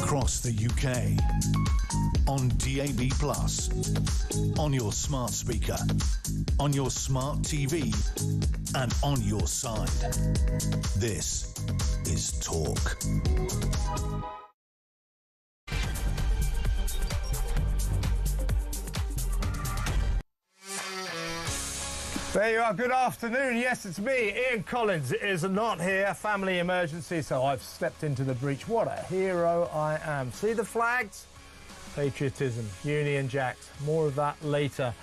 across the UK, on DAB+, on your smart speaker, on your smart TV, and on your side. This is Talk. There you are. Good afternoon. Yes, it's me, Ian Collins. It is not here. Family emergency, so I've stepped into the breach. What a hero I am. See the flags? Patriotism, Union Jacks. More of that later.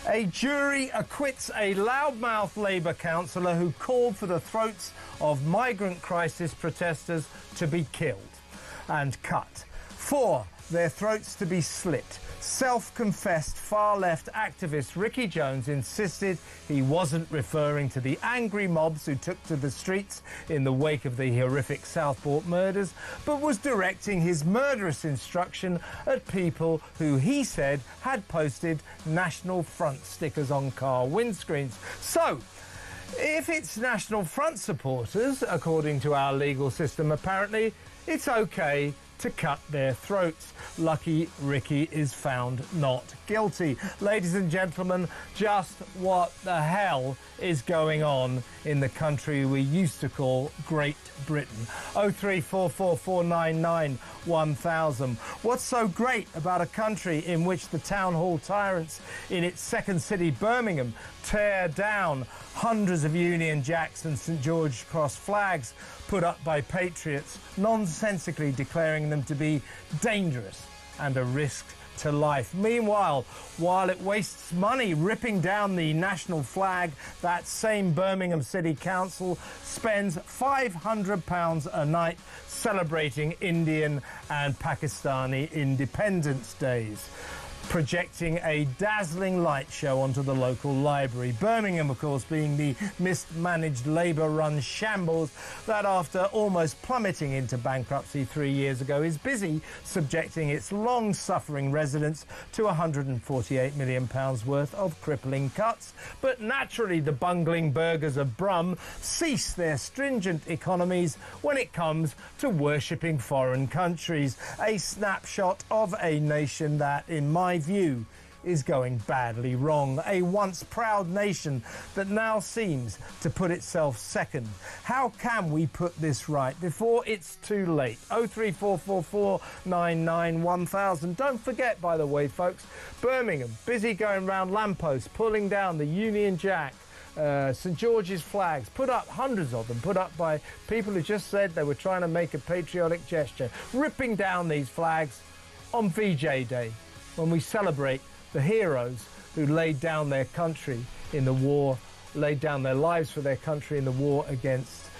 A jury acquits a loudmouth Labour councillor who called for the throats of migrant crisis protesters to be killed and cut. 4, their throats to be slit. Self-confessed far-left activist Ricky Jones insisted he wasn't referring to the angry mobs who took to the streets in the wake of the horrific Southport murders, but was directing his murderous instruction at people who he said had posted National Front stickers on car windscreens. So, if it's National Front supporters, according to our legal system apparently, it's okay to cut their throats. Lucky Ricky is found not guilty. Ladies and gentlemen, just what the hell is going on in the country we used to call Great Britain? 03444991000. What's so great about a country in which the town hall tyrants in its second city, Birmingham, tear down hundreds of Union Jacks and St George Cross flags put up by patriots, nonsensically declaring them to be dangerous and a risk to life? Meanwhile, while it wastes money ripping down the national flag, that same Birmingham City Council spends £500 a night celebrating Indian and Pakistani Independence Days, projecting a dazzling light show onto the local library. Birmingham, of course, being the mismanaged Labour-run shambles that, after almost plummeting into bankruptcy 3 years ago, is busy subjecting its long-suffering residents to £148 million worth of crippling cuts. But naturally, the bungling burghers of Brum cease their stringent economies when it comes to worshipping foreign countries. A snapshot of a nation that, in my view, is going badly wrong. A once proud nation that now seems to put itself second. How can we put this right before it's too late? 03444991000. Don't forget, by the way, folks, Birmingham, busy going round lampposts, pulling down the Union Jack, St George's flags, put up, hundreds of them, put up by people who just said they were trying to make a patriotic gesture, ripping down these flags on VJ Day, when we celebrate the heroes who laid down their country in the war, laid down their lives for their country in the war against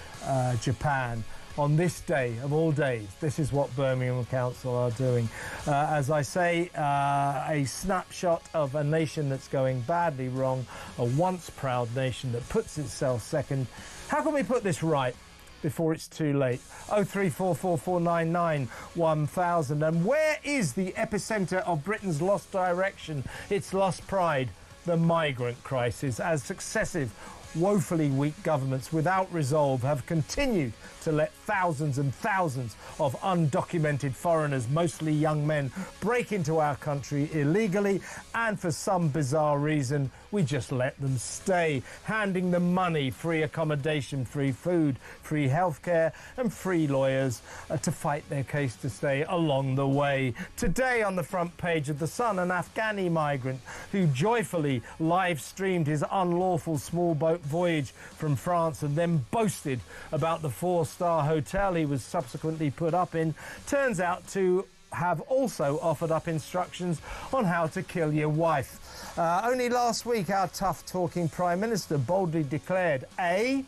Japan. On this day of all days, this is what Birmingham Council are doing. As I say, a snapshot of a nation that's going badly wrong, a once proud nation that puts itself second. How can we put this right before it's too late? 03444991000. And where is the epicentre of Britain's lost direction, its lost pride? The migrant crisis, as successive woefully weak governments without resolve have continued to let thousands and thousands of undocumented foreigners, mostly young men, break into our country illegally, and for some bizarre reason we just let them stay, handing them money, free accommodation, free food, free healthcare and free lawyers to fight their case to stay along the way. Today on the front page of The Sun, an Afghani migrant who joyfully live streamed his unlawful small boat voyage from France and then boasted about the 4-star hotel he was subsequently put up in, turns out to have also offered up instructions on how to kill your wife. Only last week, our tough-talking Prime Minister boldly declared, I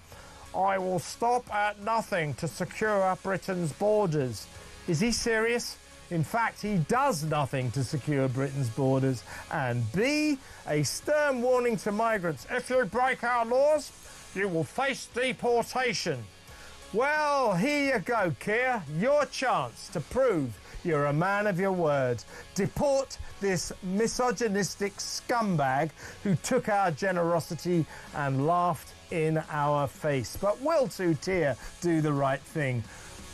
will stop at nothing to secure Britain's borders. Is he serious? In fact, he does nothing to secure Britain's borders. And B, a stern warning to migrants: if you break our laws, you will face deportation. Well, here you go, Keir. Your chance to prove you're a man of your word. Deport this misogynistic scumbag who took our generosity and laughed in our face. But will Two-Tier do the right thing?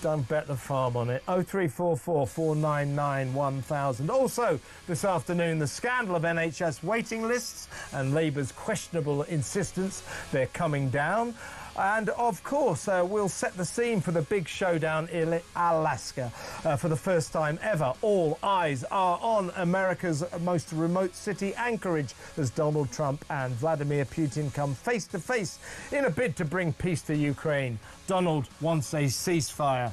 Don't bet the farm on it. 0344 499 1000. Also, this afternoon, the scandal of NHS waiting lists and Labour's questionable insistence they're coming down. And, of course, we'll set the scene for the big showdown in Alaska. For the first time ever, all eyes are on America's most remote city, Anchorage, as Donald Trump and Vladimir Putin come face-to-face in a bid to bring peace to Ukraine. Donald wants a ceasefire.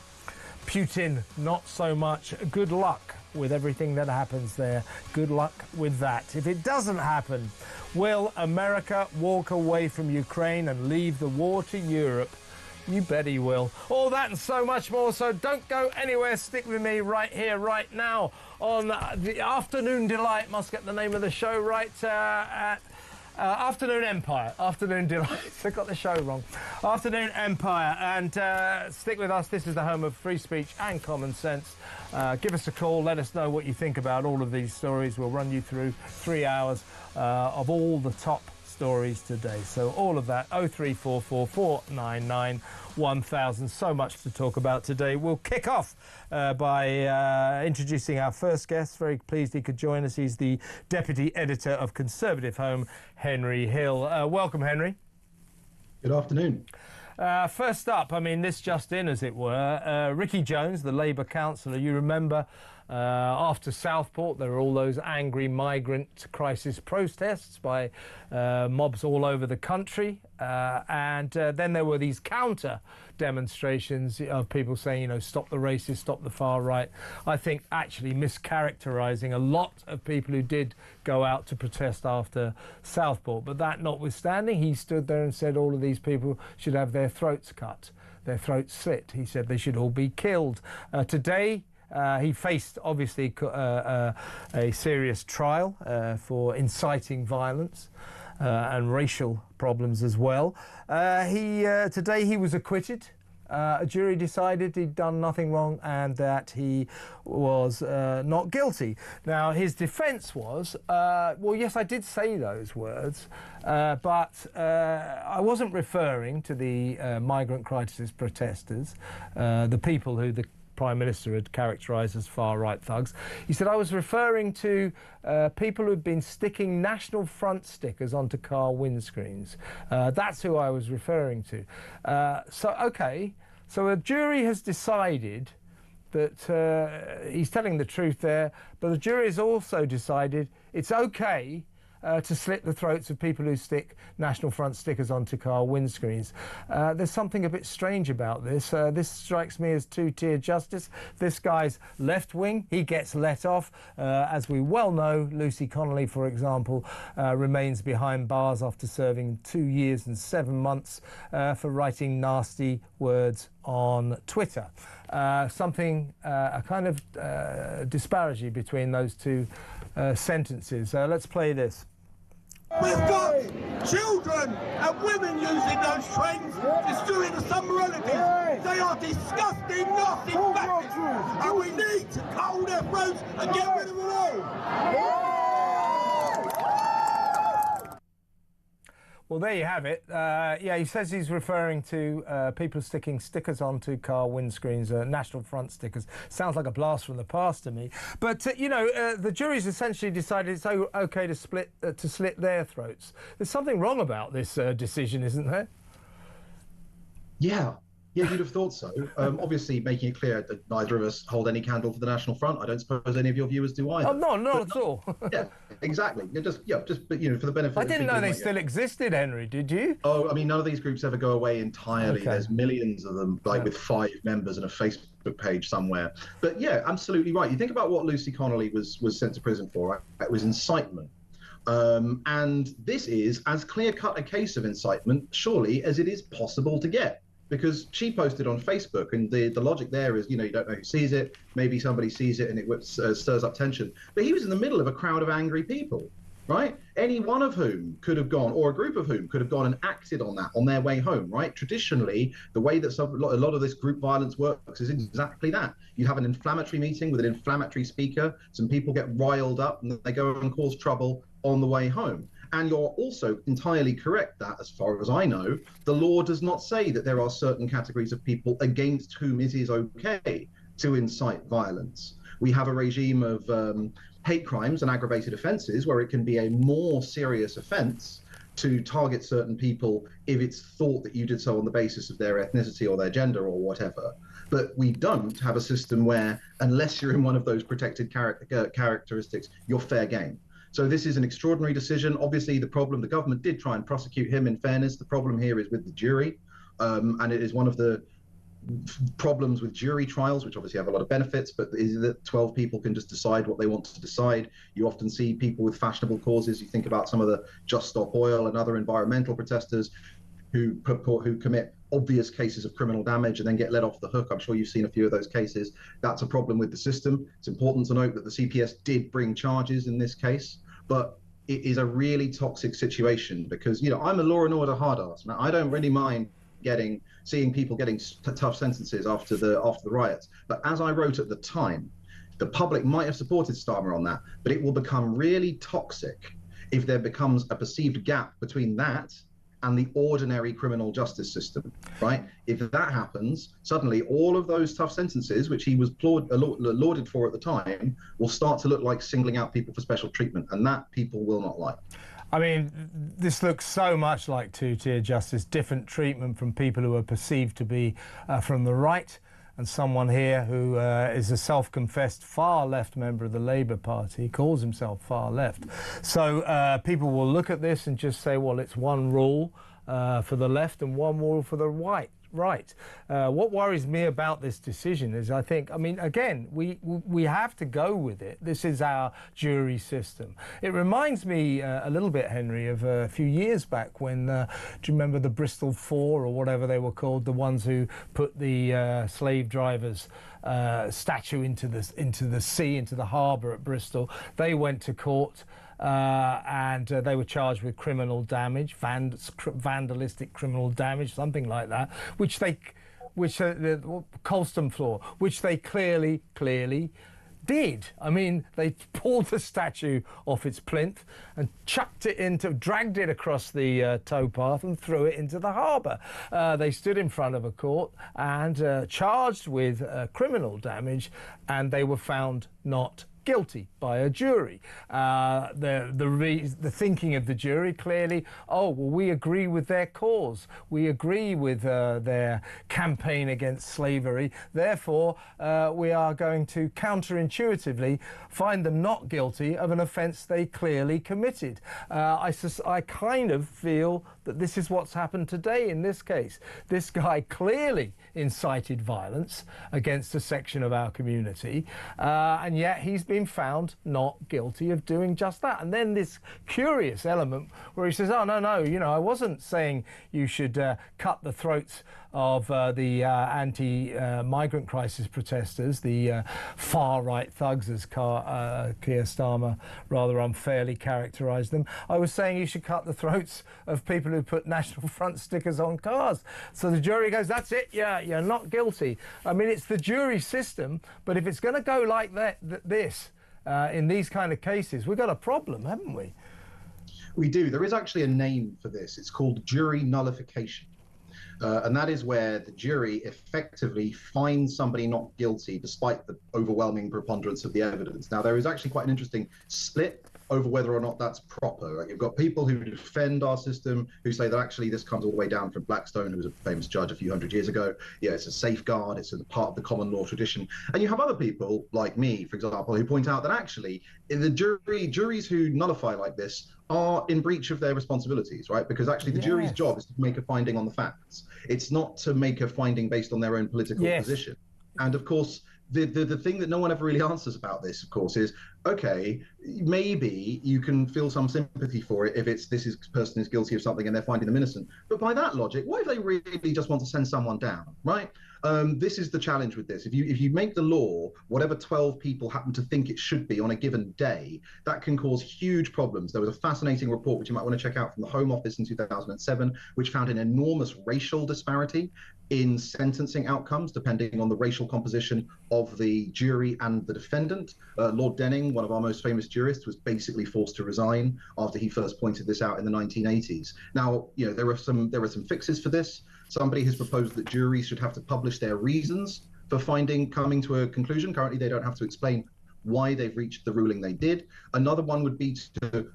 Putin, not so much. Good luck with everything that happens there. Good luck with that. If it doesn't happen, will America walk away from Ukraine and leave the war to Europe? You bet he will. All that and so much more, so don't go anywhere. Stick with me right here, right now on the Afternoon Delight. Must get the name of the show right at Afternoon Empire. Afternoon Delight. I got the show wrong. Afternoon Empire. And stick with us. This is the home of free speech and common sense. Give us a call. Let us know what you think about all of these stories. We'll run you through 3 hours of all the top stories today. So all of that, 0344 499 1000. So much to talk about today. We'll kick off by introducing our first guest. Very pleased he could join us. He's the Deputy Editor of Conservative Home, Henry Hill. Welcome, Henry. Good afternoon. First up, I mean, this just in, as it were, Ricky Jones, the Labour councillor, you remember, after Southport, there were all those angry migrant crisis protests by mobs all over the country. And then there were these counter demonstrations of people saying, you know, stop the racists, stop the far right. I think actually mischaracterising a lot of people who did go out to protest after Southport. But that notwithstanding, he stood there and said all of these people should have their throats cut, their throats slit. He said they should all be killed. Today, he faced, obviously, a serious trial for inciting violence and racial problems as well. Today he was acquitted. A jury decided he'd done nothing wrong and that he was not guilty. Now, his defence was, well, yes, I did say those words, but I wasn't referring to the migrant crisis protesters, the people who the Prime Minister had characterised as far-right thugs. He said, I was referring to people who'd been sticking National Front stickers onto car windscreens. That's who I was referring to. So a jury has decided that he's telling the truth there, but the jury has also decided it's okay to slit the throats of people who stick National Front stickers onto car windscreens. There's something a bit strange about this. This strikes me as two-tier justice. This guy's left-wing, he gets let off. As we well know, Lucy Connolly, for example, remains behind bars after serving 2 years and 7 months for writing nasty words on Twitter. A kind of disparity between those two sentences. Let's play this. We've got children and women using those trains, destroying the summer relatives. They are disgusting, nasty bastards, and we need to cut all their throats and get rid of them all. Well, there you have it. Yeah, he says he's referring to people sticking stickers onto car windscreens, National Front stickers. Sounds like a blast from the past to me. But, you know, the jury's essentially decided it's OK to slit their throats. There's something wrong about this decision, isn't there? Yeah, you'd have thought so. Obviously, making it clear that neither of us hold any candle for the National Front. I don't suppose any of your viewers do either. Oh, no, not at all. Yeah, exactly. But, you know, for the benefit. I didn't know they still existed, Henry. Did you? Oh, I mean, none of these groups ever go away entirely. Okay. There's millions of them, like with 5 members and a Facebook page somewhere. But yeah, absolutely right. You think about what Lucy Connolly was sent to prison for. Right? It was incitement. And this is as clear-cut a case of incitement, surely, as it is possible to get. Because she posted on Facebook, and the logic there is, you know, you don't know who sees it. Maybe somebody sees it and it stirs up tension. But he was in the middle of a crowd of angry people, right? Any one of whom could have gone, or a group of whom could have gone and acted on that on their way home, right? Traditionally, the way that a lot of this group violence works is exactly that. You have an inflammatory meeting with an inflammatory speaker. Some people get riled up and they go and cause trouble on the way home. And you're also entirely correct that, as far as I know, the law does not say that there are certain categories of people against whom it is okay to incite violence. We have a regime of hate crimes and aggravated offences where it can be a more serious offence to target certain people if it's thought that you did so on the basis of their ethnicity or their gender or whatever. But we don't have a system where, unless you're in one of those protected characteristics, you're fair game. So this is an extraordinary decision. Obviously, the government did try and prosecute him in fairness. The problem here is with the jury. And it is one of the problems with jury trials, which obviously have a lot of benefits, but is that 12 people can just decide what they want to decide. You often see people with fashionable causes. You think about some of the Just Stop Oil and other environmental protesters who commit obvious cases of criminal damage and then get let off the hook. I'm sure you've seen a few of those cases. That's a problem with the system. It's important to note that the CPS did bring charges in this case, but it is a really toxic situation because, I'm a law and order hard ass. Now, I don't really mind seeing people getting tough sentences after the riots. But as I wrote at the time, the public might have supported Starmer on that, but it will become really toxic if there becomes a perceived gap between that and the ordinary criminal justice system, right? If that happens, suddenly all of those tough sentences, which he was lauded for at the time, will start to look like singling out people for special treatment, and that people will not like. I mean, this looks so much like two-tier justice, different treatment from people who are perceived to be from the right, and someone here who is a self-confessed far-left member of the Labour Party, calls himself far-left. So people will look at this and just say, well, it's one rule for the left and one rule for the right. What worries me about this decision is again, we have to go with it. This is our jury system. It reminds me a little bit, Henry, of a few years back when, do you remember the Bristol Four or whatever they were called, the ones who put the slave drivers statue into the sea, into the harbour at Bristol? They went to court. And they were charged with criminal damage, vandalistic criminal damage, something like that, the Colston floor, which they clearly did. I mean, they pulled the statue off its plinth and dragged it across the towpath and threw it into the harbour. They stood in front of a court and charged with criminal damage, and they were found not guilty by a jury. The thinking of the jury clearly, we agree with their cause. We agree with their campaign against slavery. Therefore, we are going to counterintuitively find them not guilty of an offence they clearly committed. I kind of feel that this is what's happened today in this case. This guy clearly incited violence against a section of our community, and yet he's been found not guilty of doing just that. And then this curious element where he says, no, I wasn't saying you should cut the throats of the anti-migrant crisis protesters, the far-right thugs, as Keir Starmer rather unfairly characterised them. I was saying you should cut the throats of people who put National Front stickers on cars. So the jury goes, that's it, yeah, you're not guilty. I mean, it's the jury system, but if it's going to go like this in these kind of cases, we've got a problem, haven't we? We do. There is actually a name for this. It's called jury nullification. And that is where the jury effectively finds somebody not guilty despite the overwhelming preponderance of the evidence. Now, there is actually quite an interesting split over whether or not that's proper. Right? You've got people who defend our system, who say that actually this comes all the way down from Blackstone, who was a famous judge a few hundred years ago. Yeah, it's a safeguard, it's a part of the common law tradition. And you have other people, like me, for example, who point out that actually in the juries who nullify like this are in breach of their responsibilities, right? Because actually the jury's job is to make a finding on the facts. It's not to make a finding based on their own political position. And of course, the thing that no one ever really answers about this, of course, is, okay, maybe you can feel some sympathy for it if it's this person is guilty of something and they're finding them innocent. But by that logic, what if they really just want to send someone down, right? This is the challenge with this. If you make the law whatever 12 people happen to think it should be on a given day, that can cause huge problems. There was a fascinating report which you might want to check out from the Home Office in 2007, which found an enormous racial disparity in sentencing outcomes depending on the racial composition of the jury and the defendant. Lord Denning, one of our most famous jurists, was basically forced to resign after he first pointed this out in the 1980s. Now, you know, there were some fixes for this. Somebody has proposed that juries should have to publish their reasons for coming to a conclusion. Currently, they don't have to explain why they've reached the ruling they did. Another one would be to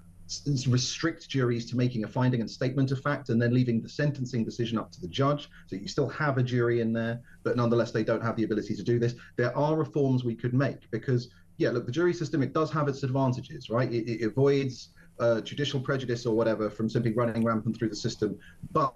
restrict juries to making a finding and statement of fact and then leaving the sentencing decision up to the judge. So you still have a jury in there, but nonetheless, they don't have the ability to do this. There are reforms we could make because, yeah, look, the jury system, it does have its advantages, right? It avoids judicial prejudice or whatever from simply running rampant through the system. But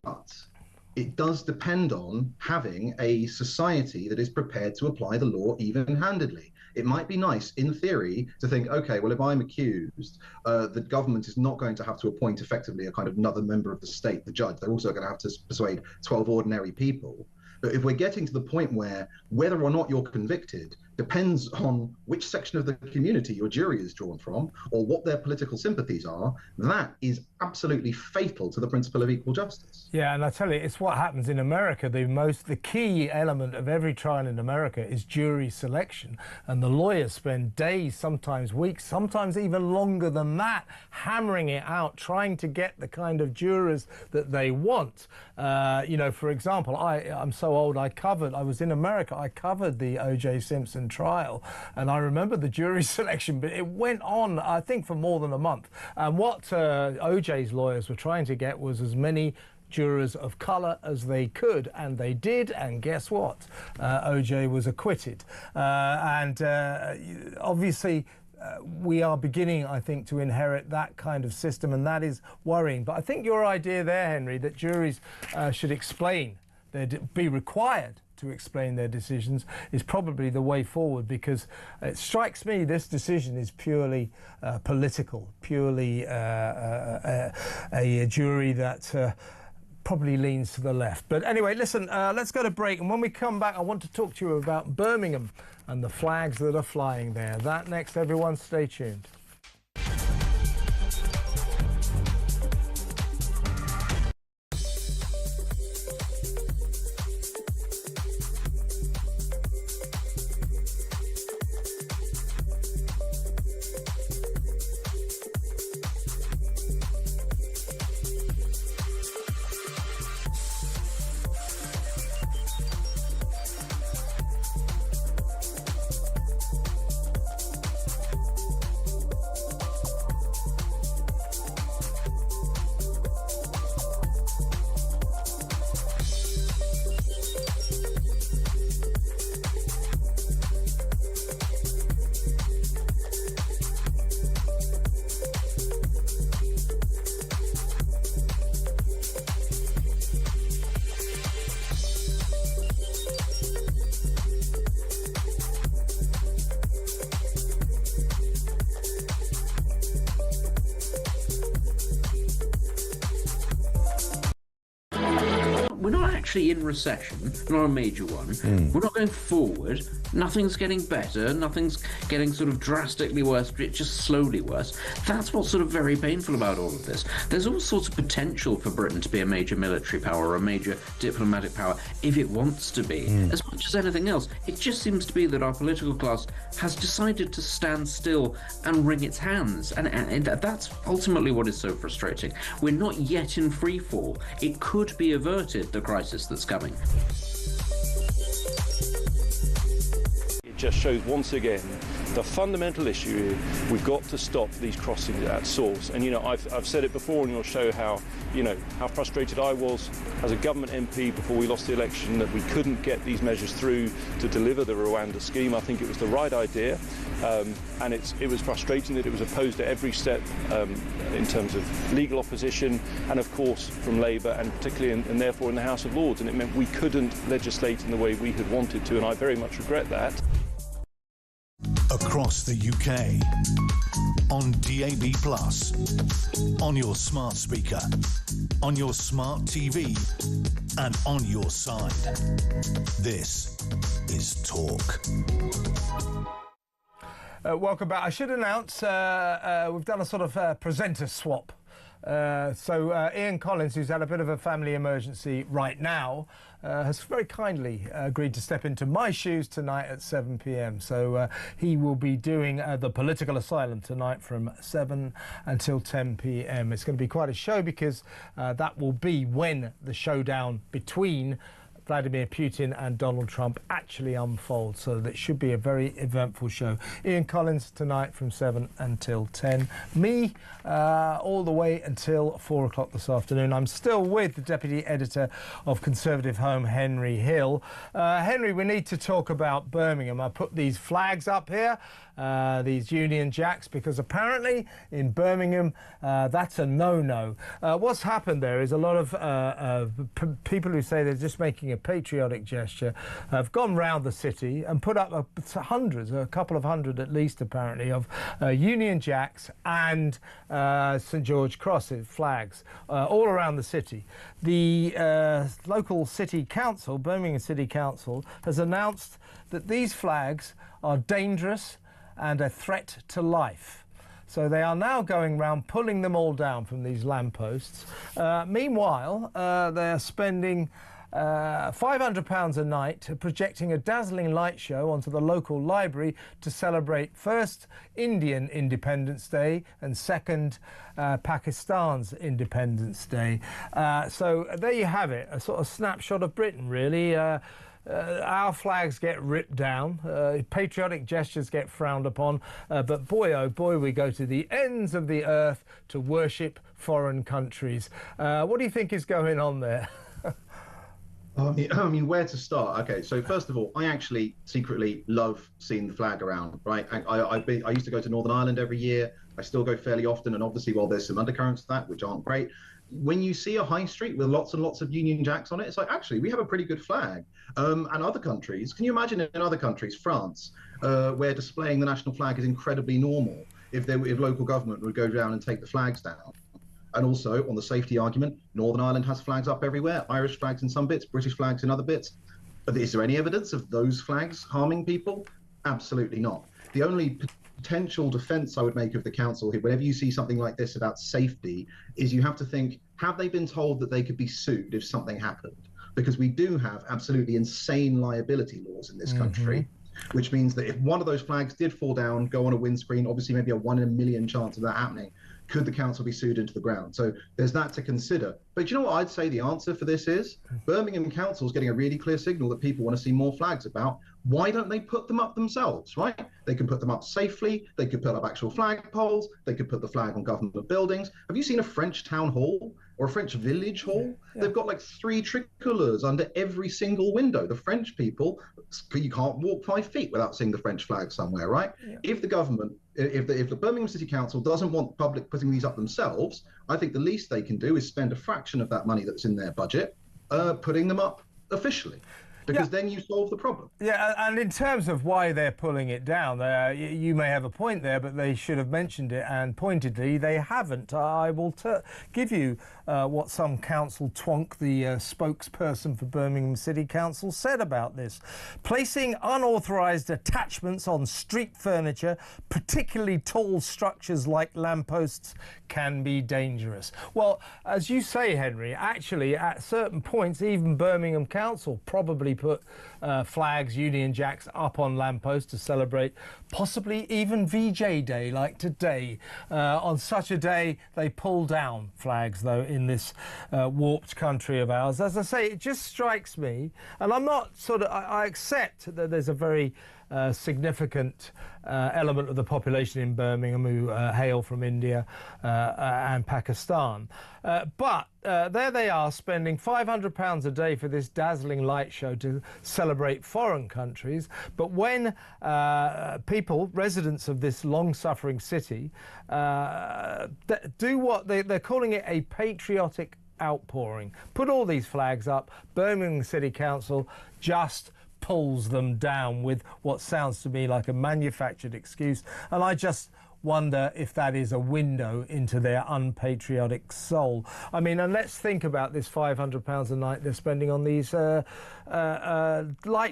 it does depend on having a society that is prepared to apply the law even-handedly. It might be nice, in theory, to think, okay, well, if I'm accused, the government is not going to have to appoint effectively a kind of another member of the state, the judge. They're also going to have to persuade 12 ordinary people. But if we're getting to the point where whether or not you're convicted depends on which section of the community your jury is drawn from or what their political sympathies are, that is absolutely fatal to the principle of equal justice. Yeah, and I tell you, it's what happens in America. The key element of every trial in America is jury selection, and the lawyers spend days, sometimes weeks, sometimes even longer than that, hammering it out, trying to get the kind of jurors that they want. You know, for example, I'm so old, I was in America, I covered the O.J. Simpson trial, and I remember the jury selection, but it went on, I think, for more than a month. And what O.J.'s lawyers were trying to get was as many jurors of colour as they could, and they did, and guess what? O.J. was acquitted. Obviously, we are beginning, I think, to inherit that kind of system, and that is worrying. But I think your idea there, Henry, that juries should explain, be required to explain their decisions, is probably the way forward, because it strikes me this decision is purely political, purely a jury that probably leans to the left. But anyway, listen, let's go to break, and when we come back, I want to talk to you about Birmingham and the flags that are flying there. That next, everyone, stay tuned. Actually in recession, not a major one. We're not going forward. Nothing's getting better. Nothing's getting sort of drastically worse. It's just slowly worse. That's what's sort of very painful about all of this. There's all sorts of potential for Britain to be a major military power or a major diplomatic power if it wants to be. As much as anything else, it just seems to be that our political class has decided to stand still and wring its hands. And that's ultimately what is so frustrating. We're not yet in free fall. It could be averted, the crisis that's coming. It just shows once again the fundamental issue is we've got to stop these crossings at source. And, you know, I've said it before on your show how, you know, how frustrated I was as a government MP before we lost the election that we couldn't get these measures through to deliver the Rwanda scheme. I think it was the right idea, and it was frustrating that it was opposed at every step in terms of legal opposition and, of course, from Labour and particularly and therefore in the House of Lords. And it meant we couldn't legislate in the way we had wanted to, and I very much regret that. across the UK, on DAB+, on your smart speaker, on your smart TV, and on your side. This is Talk. Welcome back. I should announce we've done a sort of presenter swap. So Ian Collins, who's had a bit of a family emergency right now, has very kindly agreed to step into my shoes tonight at 7 p.m. So he will be doing the political asylum tonight from 7 until 10 p.m. It's going to be quite a show because that will be when the showdown between Vladimir Putin and Donald Trump actually unfolds, so that should be a very eventful show. Ian Collins tonight from 7 until 10. Me all the way until 4 o'clock this afternoon. I'm still with the Deputy Editor of Conservative Home, Henry Hill. Henry, we need to talk about Birmingham. I put these flags up here, these Union Jacks, because apparently in Birmingham that's a no-no. What's happened there is a lot of people who say they're just making a patriotic gesture have gone round the city and put up hundreds, a couple of hundred at least apparently, of Union Jacks and St George Crosses flags all around the city. The local city council, Birmingham City Council, has announced that these flags are dangerous and a threat to life. So they are now going round pulling them all down from these lampposts. Meanwhile, they're spending £500 a night projecting a dazzling light show onto the local library to celebrate first Indian Independence Day and second Pakistan's Independence Day. So there you have it, a sort of snapshot of Britain, really. Our flags get ripped down, patriotic gestures get frowned upon, but boy oh boy, we go to the ends of the earth to worship foreign countries. What do you think is going on there? I mean, where to start? Okay, so first of all, I actually secretly love seeing the flag around, right? I used to go to Northern Ireland every year. I still go fairly often, and obviously, while there's some undercurrents to that, which aren't great, when you see a high street with lots and lots of Union Jacks on it, it's like, actually, we have a pretty good flag. And other countries, can you imagine in other countries, France, where displaying the national flag is incredibly normal, if local government would go down and take the flags down? And also, on the safety argument, Northern Ireland has flags up everywhere, Irish flags in some bits, British flags in other bits. But is there any evidence of those flags harming people? Absolutely not. The only potential defence I would make of the council here, whenever you see something like this about safety, is you have to think, have they been told that they could be sued if something happened? Because we do have absolutely insane liability laws in this country, which means that if one of those flags did fall down, go on a windscreen, obviously maybe a 1 in a million chance of that happening, could the council be sued into the ground? So there's that to consider. But you know what I'd say the answer for this is? Birmingham Council is getting a really clear signal that people want to see more flags about. Why don't they put them up themselves, right? They can put them up safely. They could put up actual flag poles. They could put the flag on government buildings. Have you seen a French town hall or a French village hall? Yeah. They've got like 3 tricolores under every single window. The French people, you can't walk 5 feet without seeing the French flag somewhere, right? Yeah. If the government, if the Birmingham City Council doesn't want the public putting these up themselves, I think the least they can do is spend a fraction of that money that's in their budget putting them up officially. Because then you solve the problem. Yeah, and in terms of why they're pulling it down, you may have a point there, but they should have mentioned it, and pointedly they haven't. I will give you what some council twonk, the spokesperson for Birmingham City Council, said about this. Placing unauthorised attachments on street furniture, particularly tall structures like lampposts, can be dangerous. Well, as you say, Henry, actually at certain points, even Birmingham Council probably put flags, Union Jacks up on lampposts to celebrate possibly even VJ Day like today. On such a day, they pull down flags, though, in this warped country of ours. As I say, it just strikes me, and I'm not I accept that there's a very significant element of the population in Birmingham who hail from India and Pakistan. But there they are spending £500 a day for this dazzling light show to celebrate foreign countries. But when people, residents of this long-suffering city, do what they're calling it a patriotic outpouring, put all these flags up, Birmingham City Council just pulls them down with what sounds to me like a manufactured excuse. And I just wonder if that is a window into their unpatriotic soul. I mean, and let's think about this £500 a night they're spending on these light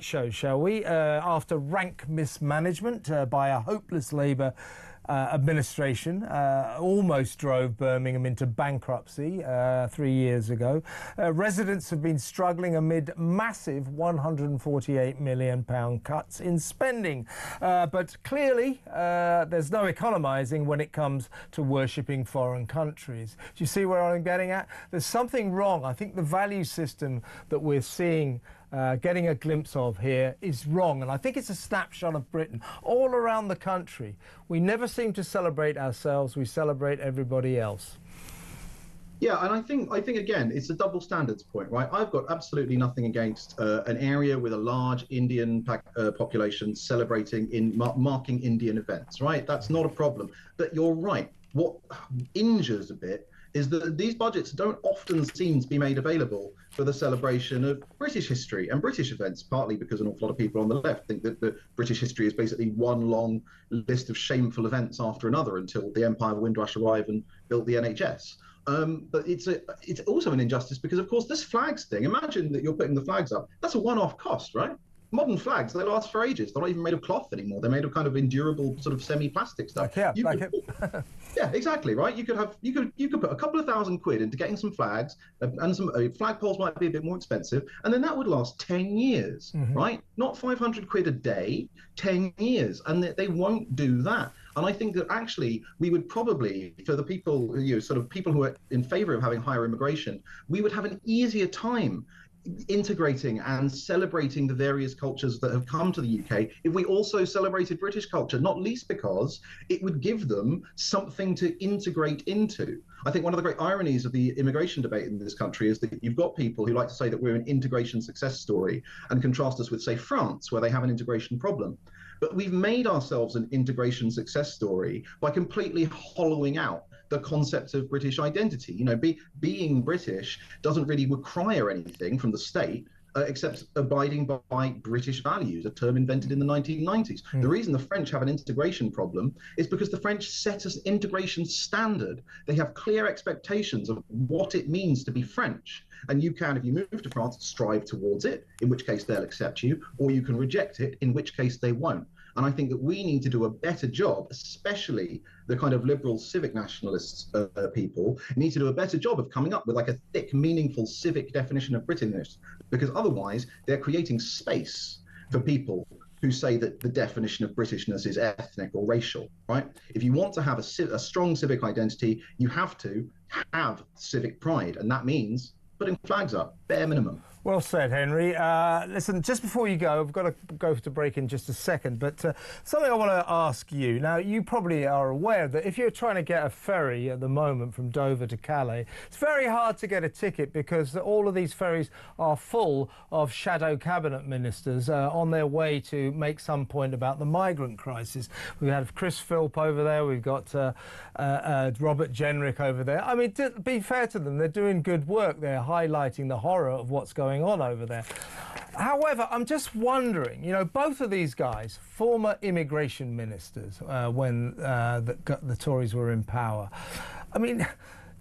shows, shall we? After rank mismanagement by a hopeless Labour administration almost drove Birmingham into bankruptcy 3 years ago. Residents have been struggling amid massive £148 million cuts in spending. But clearly, there's no economising when it comes to worshipping foreign countries. Do you see where I'm getting at? There's something wrong. I think the value system that we're seeing getting a glimpse of here is wrong, and I think it's a snapshot of Britain. All around the country, we never seem to celebrate ourselves, we celebrate everybody else. Yeah, and I think again, it's a double standards point, right? I've got absolutely nothing against an area with a large Indian population celebrating marking Indian events, right? That's not a problem. But you're right. What injures a bit is that these budgets don't often seem to be made available for the celebration of British history and British events, partly because an awful lot of people on the left think that British history is basically one long list of shameful events after another until the Empire of Windrush arrived and built the NHS. But it's also an injustice because, of course, this flags thing, imagine that you're putting the flags up. That's a one-off cost, right? Modern flags, they last for ages. They're not even made of cloth anymore. They're made of kind of endurable sort of semi-plastic stuff. Yeah, exactly, right? You could put a couple of £1,000 into getting some flags, and some flagpoles might be a bit more expensive, and then that would last 10 years, right? Not £500 a day, 10 years, and they won't do that. And I think that actually we would probably, for the people, sort of people who are in favour of having higher immigration, we would have an easier time integrating and celebrating the various cultures that have come to the UK if we also celebrated British culture, not least because it would give them something to integrate into. I think one of the great ironies of the immigration debate in this country is that you've got people who like to say that we're an integration success story and contrast us with, say, France, where they have an integration problem. But we've made ourselves an integration success story by completely hollowing out the concept of British identity. You know, being British doesn't really require anything from the state except abiding by British values, a term invented in the 1990s. The reason the French have an integration problem is because the French set an integration standard. They have clear expectations of what it means to be French. And you can, if you move to France, strive towards it, in which case they'll accept you, or you can reject it, in which case they won't. And I think that we need to do a better job, especially the kind of liberal civic nationalists people, need to do a better job of coming up with like a thick, meaningful civic definition of Britishness, because otherwise they're creating space for people who say that the definition of Britishness is ethnic or racial, right? If you want to have a strong civic identity, you have to have civic pride, and that means putting flags up, bare minimum. Well said, Henry. Listen, just before you go, I've got to go to break in just a second, but something I want to ask you. Now, you probably are aware that if you're trying to get a ferry at the moment from Dover to Calais, it's very hard to get a ticket because all of these ferries are full of shadow cabinet ministers on their way to make some point about the migrant crisis. We have Chris Philp over there, we've got Robert Jenrick over there. I mean, to be fair to them, they're doing good work. They're highlighting the horror of what's going on over there. However, I'm just wondering, you know, both of these guys, former immigration ministers when the Tories were in power. I mean,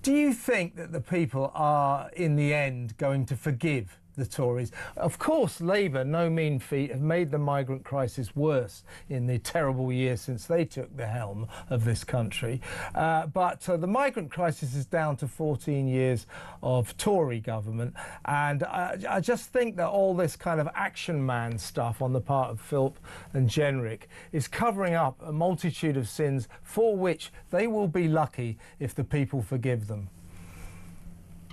do you think that the people are, in the end, going to forgive the Tories? Of course, Labour, no mean feat, have made the migrant crisis worse in the terrible years since they took the helm of this country. But the migrant crisis is down to 14 years of Tory government. And I just think that all this kind of action man stuff on the part of Philp and Jenrick is covering up a multitude of sins for which they will be lucky if the people forgive them.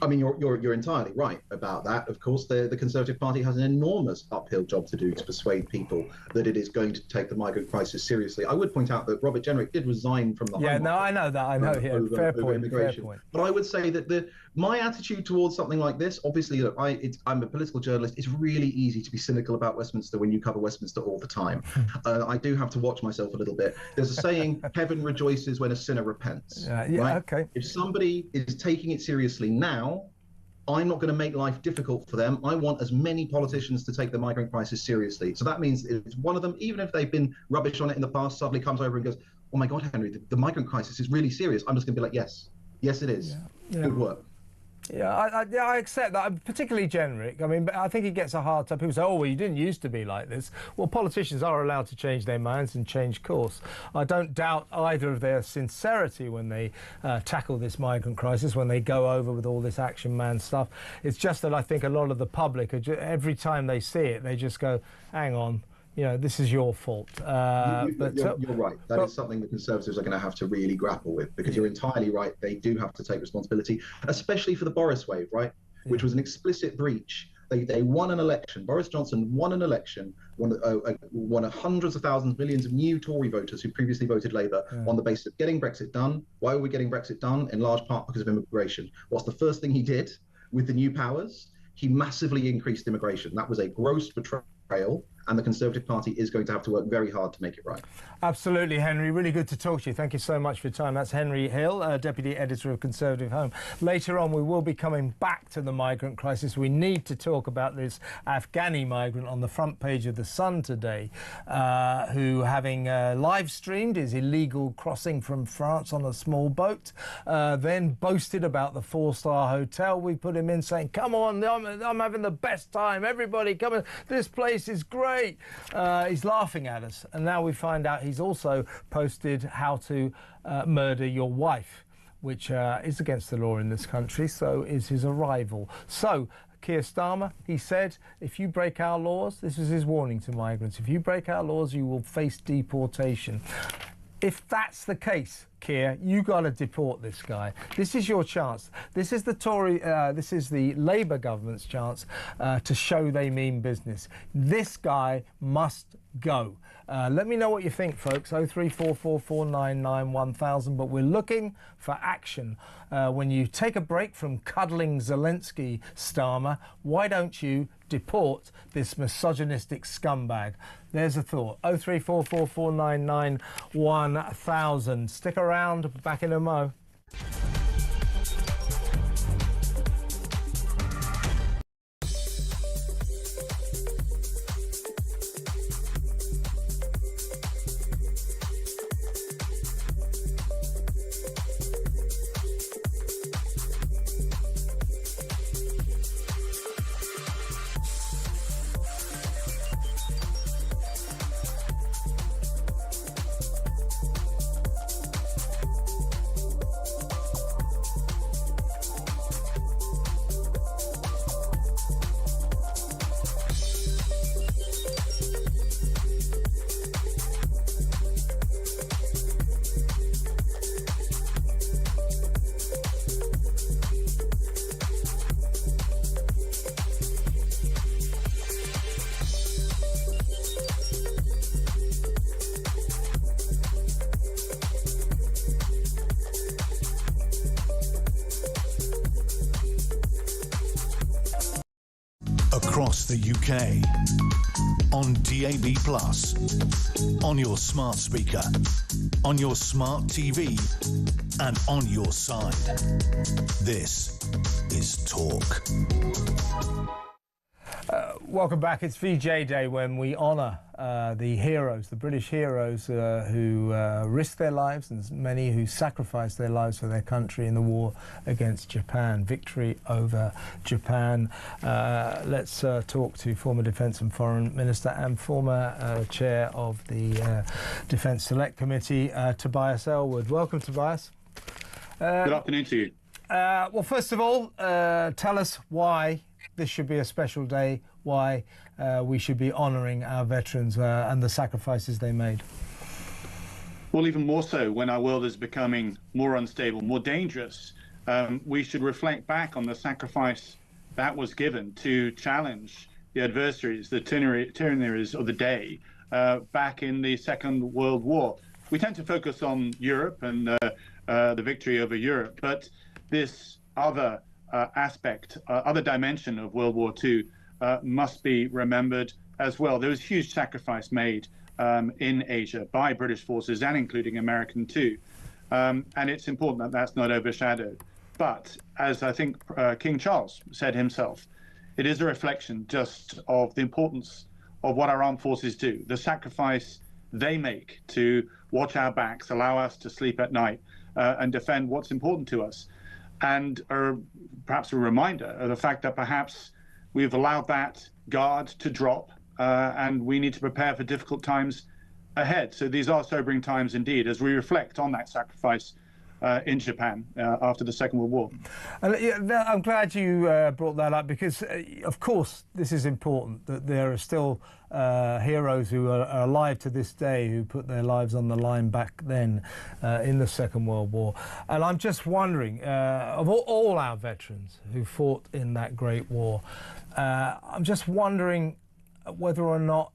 I mean, you're entirely right about that. Of course, the Conservative Party has an enormous uphill job to do to persuade people that it is going to take the migrant crisis seriously. I would point out that Robert Jenrick did resign from the Home Office. I know that. I know. Fair point. But I would say that my attitude towards something like this, obviously, look, I'm a political journalist. It's really easy to be cynical about Westminster when you cover Westminster all the time. I do have to watch myself a little bit. There's a saying, heaven rejoices when a sinner repents. Right? Okay. If somebody is taking it seriously now, I'm not going to make life difficult for them. I want as many politicians to take the migrant crisis seriously. So that means if one of them, even if they've been rubbish on it in the past, suddenly comes over and goes, oh my God, Henry, the migrant crisis is really serious. I'm just going to be like, yes, it is. Yeah. Good work. Yeah, I accept that. I'm particularly generic. I mean, I think it gets a hard time. People say, oh, well, you didn't used to be like this. Well, politicians are allowed to change their minds and change course. I don't doubt either of their sincerity when they tackle this migrant crisis, when they go over with all this Action Man stuff. It's just that I think a lot of the public, every time they see it, they just go, hang on. This is your fault. You're right. That is something the Conservatives are going to have to really grapple with, because you're entirely right. They do have to take responsibility, especially for the Boris wave, right? Which was an explicit breach. They won an election. Boris Johnson won an election, won hundreds of thousands, millions of new Tory voters who previously voted Labour on the basis of getting Brexit done. Why were we getting Brexit done? In large part because of immigration. What's the first thing he did with the new powers? He massively increased immigration. That was a gross betrayal. And the Conservative Party is going to have to work very hard to make it right. Absolutely, Henry. Really good to talk to you. Thank you so much for your time. That's Henry Hill, Deputy Editor of Conservative Home. Later on, we will be coming back to the migrant crisis. We need to talk about this Afghani migrant on the front page of The Sun today, who, having live streamed his illegal crossing from France on a small boat, then boasted about the 4-star hotel we put him in, saying, come on, I'm having the best time. Everybody, come on. This place is great. He's laughing at us, and now we find out he's also posted how to murder your wife, which is against the law in this country. So is his arrival. So Keir Starmer, he said, if you break our laws, this is his warning to migrants, if you break our laws, you will face deportation. If that's the case, Keir, you got to deport this guy. This is your chance. This is the Labour government's chance to show they mean business. This guy must go. Let me know what you think, folks. 03444991000. But we're looking for action. When you take a break from cuddling Zelensky, Starmer, why don't you deport this misogynistic scumbag? There's a thought. 03444991000. Stick around. Back in a mo. Across the UK, on DAB+, on your smart speaker, on your smart TV, and on your side. This is Talk. Welcome back. It's VJ Day, when we honour the heroes, the British heroes who risked their lives, and many who sacrificed their lives for their country in the war against Japan. Victory over Japan. Let's talk to former Defence and Foreign Minister and former Chair of the Defence Select Committee, Tobias Ellwood. Welcome, Tobias. Good afternoon to you. Well, first of all, tell us why this should be a special day, why we should be honouring our veterans and the sacrifices they made. Well, even more so when our world is becoming more unstable, more dangerous, we should reflect back on the sacrifice that was given to challenge the adversaries, the tyrannies of the day, back in the Second World War. We tend to focus on Europe and the victory over Europe, but this other aspect, other dimension of World War II must be remembered as well. There was huge sacrifice made in Asia by British forces, and including American too. And it's important that that's not overshadowed. But as I think King Charles said himself, it is a reflection just of the importance of what our armed forces do, the sacrifice they make to watch our backs, allow us to sleep at night, and defend what's important to us. And perhaps a reminder of the fact that perhaps we've allowed that guard to drop, and we need to prepare for difficult times ahead. So these are sobering times indeed, as we reflect on that sacrifice in Japan after the Second World War. I'm glad you brought that up, because, of course, this is important, that there are still heroes who are alive to this day who put their lives on the line back then in the Second World War. And I'm just wondering, of all our veterans who fought in that great war, I'm just wondering whether or not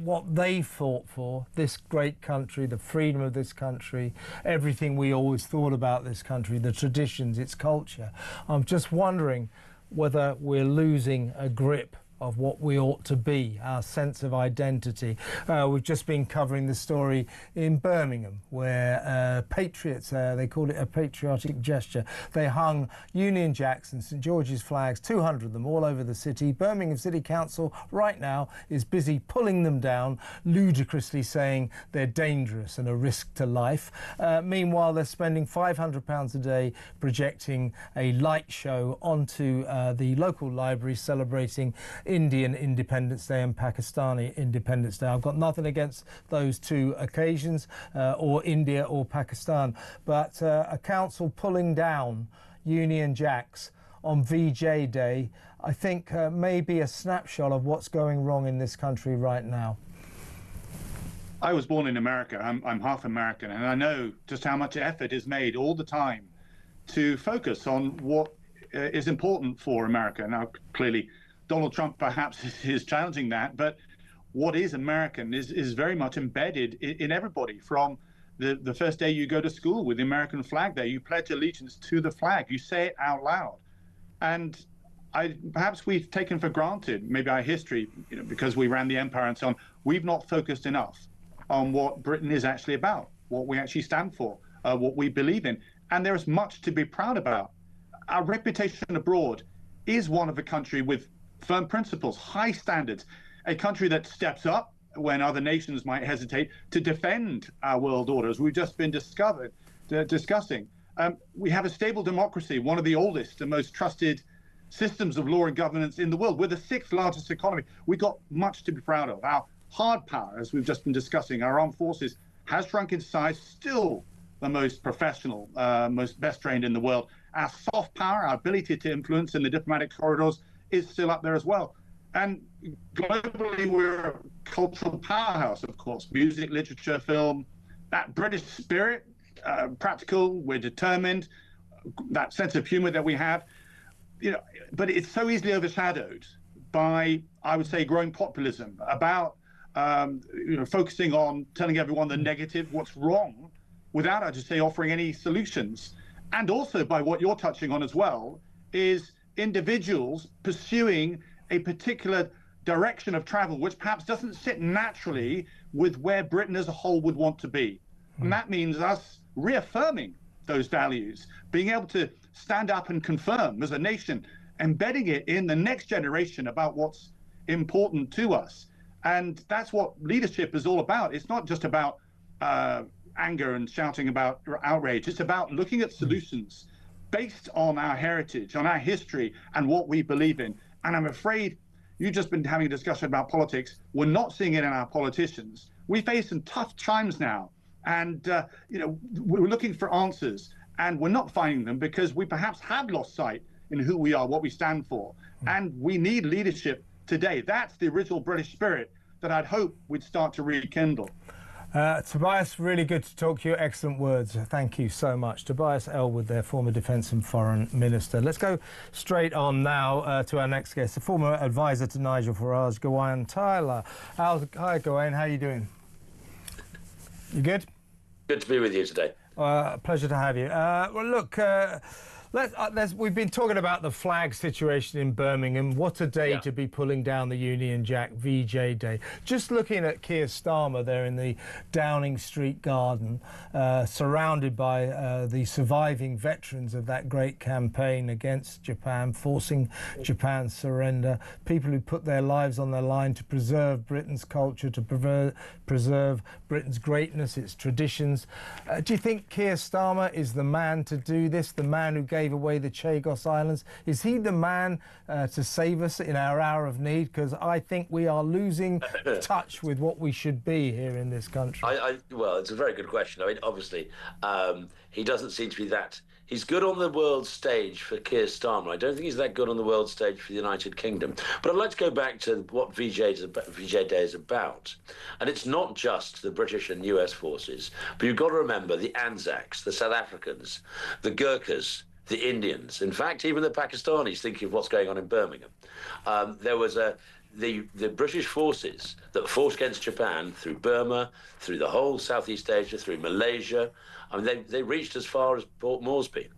what they fought for, this great country, the freedom of this country, everything we always thought about this country, the traditions, its culture. I'm just wondering whether we're losing a grip of what we ought to be, our sense of identity. We've just been covering the story in Birmingham, where patriots, they called it a patriotic gesture. They hung Union Jacks and St George's flags, 200 of them, all over the city. Birmingham City Council right now is busy pulling them down, ludicrously saying they're dangerous and a risk to life. Meanwhile, they're spending £500 a day projecting a light show onto the local library celebrating Indian Independence Day and Pakistani Independence Day. I've got nothing against those two occasions, or India or Pakistan, but a council pulling down Union Jacks on VJ Day, I think may be a snapshot of what's going wrong in this country right now. I was born in America. I'm half American, and I know just how much effort is made all the time to focus on what is important for America. Now, clearly, Donald Trump perhaps is challenging that, but what is American is very much embedded in everybody. From the first day you go to school with the American flag there, you pledge allegiance to the flag, you say it out loud. And perhaps we've taken for granted, maybe our history, because we ran the empire and so on, we've not focused enough on what Britain is actually about, what we actually stand for, what we believe in. And there is much to be proud about. Our reputation abroad is one of a country with firm principles, high standards, a country that steps up when other nations might hesitate to defend our world order, as we've just been discussing. We have a stable democracy, one of the oldest and most trusted systems of law and governance in the world. We're the 6th largest economy. We've got much to be proud of. Our hard power, as we've just been discussing, our armed forces has shrunk in size, still the most professional, best trained in the world. Our soft power, our ability to influence in the diplomatic corridors, is still up there as well. And globally, we're a cultural powerhouse, of course. Music, literature, film, that British spirit, practical, we're determined, that sense of humor that we have, but it's so easily overshadowed by, I would say, growing populism about, focusing on telling everyone the negative, what's wrong, without, I just say, offering any solutions. And also by what you're touching on as well, is individuals pursuing a particular direction of travel which perhaps doesn't sit naturally with where Britain as a whole would want to be. And that means us reaffirming those values, being able to stand up and confirm as a nation, embedding it in the next generation about what's important to us. And that's what leadership is all about. It's not just about anger and shouting about outrage. It's about looking at solutions based on our heritage, on our history, and what we believe in. And I'm afraid you've just been having a discussion about politics. We're not seeing it in our politicians. We face some tough times now, and we're looking for answers, and we're not finding them because we perhaps have lost sight in who we are, what we stand for. And we need leadership today. That's the original British spirit that I'd hope we'd start to rekindle. Tobias, really good to talk to you. Excellent words. Thank you so much. Tobias Ellwood, their former Defence and Foreign Minister. Let's go straight on now to our next guest, the former advisor to Nigel Farage, Gawain Tyler. Hi, Gawain. How are you doing? You good? Good to be with you today. Pleasure to have you. Well, look, We've been talking about the flag situation in Birmingham. What a day to be pulling down the Union Jack, VJ Day. Just looking at Keir Starmer there in the Downing Street garden, surrounded by the surviving veterans of that great campaign against Japan, forcing Japan's surrender, people who put their lives on the line to preserve Britain's culture, to preserve Britain's greatness, its traditions. Do you think Keir Starmer is the man to do this, the man who gave away the Chagos Islands? Is he the man to save us in our hour of need? Because I think we are losing touch with what we should be here in this country. Well, it's a very good question. I mean, obviously, he doesn't seem to be that... He's good on the world stage for Keir Starmer. I don't think he's that good on the world stage for the United Kingdom. But I'd like to go back to what VJ Day is about. And it's not just the British and US forces, but you've got to remember the Anzacs, the South Africans, the Gurkhas, the Indians, in fact, even the Pakistanis, thinking of what's going on in Birmingham. There was the British forces that fought against Japan through Burma, through the whole Southeast Asia, through Malaysia. I mean, they reached as far as Port Moresby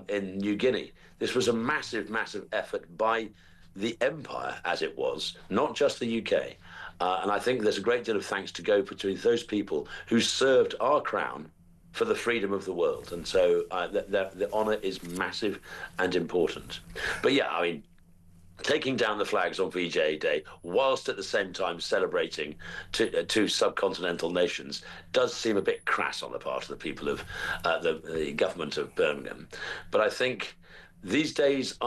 in New Guinea. This was a massive, massive effort by the empire, as it was, not just the UK. And I think there's a great deal of thanks to go between those people who served our crown for the freedom of the world. And so the honour is massive and important. But yeah, I mean, taking down the flags on VJ Day, whilst at the same time celebrating two subcontinental nations, does seem a bit crass on the part of the people of the government of Birmingham. But I think these days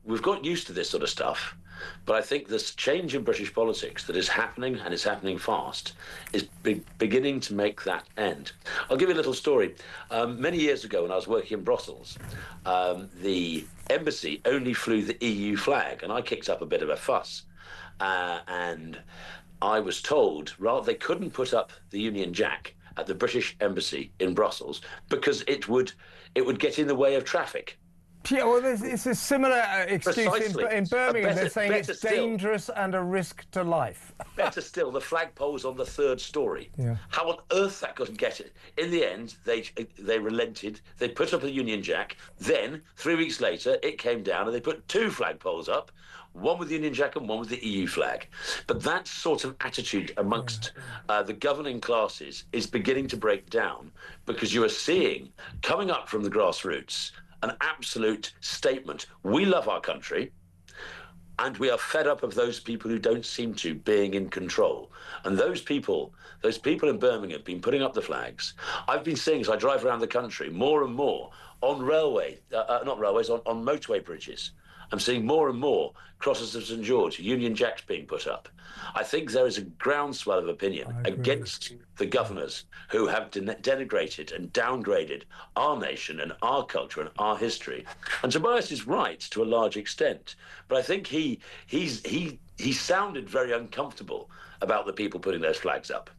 we've got used to this sort of stuff. But I think this change in British politics that is happening, and it's happening fast, is beginning to make that end. I'll give you a little story. Many years ago, when I was working in Brussels, the embassy only flew the EU flag, and I kicked up a bit of a fuss. And I was told, rather, they couldn't put up the Union Jack at the British embassy in Brussels because it would get in the way of traffic. Yeah, well, it's a similar excuse in Birmingham. They're saying it's dangerous and a risk to life. Better still, the flagpole's on the third story. Yeah. How on earth that couldn't get it? In the end, they relented. They put up a Union Jack. Then, 3 weeks later, it came down and they put two flagpoles up, one with the Union Jack and one with the EU flag. But that sort of attitude amongst the governing classes is beginning to break down, because you are seeing, coming up from the grassroots, an absolute statement. We love our country, and we are fed up of those people who don't seem to being in control. And those people in Birmingham have been putting up the flags. I've been seeing, as I drive around the country, more and more on on motorway bridges. I'm seeing more and more crosses of St George, Union Jacks being put up. I think there is a groundswell of opinion against the governors who have denigrated and downgraded our nation and our culture and our history. And Tobias is right to a large extent, but I think he sounded very uncomfortable about the people putting those flags up.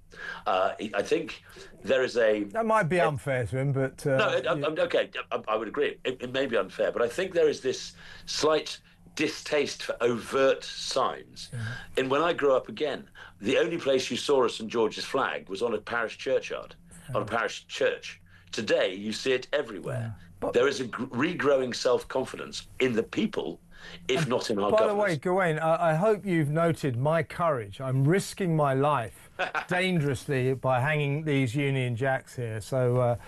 I think there is that might be unfair to him, but okay, I would agree. It may be unfair, but I think there is this slight distaste for overt signs. And when I grew up again, the only place you saw a St George's flag was on a parish churchyard, on a parish church. Today, you see it everywhere. But there is a regrowing self-confidence in the people, if not in our government. By the way, Gawain, I hope you've noted my courage. I'm risking my life dangerously by hanging these Union Jacks here. So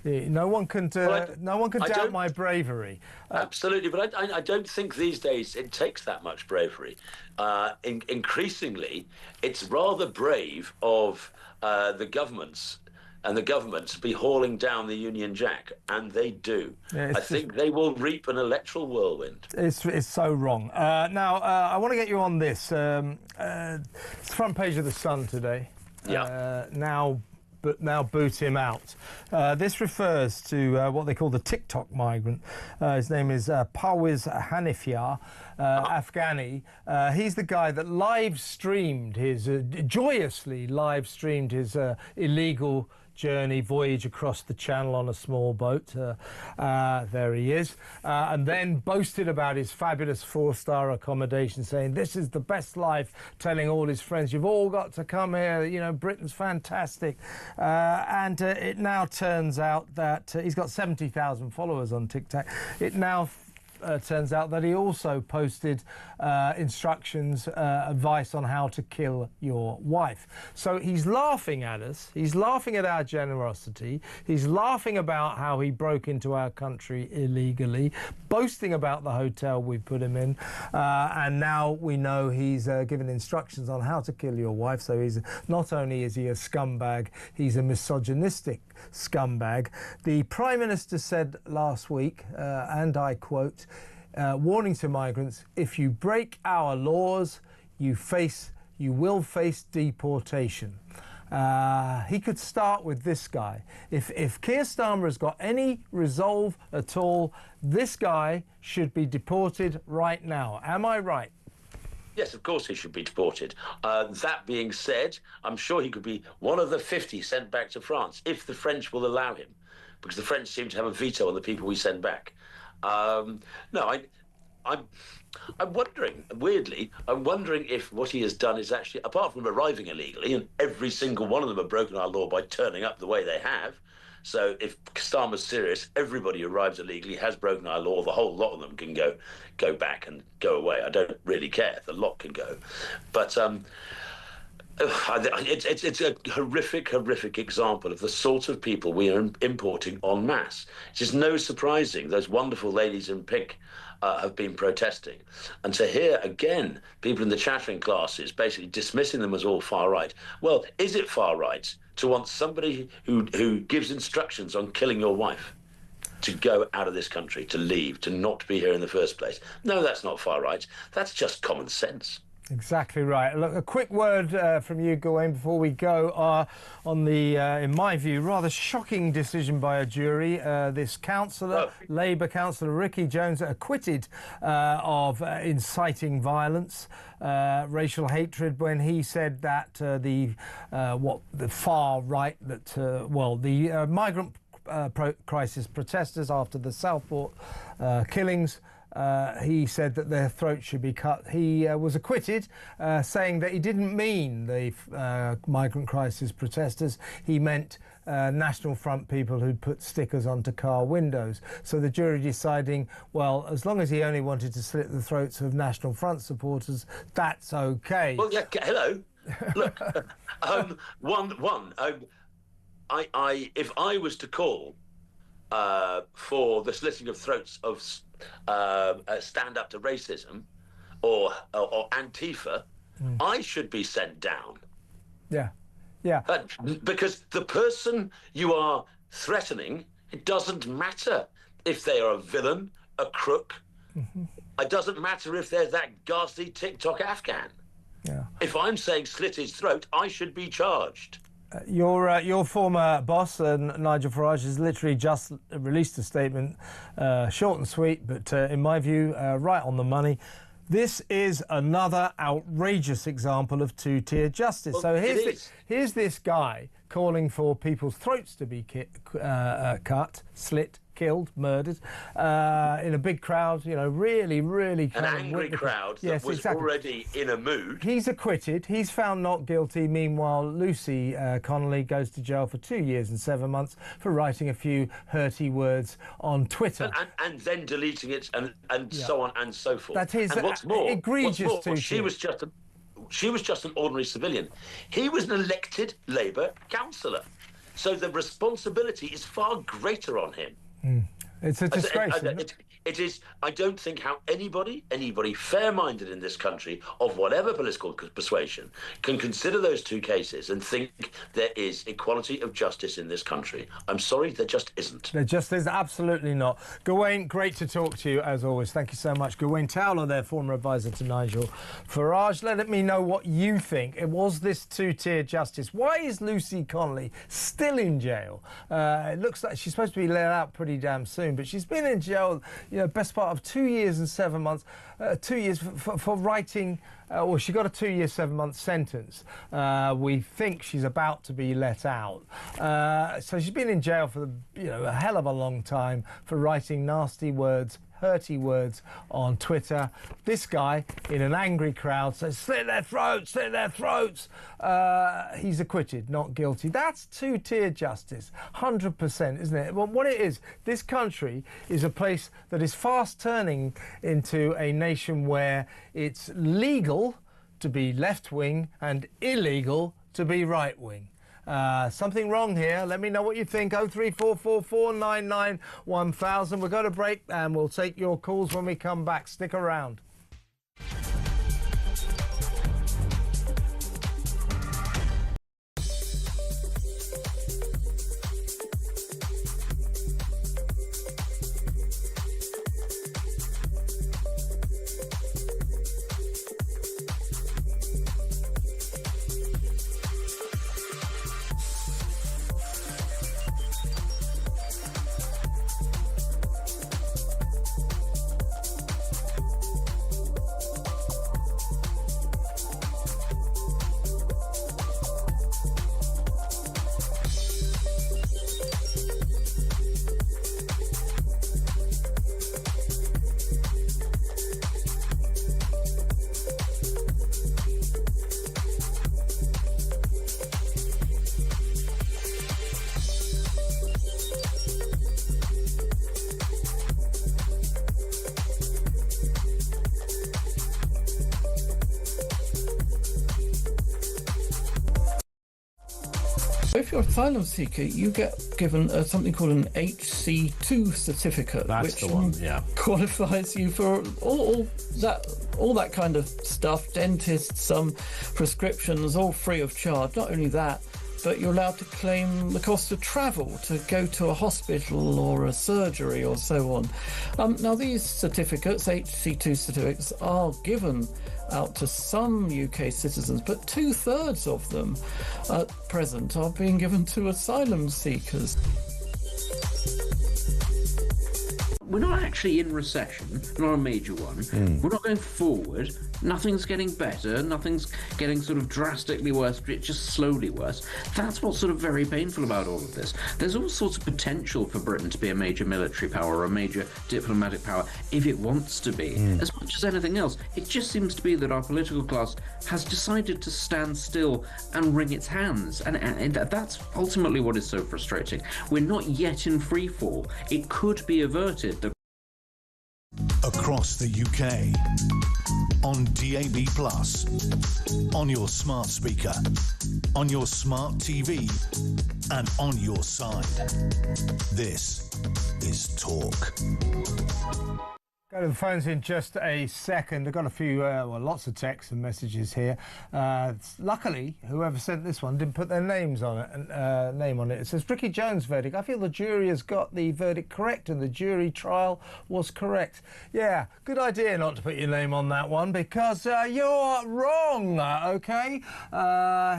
no one can doubt my bravery. Absolutely, but I don't think these days it takes that much bravery. Increasingly, it's rather brave of the governments and the government to be hauling down the Union Jack, and they do. Yeah, I think they will reap an electoral whirlwind. It's so wrong. Now, I want to get you on this. It's the front page of The Sun today. Yeah. Now boot him out. This refers to what they call the TikTok migrant. His name is Parviz Hanifyar, Afghani. He's the guy that joyously live streamed his illegal voyage across the channel on a small boat. There he is. And then boasted about his fabulous 4-star accommodation, saying this is the best life, telling all his friends, you've all got to come here, you know, Britain's fantastic. And it now turns out that he's got 70,000 followers on TikTok. It now turns out that he also posted instructions, advice on how to kill your wife. So he's laughing at us, he's laughing at our generosity, he's laughing about how he broke into our country illegally, boasting about the hotel we put him in, and now we know he's given instructions on how to kill your wife. So he's not only is he a scumbag, he's a misogynistic scumbag. The Prime Minister said last week, and I quote, warning to migrants, if you break our laws, you will face deportation. He could start with this guy. If Keir Starmer has got any resolve at all, this guy should be deported right now. Am I right? Yes, of course he should be deported. That being said, I'm sure he could be one of the 50 sent back to France, if the French will allow him, because the French seem to have a veto on the people we send back. I'm wondering, weirdly, if what he has done is actually, apart from arriving illegally, and every single one of them have broken our law by turning up the way they have. So if Starmer's serious, everybody who arrives illegally has broken our law. The whole lot of them can go back and go away. I don't really care. The lot can go. But it's a horrific example of the sort of people we are importing en masse. It's just no surprising those wonderful ladies in pink have been protesting. And to hear, again, people in the chattering classes basically dismissing them as all far right. Well, is it far right to want somebody who gives instructions on killing your wife to go out of this country, to leave, to not be here in the first place? No, that's not far right. That's just common sense. Exactly right. Look, a quick word from you, Gawain, before we go on the, in my view, rather shocking decision by a jury. This councillor, Labour councillor Ricky Jones, acquitted of inciting violence, racial hatred, when he said that the far right, the migrant crisis protesters after the Southport killings, he said that their throats should be cut. He was acquitted, saying that he didn't mean the migrant crisis protesters. He meant National Front people who'd put stickers onto car windows. So the jury deciding, well, as long as he only wanted to slit the throats of National Front supporters, that's okay. Well, yeah, hello. Look, if I was to call for the slitting of throats of stand up to racism or Antifa, I should be sent down. Yeah. Because the person you are threatening, it doesn't matter if they are a villain, a crook. It doesn't matter if they're that ghastly TikTok Afghan. Yeah. If I'm saying slit his throat, I should be charged. Your former boss, Nigel Farage, has literally just released a statement, short and sweet, but in my view, right on the money. This is another outrageous example of two-tier justice. Well, so here's this guy calling for people's throats to be cut, slit, killed, murdered, in a big crowd, you know, really an angry crowd that was already in a mood. He's acquitted. He's found not guilty. Meanwhile, Lucy Connolly goes to jail for 2 years and 7 months for writing a few hurty words on Twitter. And then deleting it and so on and so forth. That is and what's more, egregious. She was just an ordinary civilian. He was an elected Labour councillor. So the responsibility is far greater on him. It's a disgrace. It is. I don't think how anybody fair-minded in this country of whatever political persuasion can consider those two cases and think there is equality of justice in this country. I'm sorry, there just isn't. There just is absolutely not. Gawain, great to talk to you as always. Thank you so much. Gawain Towler, their former advisor to Nigel Farage. Let me know what you think. It was this two-tier justice. Why is Lucy Connolly still in jail? It looks like she's supposed to be let out pretty damn soon. soon, but she's been in jail, best part of 2 years and 7 months, 2 years for writing, well, she got a 2 year, 7 month sentence. We think she's about to be let out. So she's been in jail for, a hell of a long time for writing nasty words, hurty words on Twitter. This guy, in an angry crowd, says, slit their throats, slit their throats. He's acquitted, not guilty. That's two-tier justice, 100%, isn't it? Well, what it is, this country is a place that is fast turning into a nation where it's legal to be left-wing and illegal to be right-wing. Something wrong here. Let me know what you think. 03444991000. We'll go to break and we'll take your calls when we come back. Stick around. If you're an asylum seeker, you get given something called an HC2 certificate, That's which the one, yeah. qualifies you for all that kind of stuff, dentists, prescriptions, all free of charge. Not only that, but you're allowed to claim the cost of travel to go to a hospital or a surgery or so on. Now, these certificates, HC2 certificates, are given out to some UK citizens, but 2/3 of them at present are being given to asylum seekers. We're not actually in recession, not a major one. We're not going forward. Nothing's getting better. Nothing's getting sort of drastically worse. It's just slowly worse. That's what's sort of very painful about all of this. There's all sorts of potential for Britain to be a major military power or a major diplomatic power if it wants to be. As much as anything else, it just seems to be that our political class has decided to stand still and wring its hands. And that's ultimately what is so frustrating. We're not yet in free fall. It could be averted. Across the UK, on DAB+, on your smart speaker, on your smart TV, and on your side. This is Talk. Go to the phones in just a second. I've got a few, lots of texts and messages here. Luckily, whoever sent this one didn't put their names on it. Name on it. It says Ricky Jones' verdict. I feel the jury has got the verdict correct, and the jury trial was correct. Yeah, good idea not to put your name on that one because you're wrong. Okay.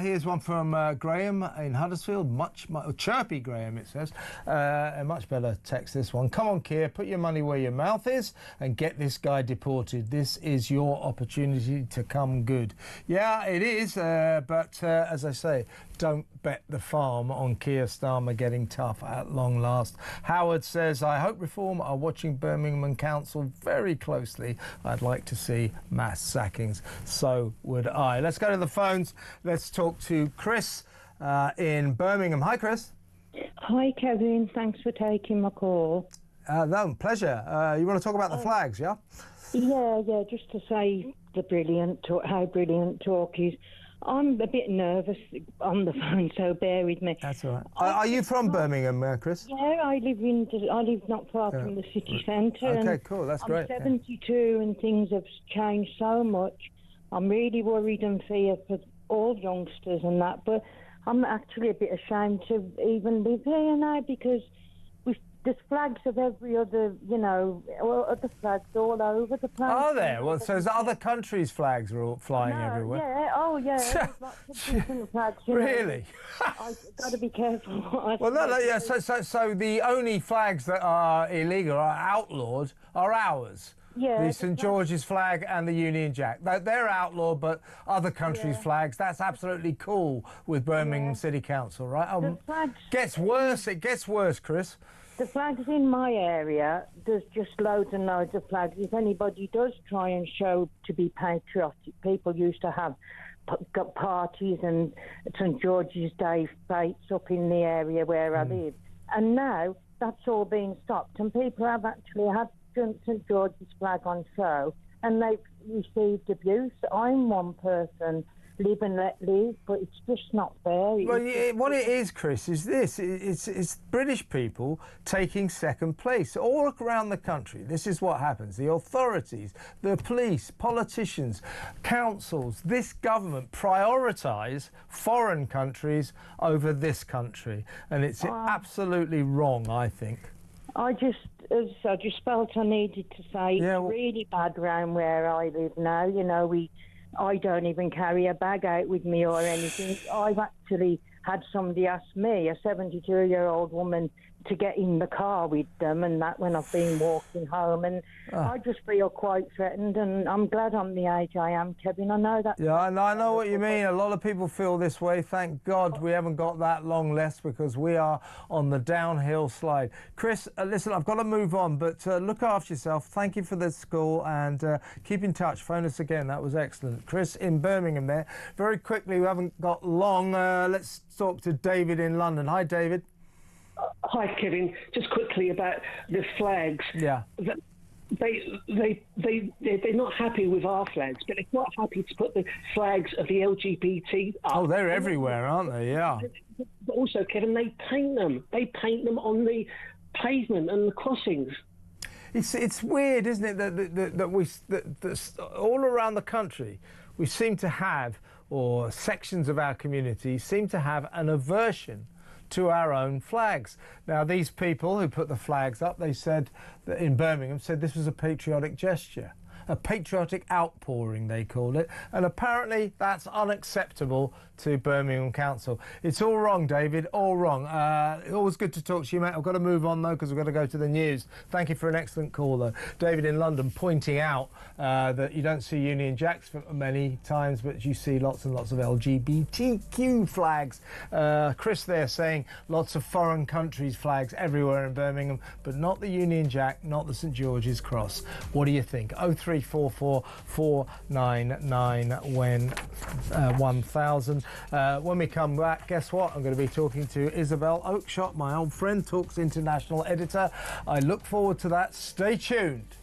Here's one from Graham in Huddersfield. Much chirpy Graham. It says a much better text. This one. Come on, Keir, put your money where your mouth is and get this guy deported. This is your opportunity to come good. Yeah, it is, but as I say, don't bet the farm on Keir Starmer getting tough at long last. Howard says, I hope Reform are watching Birmingham Council very closely. I'd like to see mass sackings. So would I. Let's go to the phones. Let's talk to Chris in Birmingham. Hi, Chris. Hi, Kevin. Thanks for taking my call. No, pleasure. You want to talk about the flags, yeah? Yeah, just to say how brilliant Talk is. I'm a bit nervous on the phone, so bear with me. That's all right. Are you from Birmingham, Chris? Yeah, I live not far from the city centre. Okay, cool. That's great. I'm 72 and things have changed so much. I'm really worried and feared for all youngsters and that, but I'm actually a bit ashamed to even live here now because there's flags of every other, other flags all over the place. Are there? Well, so other countries' flags are all flying everywhere. Yeah, there's lots of different flags. Really? I've got to be careful what I Well, say. yeah. So the only flags that are illegal, are outlawed, are ours. Yeah, the St George's flag and the Union Jack. They're outlawed, but other countries' flags, that's absolutely cool with Birmingham City Council, right? The flags, gets worse. It gets worse, Chris. The flags in my area, there's just loads and loads of flags. If anybody does try and show to be patriotic, people used to have got parties and St George's Day fetes up in the area where I live. And now that's all being stopped, and people have actually had St George's flag on show, and they've received abuse. I'm one person, live and let live, but it's just not fair. Well, what it is, Chris, is this. It's British people taking second place all around the country. This is what happens. The authorities, the police, politicians, councils, this government prioritise foreign countries over this country, and it's absolutely wrong, I think. I just felt I needed to say it's really bad round where I live now. I don't even carry a bag out with me or anything. I've actually had somebody ask me, a 72-year-old woman, to get in the car with them, and that when I've been walking home, and I just feel quite threatened, and I'm glad I'm the age I am, Kevin. I know that. Yeah, I know what you mean. A lot of people feel this way. Thank God we haven't got that long left, because we are on the downhill slide. Chris, listen, I've got to move on, but look after yourself. Thank you for this call, and keep in touch. Phone us again. That was excellent. Chris in Birmingham there. Very quickly, we haven't got long. Let's talk to David in London. Hi, David. Hi, Kevin. Just quickly about the flags. Yeah. They're not happy with our flags, but they're quite happy to put the flags of the LGBT up. Oh, they're everywhere, aren't they? Yeah. But also, Kevin, they paint them. They paint them on the pavement and the crossings. It's weird, isn't it, that all around the country we seem to have, or sections of our community seem to have, an aversion to our own flags. Now, these people who put the flags up, they said that in Birmingham, said this was a patriotic gesture, a patriotic outpouring, they called it, and apparently that's unacceptable to Birmingham Council. It's all wrong, David, all wrong. Always good to talk to you, mate. I've got to move on, though, because we've got to go to the news. Thank you for an excellent call, though. David in London pointing out that you don't see Union Jacks for many times, but you see lots and lots of LGBTQ flags. Chris there saying lots of foreign countries' flags everywhere in Birmingham, but not the Union Jack, not the St George's Cross. What do you think? 0344 499 1000. When we come back, guess what? I'm going to be talking to Isabel Oakshott, my old friend, Talks International editor. I look forward to that. Stay tuned.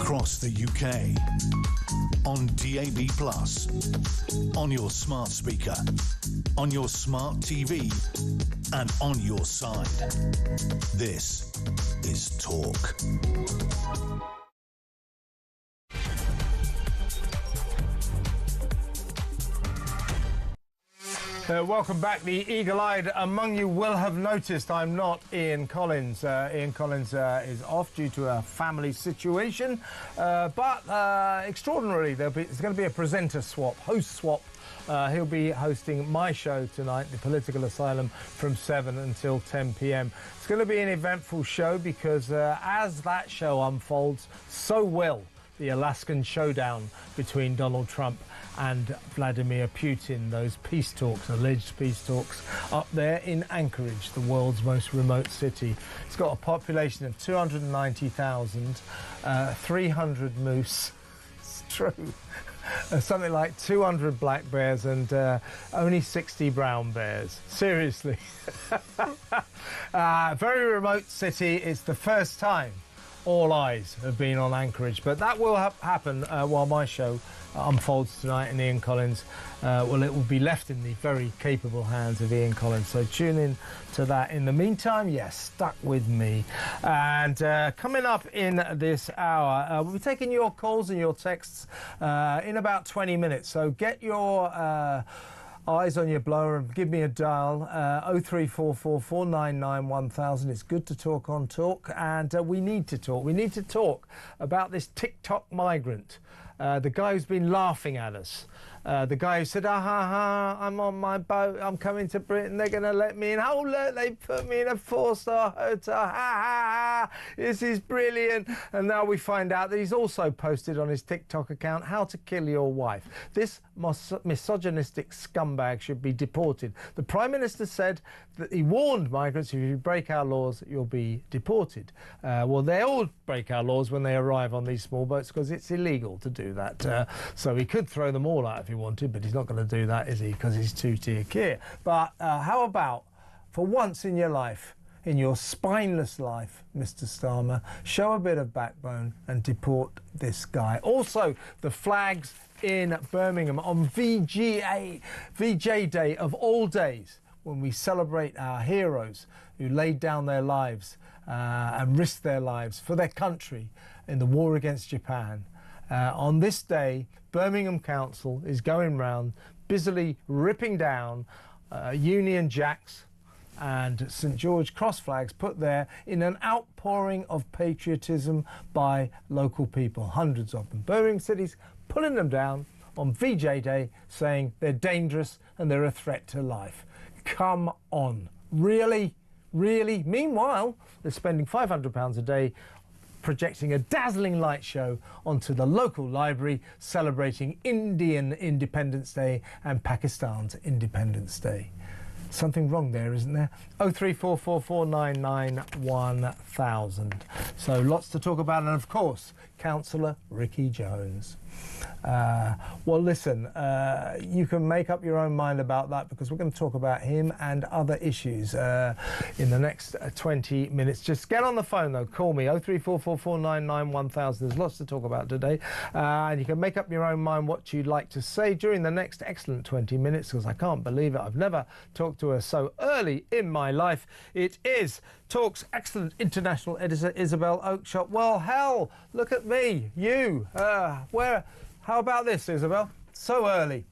across the UK. On DAB+, on your smart speaker, on your smart TV, and on your side. This is Talk. Welcome back. The eagle-eyed among you will have noticed I'm not Ian Collins. Ian Collins is off due to a family situation, but extraordinarily, there's going to be a presenter swap, host swap. He'll be hosting my show tonight, The Political Asylum, from 7 until 10 p.m. It's going to be an eventful show because as that show unfolds, so will the Alaskan showdown between Donald Trump and Vladimir Putin, those peace talks, alleged peace talks, up there in Anchorage, the world's most remote city. It's got a population of 290,000, 300 moose, it's true, something like 200 black bears and only 60 brown bears. Seriously. Very remote city. It's the first time all eyes have been on Anchorage, but that will happen while my show unfolds tonight, and Ian Collins, well, it will be left in the very capable hands of Ian Collins, so tune in to that. In the meantime, yes, stuck with me. And coming up in this hour, we'll be taking your calls and your texts in about 20 minutes, so get your eyes on your blower and give me a dial, 0344 499 1000. It's good to talk on Talk, and we need to talk. We need to talk about this TikTok migrant, the guy who's been laughing at us. The guy who said, I'm on my boat, I'm coming to Britain, they're going to let me in. Oh, look, they put me in a 4-star hotel. This is brilliant. And now we find out that he's also posted on his TikTok account, how to kill your wife. This misogynistic scumbag should be deported. The Prime Minister said that he warned migrants, if you break our laws, you'll be deported. Well, they all break our laws when they arrive on these small boats because it's illegal to do that. So he could throw them all out if he wanted, but he's not going to do that, is he? Because he's two-tier care. But how about, for once in your life, in your spineless life, Mr. Starmer, show a bit of backbone and deport this guy. Also, the flags in Birmingham on VJ Day of all days, when we celebrate our heroes who laid down their lives and risked their lives for their country in the war against Japan. On this day, Birmingham Council is going round busily ripping down Union Jacks and St George Cross flags put there in an outpouring of patriotism by local people, hundreds of them. Birmingham City's pulling them down on VJ Day, saying they're dangerous and they're a threat to life. Come on, really? Really? Meanwhile, they're spending £500 a day projecting a dazzling light show onto the local library celebrating Indian Independence Day and Pakistan's Independence Day. Something wrong there, isn't there? 0344 499 1000. So lots to talk about, and of course, Councillor Ricky Jones. Well, listen, you can make up your own mind about that because we're going to talk about him and other issues in the next 20 minutes. Just get on the phone, though. Call me, 0344 499 1000. There's lots to talk about today. And you can make up your own mind what you'd like to say during the next excellent 20 minutes, because I can't believe it. I've never talked to her so early in my life. It is Talk's excellent international editor, Isabel Oakeshott. Well, hell, look at me, you. How about this, Isabel? So early.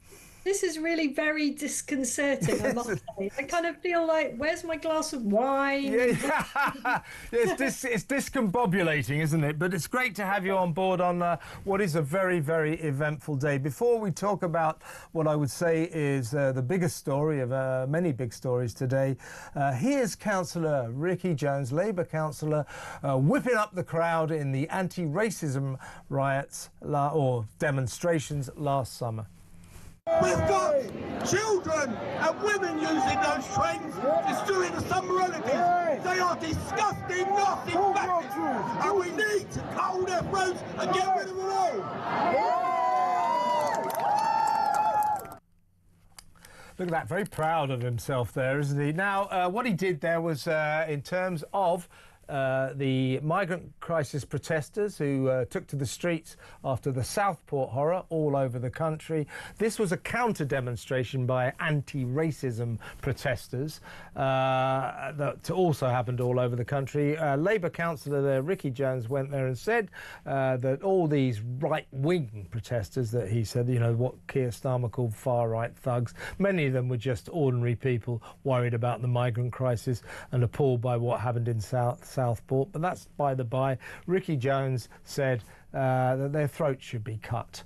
This is really very disconcerting, I must say. I kind of feel like, where's my glass of wine? Yeah. It's discombobulating, isn't it? But it's great to have you on board on what is a very, very eventful day. Before we talk about what I would say is the biggest story of many big stories today, here's Councillor Ricky Jones, Labour councillor, whipping up the crowd in the anti-racism riots or demonstrations last summer. We've got children and women using those trains, destroying the summer holidays. They are disgusting, nasty bastards, and we need to cull their throats and get rid of them all. Look at that, very proud of himself there, isn't he? Now, what he did there was, in terms of the migrant crisis protesters who took to the streets after the Southport horror all over the country. This was a counter-demonstration by anti-racism protesters that also happened all over the country. Labour councillor there, Ricky Jones, went there and said that all these right-wing protesters that he said, you know, what Keir Starmer called far-right thugs, many of them were just ordinary people worried about the migrant crisis and appalled by what happened in Southport, but that's by the by. Ricky Jones said that their throats should be cut.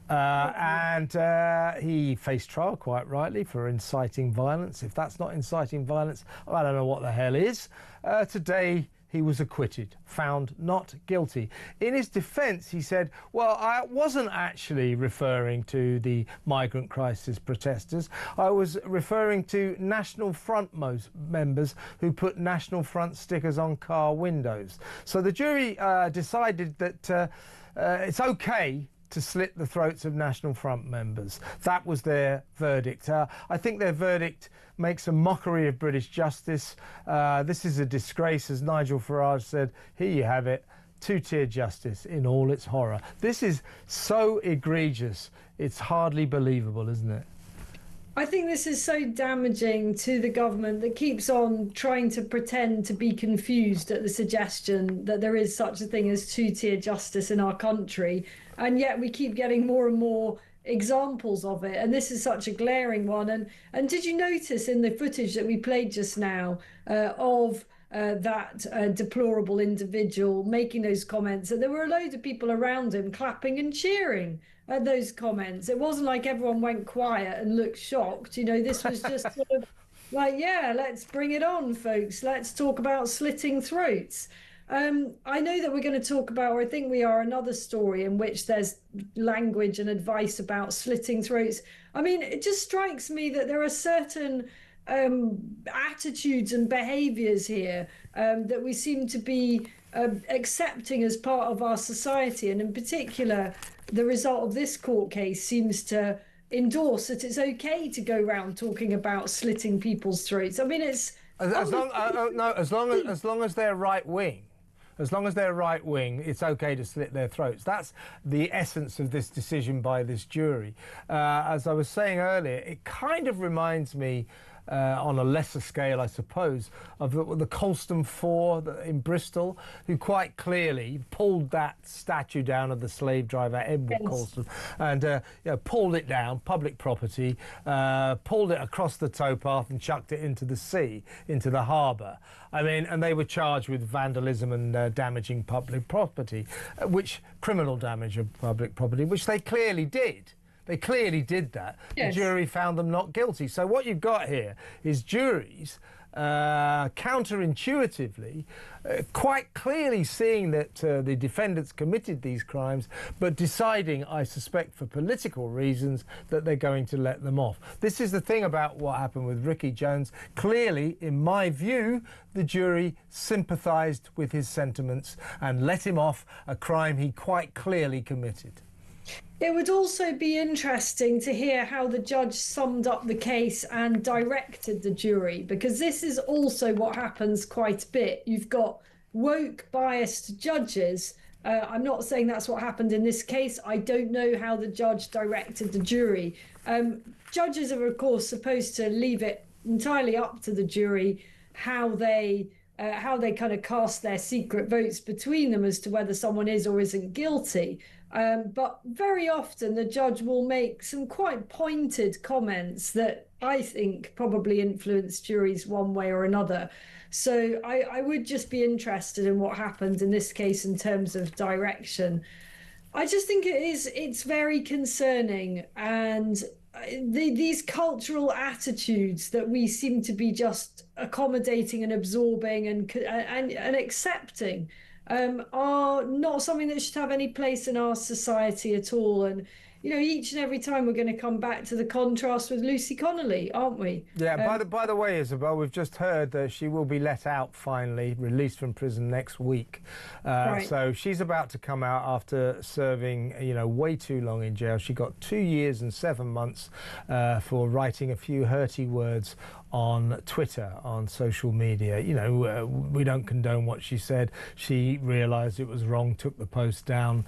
And he faced trial, quite rightly, for inciting violence. If that's not inciting violence, I don't know what the hell is. Today, he was acquitted, found not guilty. In his defence, he said, well, I wasn't actually referring to the migrant crisis protesters. I was referring to National Front members who put National Front stickers on car windows. So the jury decided that it's OK to slit the throats of National Front members. That was their verdict. I think their verdict makes a mockery of British justice. This is a disgrace, as Nigel Farage said. Here you have it, two-tier justice in all its horror. This is so egregious, it's hardly believable, isn't it? I think this is so damaging to the government that keeps on trying to pretend to be confused at the suggestion that there is such a thing as two-tier justice in our country, and yet we keep getting more and more examples of it, and this is such a glaring one. And did you notice in the footage that we played just now of that deplorable individual making those comments, that there were a load of people around him clapping and cheering at those comments? It wasn't like everyone went quiet and looked shocked. You know, this was just sort of like, yeah, let's bring it on, folks. Let's talk about slitting throats. I know that we're going to talk about, or I think we are, another story in which there's language and advice about slitting throats. I mean, it just strikes me that there are certain attitudes and behaviours here that we seem to be accepting as part of our society. And in particular, the result of this court case seems to endorse that it's okay to go around talking about slitting people's throats. I mean, it's... As long as they're right-wing. As long as they're right-wing, it's OK to slit their throats. That's the essence of this decision by this jury. As I was saying earlier, it kind of reminds me, on a lesser scale, I suppose, of the Colston Four in Bristol, who quite clearly pulled that statue down of the slave driver Edward Colston, and you know, pulled it down, public property, pulled it across the towpath and chucked it into the sea, into the harbour. I mean, and they were charged with vandalism and damaging public property, criminal damage of public property, which they clearly did. They clearly did that. Yes. The jury found them not guilty. So what you've got here is juries counterintuitively quite clearly seeing that the defendants committed these crimes, but deciding, I suspect for political reasons, that they're going to let them off. This is the thing about what happened with Ricky Jones. Clearly, in my view, the jury sympathised with his sentiments and let him off a crime he quite clearly committed. It would also be interesting to hear how the judge summed up the case and directed the jury, because this is also what happens quite a bit. You've got woke, biased judges. I'm not saying that's what happened in this case. I don't know how the judge directed the jury. Judges are, of course, supposed to leave it entirely up to the jury how they kind of cast their secret votes between them as to whether someone is or isn't guilty. But very often the judge will make some quite pointed comments that I think probably influence juries one way or another. So I would just be interested in what happened in this case in terms of direction. I just think it's very concerning, and these cultural attitudes that we seem to be just accommodating and absorbing and accepting are not something that should have any place in our society at all. And you know, each and every time we're going to come back to the contrast with Lucy Connolly, aren't we? Yeah, by the way, Isabel, we've just heard that she will be let out finally, released from prison next week. Right. So she's about to come out after serving, you know, way too long in jail. She got 2 years and 7 months for writing a few hurty words on Twitter, on social media. You know, we don't condone what she said. She realised it was wrong, took the post down.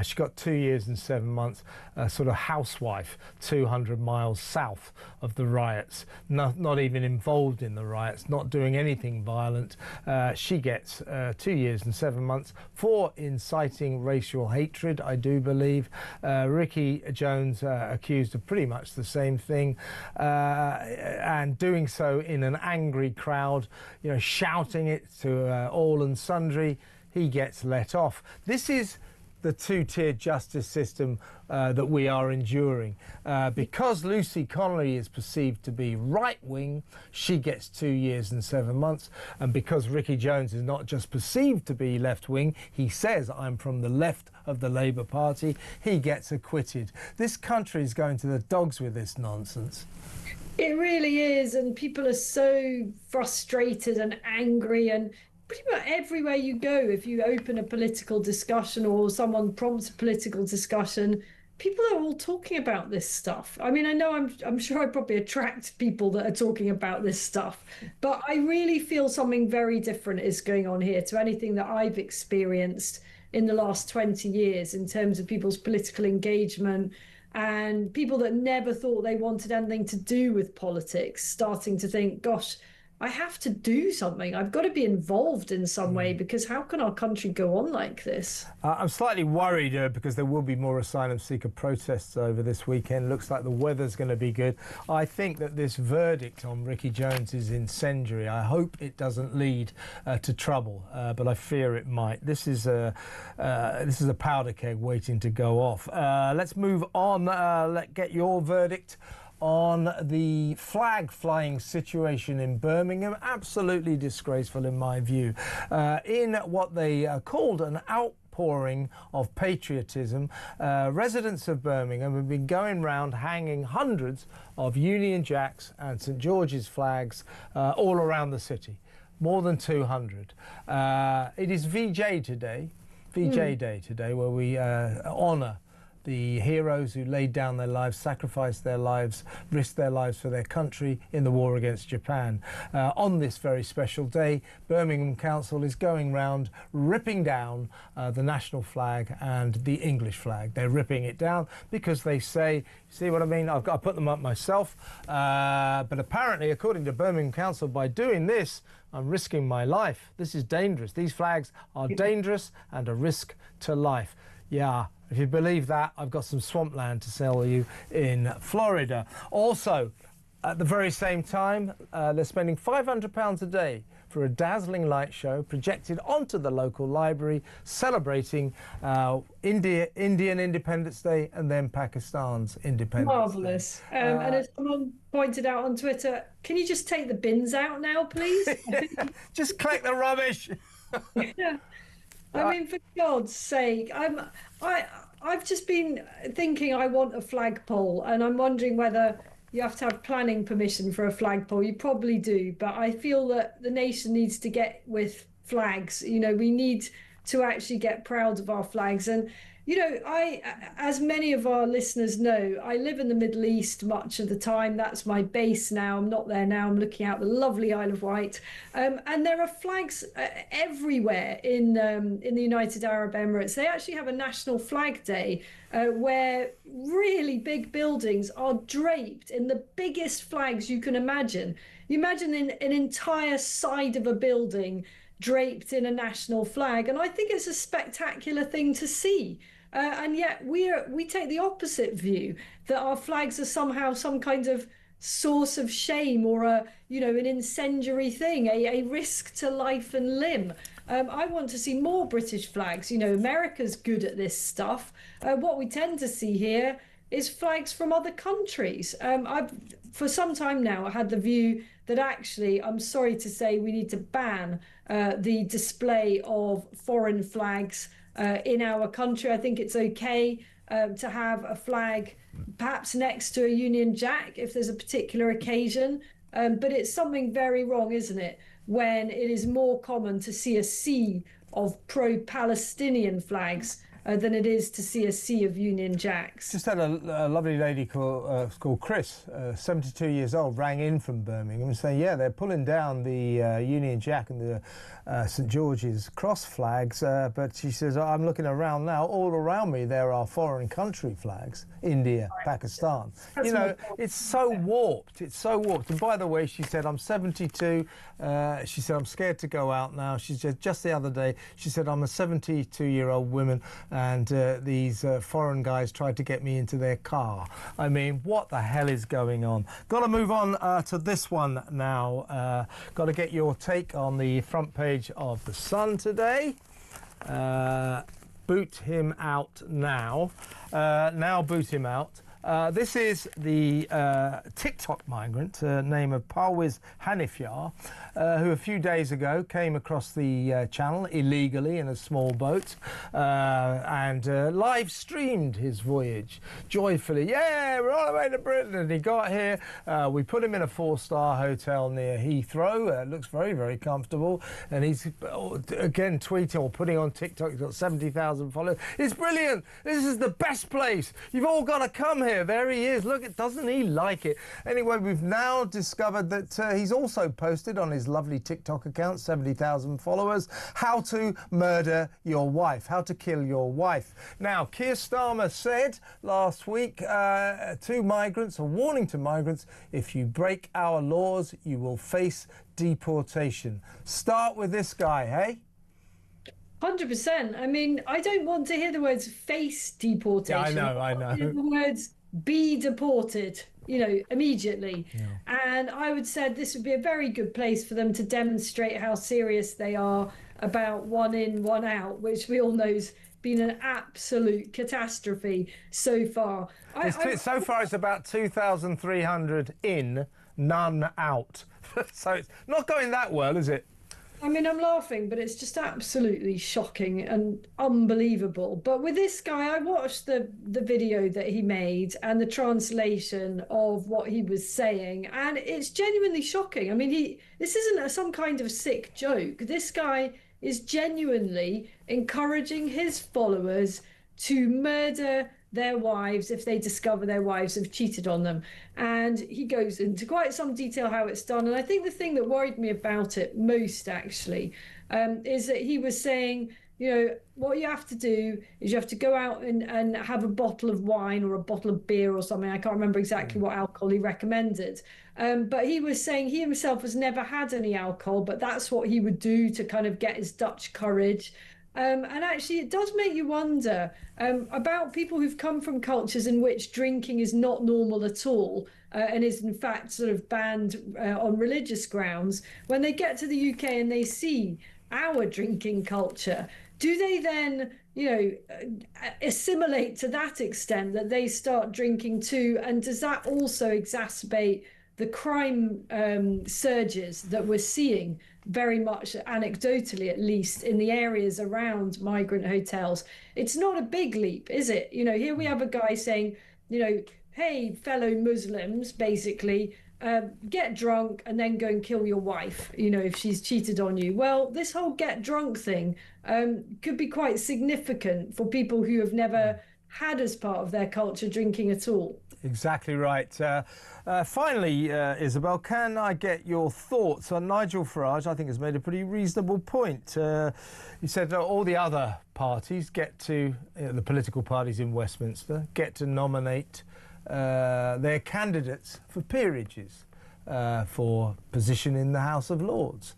She got 2 years and 7 months, sort of housewife, 200 miles south of the riots, not even involved in the riots, not doing anything violent. She gets 2 years and 7 months for inciting racial hatred, I do believe. Ricky Jones accused of pretty much the same thing, and doing so in an angry crowd, you know, shouting it to all and sundry. He gets let off. This is the two-tiered justice system that we are enduring. Because Lucy Connolly is perceived to be right-wing, she gets 2 years and 7 months. And because Ricky Jones is not just perceived to be left-wing, he says, I'm from the left of the Labour Party, he gets acquitted. This country is going to the dogs with this nonsense. It really is, and people are so frustrated and angry, and pretty much everywhere you go, if you open a political discussion or someone prompts a political discussion, people are all talking about this stuff. I mean, I know I'm sure I probably attract people that are talking about this stuff, but I really feel something very different is going on here to anything that I've experienced in the last 20 years in terms of people's political engagement, and people that never thought they wanted anything to do with politics starting to think, gosh, I have to do something. I've got to be involved in some way, because how can our country go on like this? I'm slightly worried because there will be more asylum seeker protests over this weekend. Looks like the weather's going to be good. I think that this verdict on Ricky Jones is incendiary. I hope it doesn't lead to trouble, but I fear it might. This is a powder keg waiting to go off. Let's move on. Let's get your verdict on the flag flying situation in Birmingham. Absolutely disgraceful in my view. In what they called an outpouring of patriotism, residents of Birmingham have been going round hanging hundreds of Union Jacks and St George's flags all around the city. More than 200. It is VJ Day today, where we honour the heroes who laid down their lives, sacrificed their lives, risked their lives for their country in the war against Japan. On this very special day, Birmingham Council is going round ripping down the national flag and the English flag. They're ripping it down because they say, see what I mean? I put them up myself. But apparently, according to Birmingham Council, by doing this, I'm risking my life. This is dangerous. These flags are dangerous and a risk to life. Yeah. If you believe that, I've got some swampland to sell you in Florida. Also, at the very same time, they're spending £500 a day for a dazzling light show projected onto the local library, celebrating Indian Independence Day and then Pakistan's Independence Marvellous. Day. And as someone pointed out on Twitter, can you just take the bins out now, please? Just collect the rubbish. Yeah. I mean, for God's sake, I've just been thinking I want a flagpole, and I'm wondering whether you have to have planning permission for a flagpole. You probably do, but I feel that the nation needs to get with flags. You know, we need to actually get proud of our flags. And, you know, as many of our listeners know, I live in the Middle East much of the time. That's my base now. I'm not there now. I'm looking out the lovely Isle of Wight. And there are flags everywhere in the United Arab Emirates. They actually have a National Flag Day where really big buildings are draped in the biggest flags you can imagine. You imagine an entire side of a building draped in a national flag, and I think it's a spectacular thing to see. And yet we take the opposite view, that our flags are somehow some kind of source of shame or an incendiary thing, a risk to life and limb. I want to see more British flags. You know, America's good at this stuff. What we tend to see here is flags from other countries. I've for some time now had the view that actually, I'm sorry to say, we need to ban the display of foreign flags in our country. I think it's okay to have a flag perhaps next to a Union Jack if there's a particular occasion, but it's something very wrong, isn't it, when it is more common to see a sea of pro-Palestinian flags than it is to see a sea of Union Jacks. Just had a lovely lady called Chris, 72 years old, rang in from Birmingham and saying, yeah, they're pulling down the Union Jack and the St George's Cross flags, but she says, I'm looking around now, all around me there are foreign country flags, India, Pakistan. You know, it's so warped, it's so warped. And by the way, she said, I'm 72, she said, I'm scared to go out now. She said, just the other day, she said, I'm a 72-year-old woman, and these foreign guys tried to get me into their car. I mean, what the hell is going on? Got to move on to this one now. Got to get your take on the front page of The Sun today. Boot him out now. Now boot him out. This is the TikTok migrant, name of Parwiz Hanifyar, who a few days ago came across the channel illegally in a small boat and live streamed his voyage joyfully. Yeah, we're on our way to Britain. And he got here. We put him in a 4-star hotel near Heathrow. Looks very, very comfortable. And he's, again, tweeting or putting on TikTok. He's got 70,000 followers. It's brilliant. This is the best place. You've all got to come here. There he is. Look, doesn't he like it? Anyway, we've now discovered that he's also posted on his lovely TikTok account, 70,000 followers, how to murder your wife, how to kill your wife. Now, Keir Starmer said last week to migrants, a warning to migrants, if you break our laws, you will face deportation. Start with this guy, hey? 100%. I mean, I don't want to hear the words face deportation. Yeah, I know. The words be deported, you know, immediately. Yeah. And I would say this would be a very good place for them to demonstrate how serious they are about one in, one out, which we all know has been an absolute catastrophe so far. So far, it's about 2,300 in, none out. So it's not going that well, is it? I mean, I'm laughing, but it's just absolutely shocking and unbelievable. But with this guy, I watched the video that he made and the translation of what he was saying, and it's genuinely shocking. I mean, this isn't some kind of sick joke. This guy is genuinely encouraging his followers to murder their wives if they discover their wives have cheated on them. And he goes into quite some detail how it's done. And I think the thing that worried me about it most, actually, is that he was saying, you know, what you have to do is you have to go out and have a bottle of wine or a bottle of beer or something. I can't remember exactly what alcohol he recommended. But he was saying he himself has never had any alcohol, but that's what he would do to kind of get his Dutch courage. And actually, it does make you wonder about people who've come from cultures in which drinking is not normal at all and is in fact sort of banned on religious grounds. When they get to the UK and they see our drinking culture, do they then, you know, assimilate to that extent that they start drinking too? And does that also exacerbate the crime surges that we're seeing, very much anecdotally at least, in the areas around migrant hotels? It's not a big leap, is it? You know, here we have a guy saying, you know, hey, fellow Muslims, basically, get drunk and then go and kill your wife, you know, if she's cheated on you. Well, this whole get drunk thing could be quite significant for people who have never had as part of their culture drinking at all. Exactly right. Finally, Isabel, can I get your thoughts on Nigel Farage? I think has made a pretty reasonable point. He said that all the other parties get to, the political parties in Westminster, get to nominate their candidates for peerages, for position in the House of Lords.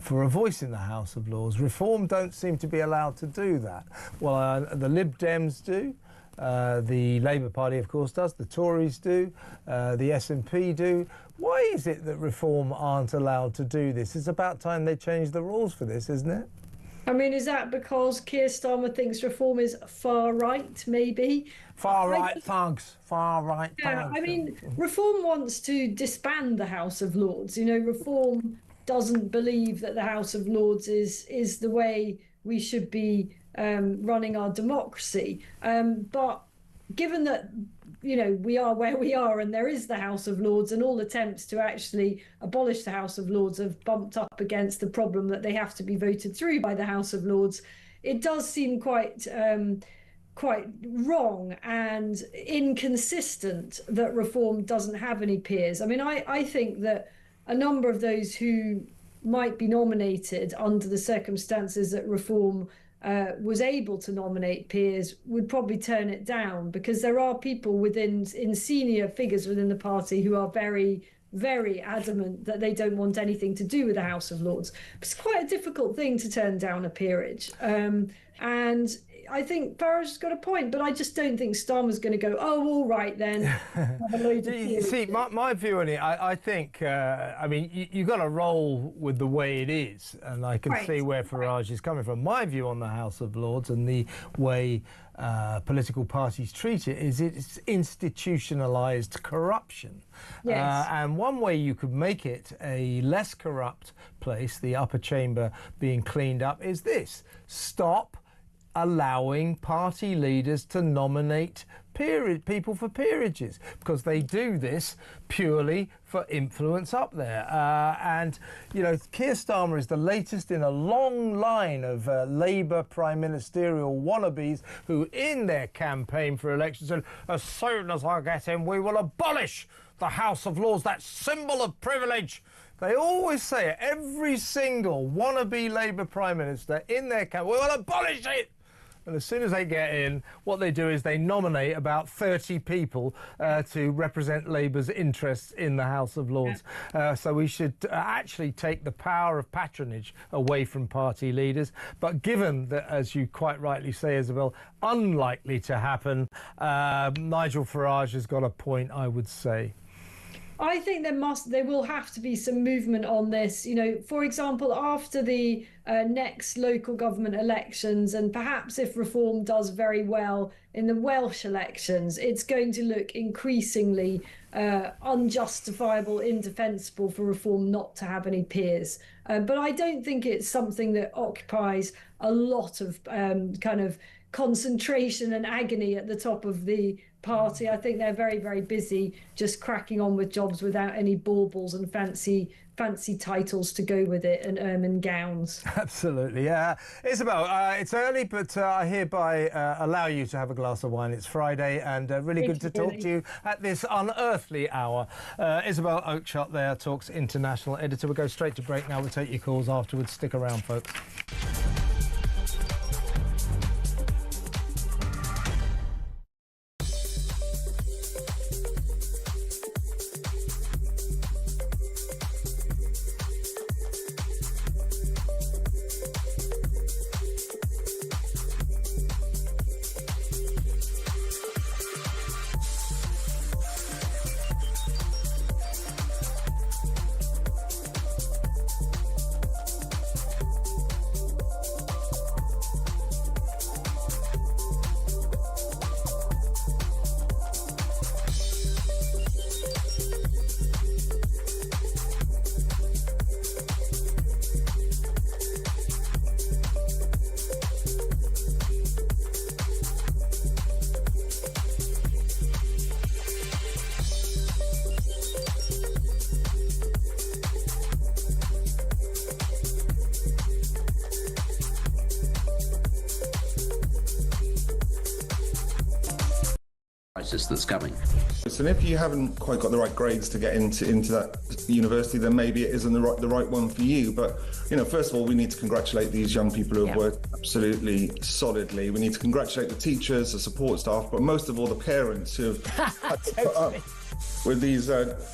For a voice in the House of Lords. Reform don't seem to be allowed to do that. Well, the Lib Dems do. The Labour Party, of course, does. The Tories do. The SNP do. Why is it that Reform aren't allowed to do this? It's about time they change the rules for this, isn't it? I mean, is that because Keir Starmer thinks Reform is far right, maybe? Far right thugs. Far right thugs. Yeah, I mean, Reform wants to disband the House of Lords. You know, Reform doesn't believe that the House of Lords is the way we should be running our democracy. But given that, you know, we are where we are and there is the House of Lords, and all attempts to actually abolish the House of Lords have bumped up against the problem that they have to be voted through by the House of Lords, it does seem quite wrong and inconsistent that Reform doesn't have any peers. I mean, I think that a number of those who might be nominated under the circumstances that Reform was able to nominate peers would probably turn it down, because there are people in senior figures within the party who are very, very adamant that they don't want anything to do with the House of Lords. It's quite a difficult thing to turn down a peerage. And I think Farage has got a point, but I just don't think Starmer's going to go, oh, all right then. Have a load of You see, my view on it, I think, I mean, you've got to roll with the way it is, and I can see where Farage is coming from. My view on the House of Lords and the way political parties treat it is it's institutionalised corruption. Yes. And one way you could make it a less corrupt place, the upper chamber being cleaned up, is this: stop allowing party leaders to nominate people for peerages, because they do this purely for influence up there. And, you know, Keir Starmer is the latest in a long line of Labour prime ministerial wannabes who, in their campaign for election, said, as soon as I get in, we will abolish the House of Lords, that symbol of privilege. They always say it. Every single wannabe Labour prime minister in their campaign, we will abolish it. And as soon as they get in, what they do is they nominate about 30 people to represent Labour's interests in the House of Lords. So we should actually take the power of patronage away from party leaders. But given that, as you quite rightly say, Isabel, unlikely to happen, Nigel Farage has got a point, I would say. I think there will have to be some movement on this. You know, for example, after the next local government elections, and perhaps if Reform does very well in the Welsh elections, it's going to look increasingly unjustifiable, indefensible for Reform not to have any peers. But I don't think it's something that occupies a lot of kind of concentration and agony at the top of the party. I think they're very, very busy just cracking on with jobs without any baubles and fancy titles to go with it, and ermine gowns. Absolutely. Isabel, it's early, but I hereby allow you to have a glass of wine. It's Friday, and really good to talk to you at this unearthly hour. Isabel Oakeshott there, Talks International editor. We'll go straight to break now. We'll take your calls afterwards. Stick around, folks. That's coming. And if you haven't quite got the right grades to get into that university, then maybe it isn't the right one for you. But, you know, first of all, we need to congratulate these young people who have worked absolutely solidly. We need to congratulate the teachers, the support staff, but most of all the parents who have had to put up with these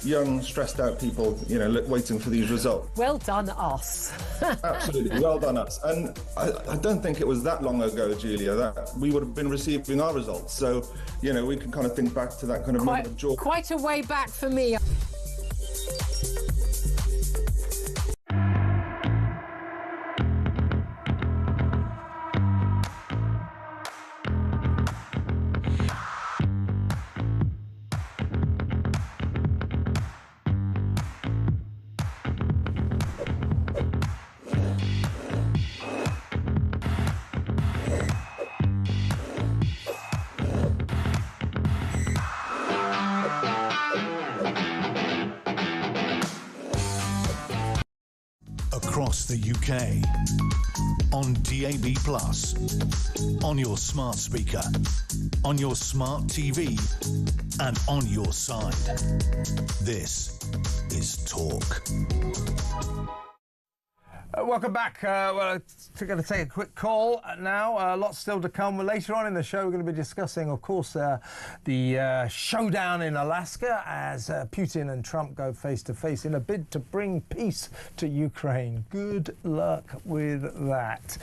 young, stressed-out people, you know, waiting for these results. Well done, us. Absolutely, well done, us. And I don't think it was that long ago, Julia, that we would have been receiving our results. So, you know, we can kind of think back to that kind of moment of joy. Quite a way back for me. the UK. On DAB+, on your smart speaker, on your smart TV, and on your side. This is Talk. Welcome back. We're going to take a quick call now. Lots still to come. Later on in the show, we're going to be discussing, of course, the showdown in Alaska as Putin and Trump go face-to-face in a bid to bring peace to Ukraine. Good luck with that.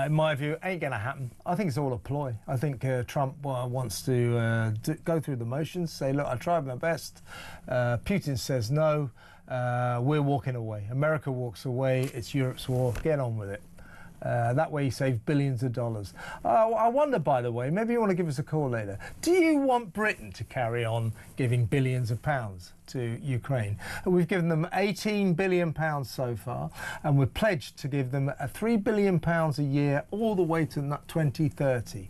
In my view, ain't going to happen. I think it's all a ploy. I think Trump wants to go through the motions, say, look, I tried my best. Putin says no. We're walking away. America walks away. It's Europe's war. Get on with it. That way you save billions of dollars. I wonder, by the way, maybe you want to give us a call later. Do you want Britain to carry on giving billions of pounds to Ukraine? We've given them £18 billion so far, and we're pledged to give them £3 billion a year all the way to 2030.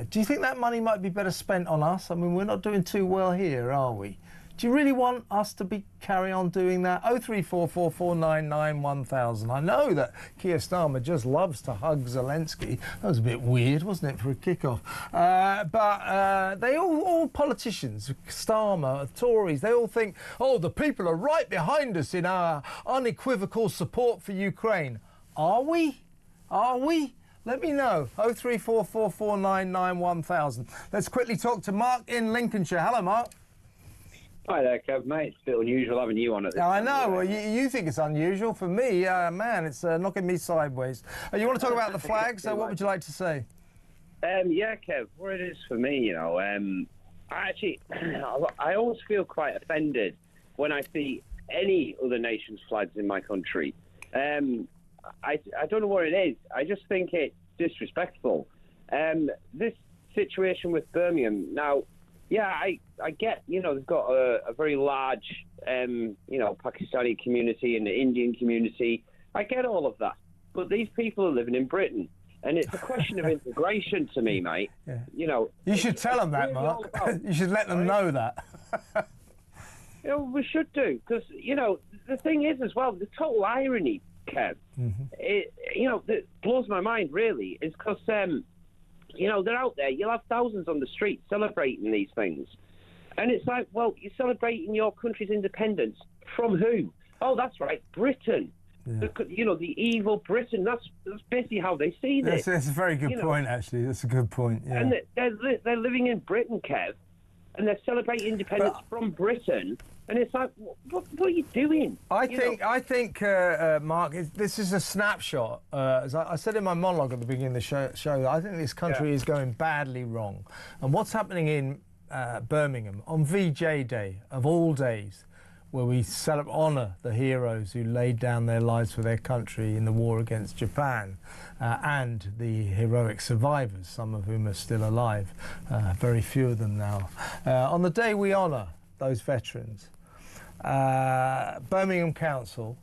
Do you think that money might be better spent on us? I mean, we're not doing too well here, are we? Do you really want us to carry on doing that? 03444991000. I know that Keir Starmer just loves to hug Zelensky. That was a bit weird, wasn't it, for a kickoff? But they all politicians, Starmer, Tories, they all think, oh, the people are right behind us in our unequivocal support for Ukraine. Are we? Are we? Let me know. 03444991000. Let's quickly talk to Mark in Lincolnshire. Hello, Mark. Hi there, Kev, mate. It's a bit unusual having you on at this I time. know. Well, you think it's unusual. For me, man, it's knocking me sideways. You want to talk about the flags? So what would you like to say? Yeah, Kev, what it is for me, you know, I always feel quite offended when I see any other nation's flags in my country. I don't know what it is. I just think it's disrespectful. This situation with Birmingham, now, yeah, I get, you know, they've got a very large, you know, Pakistani community and the Indian community. I get all of that. But these people are living in Britain. And it's a question of integration to me, mate. Yeah. You know, you should tell them that, Mark. You should let them know that. You know, we should do. Because, you know, the thing is as well, the total irony, Kev, you know, that blows my mind, really, is because... you know, they're out there. You'll have thousands on the street celebrating these things. And it's like, well, you're celebrating your country's independence. From who? Oh, that's right, Britain. Yeah. You know, the evil Britain. That's basically how they see this. That's a very good point, actually. That's a good point, yeah. And they're living in Britain, Kev, and they're celebrating independence from Britain. And it's like, what are you doing? I think, Mark, this is a snapshot. As I said in my monologue at the beginning of the show, I think this country is going badly wrong. And what's happening in Birmingham on VJ Day, of all days, where we honour the heroes who laid down their lives for their country in the war against Japan, and the heroic survivors, some of whom are still alive, very few of them now. On the day we honour those veterans, Birmingham Council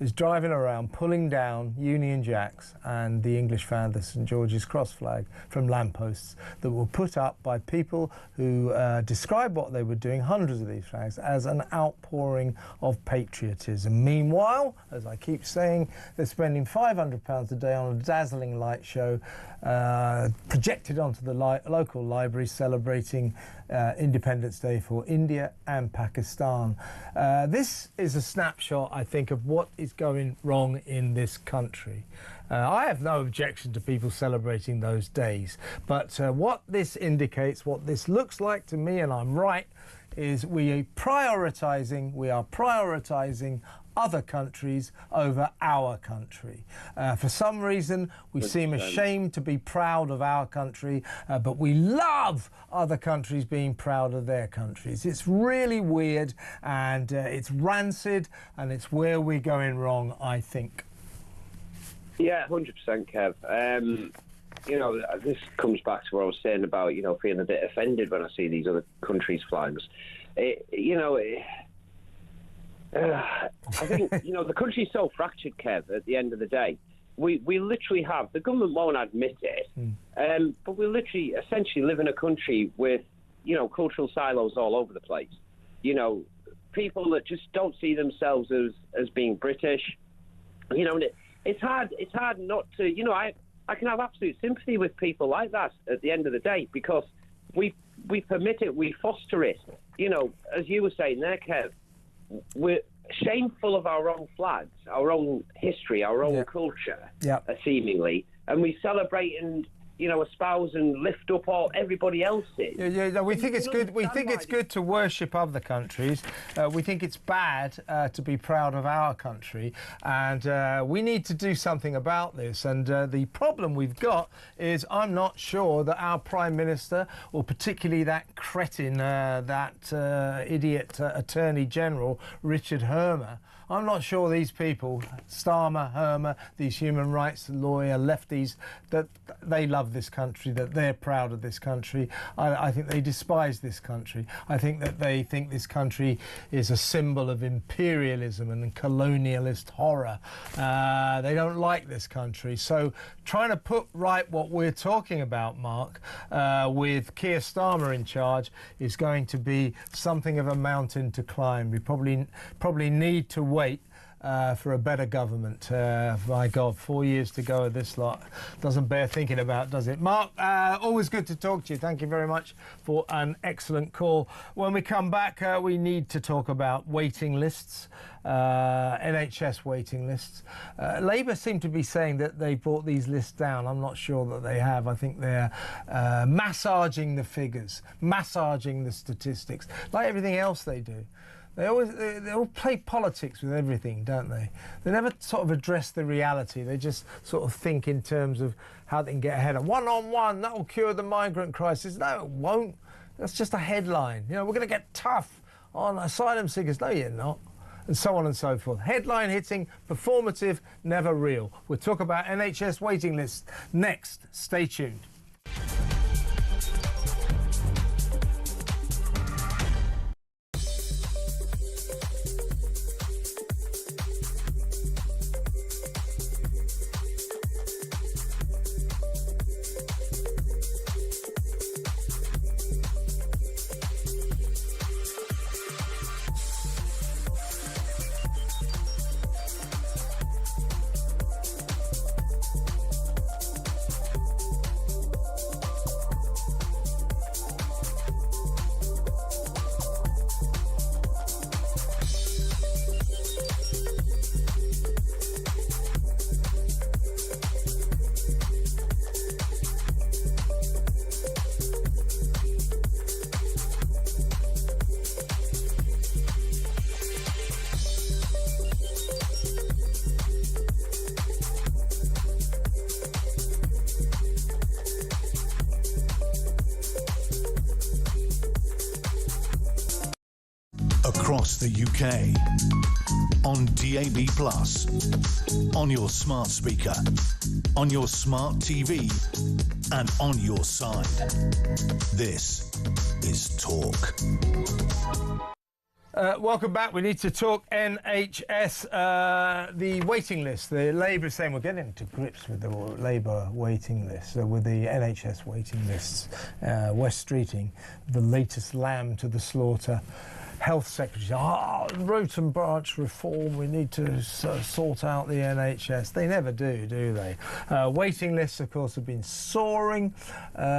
is driving around pulling down Union Jacks and the English flag, the St George's Cross flag, from lampposts that were put up by people who describe what they were doing, hundreds of these flags, as an outpouring of patriotism. Meanwhile, as I keep saying, they're spending £500 a day on a dazzling light show projected onto the local library celebrating Independence Day for India and Pakistan. This is a snapshot, I think, of what is going wrong in this country. I have no objection to people celebrating those days, but what this indicates, what this looks like to me, and I'm right, is we are prioritising other countries over our country. For some reason, we seem ashamed to be proud of our country, but we love other countries being proud of their countries. It's really weird, and it's rancid, and it's where we're going wrong, I think. Yeah, 100%, Kev. You know, this comes back to what I was saying about, you know, feeling a bit offended when I see these other countries' flags. I think, you know, the country's so fractured, Kev, at the end of the day. We literally have, the government won't admit it, but we literally essentially live in a country with, you know, cultural silos all over the place. You know, people that just don't see themselves as being British, You know, and it's hard not to, you know, I can have absolute sympathy with people like that at the end of the day, because we permit it, we foster it. You know, as you were saying there, Kev, we're shameful of our own flags, our own history, our own culture, seemingly, and we celebrate and, you know, espouse and lift up everybody else's. No, we think it's good. We think it's good to worship other countries. We think it's bad to be proud of our country, and we need to do something about this. And the problem we've got is I'm not sure that our Prime Minister, or particularly that cretin, that idiot Attorney General Richard Hermer, I'm not sure these people, Starmer, Hermer, these human rights lawyer lefties, that they love this country, that they're proud of this country. I think they despise this country. I think that they think this country is a symbol of imperialism and colonialist horror. They don't like this country. So trying to put right what we're talking about, Mark, with Keir Starmer in charge is going to be something of a mountain to climb. We probably need to wait for a better government. My God, 4 years to go of this lot. Doesn't bear thinking about, does it? Mark, always good to talk to you. Thank you very much for an excellent call. When we come back, we need to talk about waiting lists, NHS waiting lists. Labour seem to be saying that they brought these lists down. I'm not sure that they have. I think they're massaging the figures, massaging the statistics, like everything else they do. They all play politics with everything, don't they? They never sort of address the reality. They just sort of think in terms of how they can get ahead of one-on-one. That will cure the migrant crisis. No, it won't. That's just a headline. You know, we're going to get tough on asylum seekers. No, you're not. And so on and so forth. Headline hitting, performative, never real. We'll talk about NHS waiting lists next. Stay tuned. Across the UK, on DAB+, on your smart speaker, on your smart TV, and on your side. This is Talk. Welcome back. We need to talk NHS, the waiting list. The Labour is saying we're getting to grips with the Labour waiting list, with the NHS waiting lists. West Streeting, the latest lamb to the slaughter. Health Secretary, root and branch reform, we need to sort out the NHS. They never do they? Waiting lists, of course, have been soaring.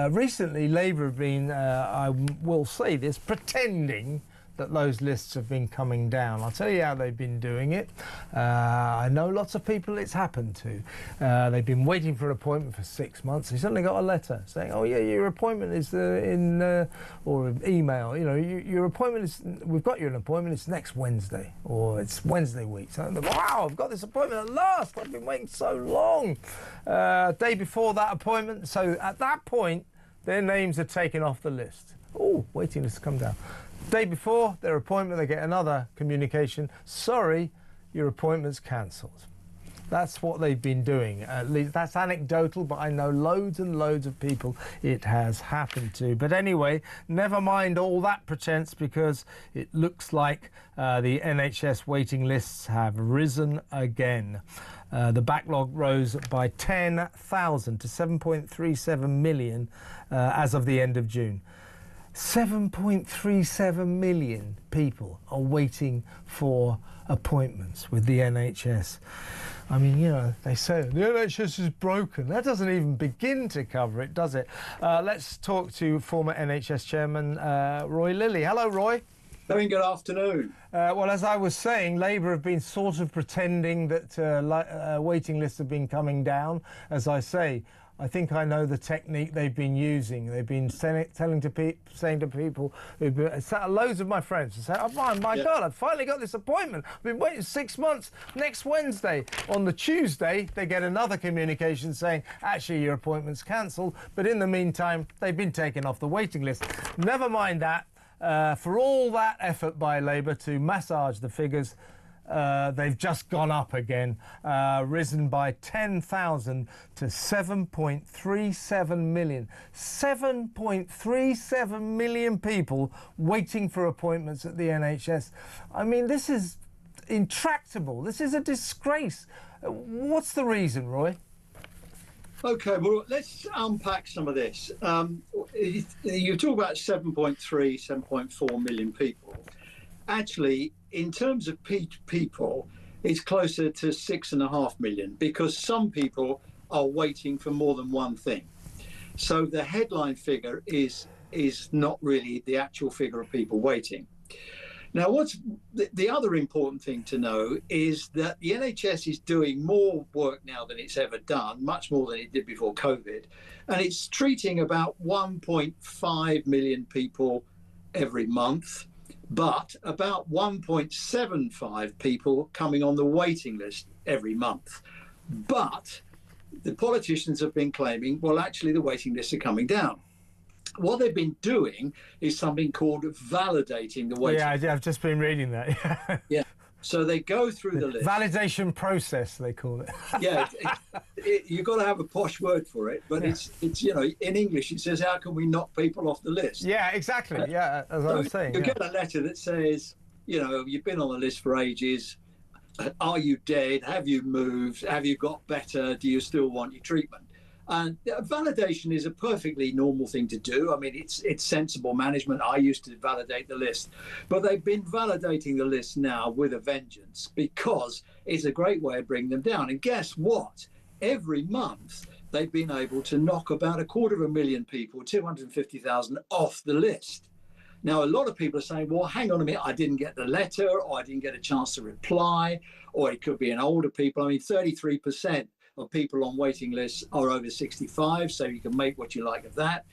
Recently, Labour have been, I will say this, pretending that those lists have been coming down. I'll tell you how they've been doing it. I know lots of people it's happened to. They've been waiting for an appointment for 6 months. They suddenly got a letter saying, oh yeah, your appointment is or an email, you know, your appointment is, we've got you an appointment, it's next Wednesday, or it's Wednesday week. So, wow, I've got this appointment at last. I've been waiting so long. Day before that appointment. So at that point, their names are taken off the list. Oh, waiting list to come down. Day before their appointment, they get another communication. Sorry, your appointment's cancelled. That's what they've been doing. At least that's anecdotal, but I know loads and loads of people it has happened to. But anyway, never mind all that pretense, because it looks like the NHS waiting lists have risen again. The backlog rose by 10,000 to 7.37 million as of the end of June. 7.37 million people are waiting for appointments with the NHS. I mean, you know, they say the NHS is broken. That doesn't even begin to cover it, does it? Let's talk to former NHS chairman Roy Lilly. Hello, Roy. Very good afternoon. Well, as I was saying, Labour have been sort of pretending that waiting lists have been coming down. As I say, I think I know the technique they've been using. They've been saying to people, loads of my friends, say, oh, my God, I've finally got this appointment. I've been waiting 6 months. Next Wednesday. On the Tuesday, they get another communication saying, actually, your appointment's cancelled. But in the meantime, they've been taken off the waiting list. Never mind that. For all that effort by Labour to massage the figures, they've just gone up again, risen by 10,000 to 7.37 million. 7.37 million people waiting for appointments at the NHS. I mean, this is intractable. This is a disgrace. What's the reason, Roy? OK, well, let's unpack some of this. You talk about 7.3, 7.4 million people. Actually, in terms of people, it's closer to 6.5 million because some people are waiting for more than one thing. So the headline figure is not really the actual figure of people waiting. Now, what's the other important thing to know is that the NHS is doing more work now than it's ever done, much more than it did before COVID, and it's treating about 1.5 million people every month, but about 1.75 people coming on the waiting list every month. But the politicians have been claiming, well, actually, the waiting lists are coming down. What they've been doing is something called validating the waiting list. Yeah, I've just been reading that. Yeah. So they go through the list. Validation process, they call it. Yeah, you've got to have a posh word for it, but it's you know, in English it says, how can we knock people off the list? Yeah, exactly. Yeah, as I was saying. You get a letter that says, you know, you've been on the list for ages. Are you dead? Have you moved? Have you got better? Do you still want your treatment? And validation is a perfectly normal thing to do. I mean, it's sensible management. I used to validate the list, but they've been validating the list now with a vengeance because it's a great way of bringing them down. And guess what? Every month, they've been able to knock about 250,000 people, 250,000 off the list. Now, a lot of people are saying, well, hang on a minute, I didn't get the letter, or I didn't get a chance to reply, or it could be an older people. I mean, 33% of people on waiting lists are over 65, so you can make what you like of that.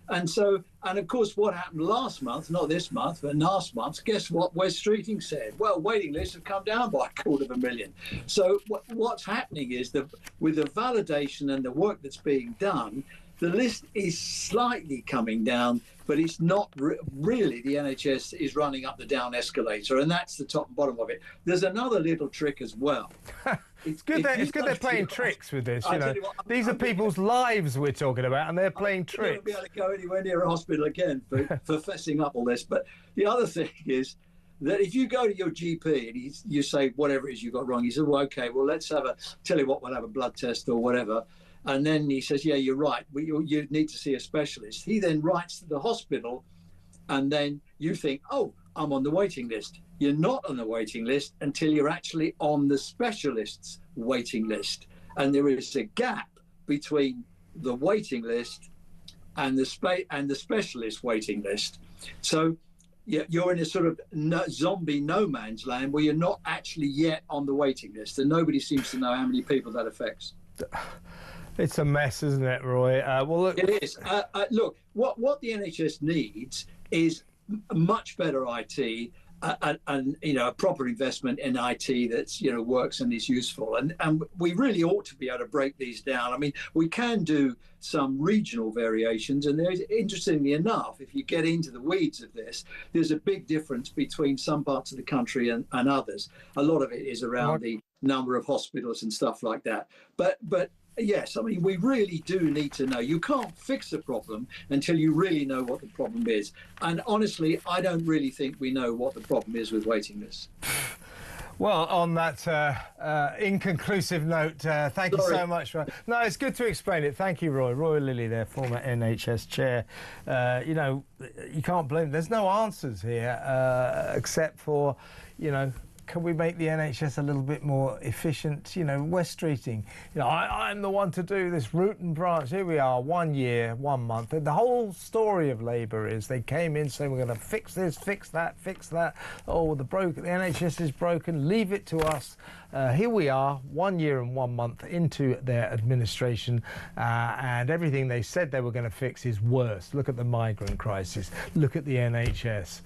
And so, and of course, what happened last month, not this month, but last month, guess what Wes Streeting said? Well, waiting lists have come down by 250,000. So what's happening is that with the validation and the work that's being done, the list is slightly coming down, but it's not really. The NHS is running up the down escalator, and that's the top and bottom of it. There's another little trick as well. It's good they're playing tricks with this. You know, these are people's lives we're talking about, and they're playing tricks. I won't be able to go anywhere near a hospital again for fessing up all this. But the other thing is that if you go to your GP and you say whatever it is you got wrong, he said, well, okay, well, we'll have a blood test or whatever. And then he says, yeah, you're right. You need to see a specialist. He then writes to the hospital, and then you think, oh, I'm on the waiting list. You're not on the waiting list until you're actually on the specialist's waiting list. And there is a gap between the waiting list and the specialist waiting list. So you're in a sort of zombie no man's land where you're not actually yet on the waiting list, and nobody seems to know how many people that affects. It's a mess, isn't it, Roy? Well, look, it is. Look, what the NHS needs is much better IT and you know, a proper investment in IT that's, you know, works and is useful. And we really ought to be able to break these down. I mean, we can do some regional variations, and there's, interestingly enough, if you get into the weeds of this, there's a big difference between some parts of the country and others. A lot of it is around the number of hospitals and stuff like that. But yes, I mean, we really do need to know. You can't fix a problem until you really know what the problem is. And honestly, I don't really think we know what the problem is with waiting lists. Well, on that inconclusive note, thank you so much. No, it's good to explain it. Thank you, Roy. Roy Lilly there, former NHS chair. You know, you can't blame. There's no answers here except for, you know, can we make the NHS a little bit more efficient? You know, West Streeting. You know, I'm the one to do this root and branch. Here we are, 1 year, 1 month. And the whole story of Labour is they came in saying we're going to fix this, fix that, fix that. Oh, the NHS is broken. Leave it to us. Here we are, 1 year and 1 month into their administration, and everything they said they were going to fix is worse. Look at the migrant crisis. Look at the NHS.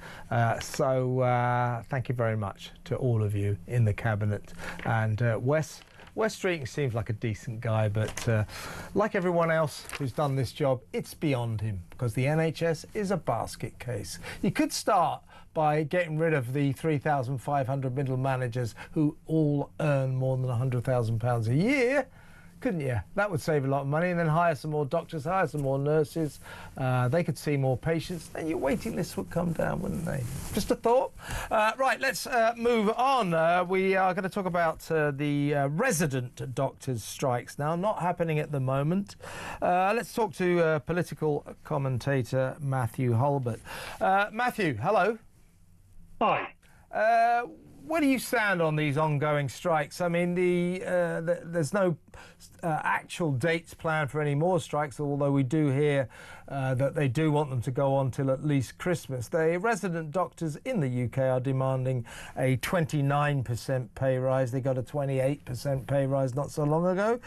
So thank you very much to all of you in the cabinet. And Wes Streeting seems like a decent guy, but like everyone else who's done this job, it's beyond him, because the NHS is a basket case. You could start by getting rid of the 3,500 middle managers who all earn more than £100,000 a year, couldn't you? That would save a lot of money, and then hire some more doctors, hire some more nurses. They could see more patients, then your waiting lists would come down, wouldn't they? Just a thought. Right, let's move on. We are going to talk about the resident doctors' strikes now, not happening at the moment. Let's talk to political commentator Matthew Hulbert. Matthew, hello. Hi. Where do you stand on these ongoing strikes? I mean, there's no actual dates planned for any more strikes, although we do hear that they do want them to go on till at least Christmas. The resident doctors in the UK are demanding a 29% pay rise. They got a 28% pay rise not so long ago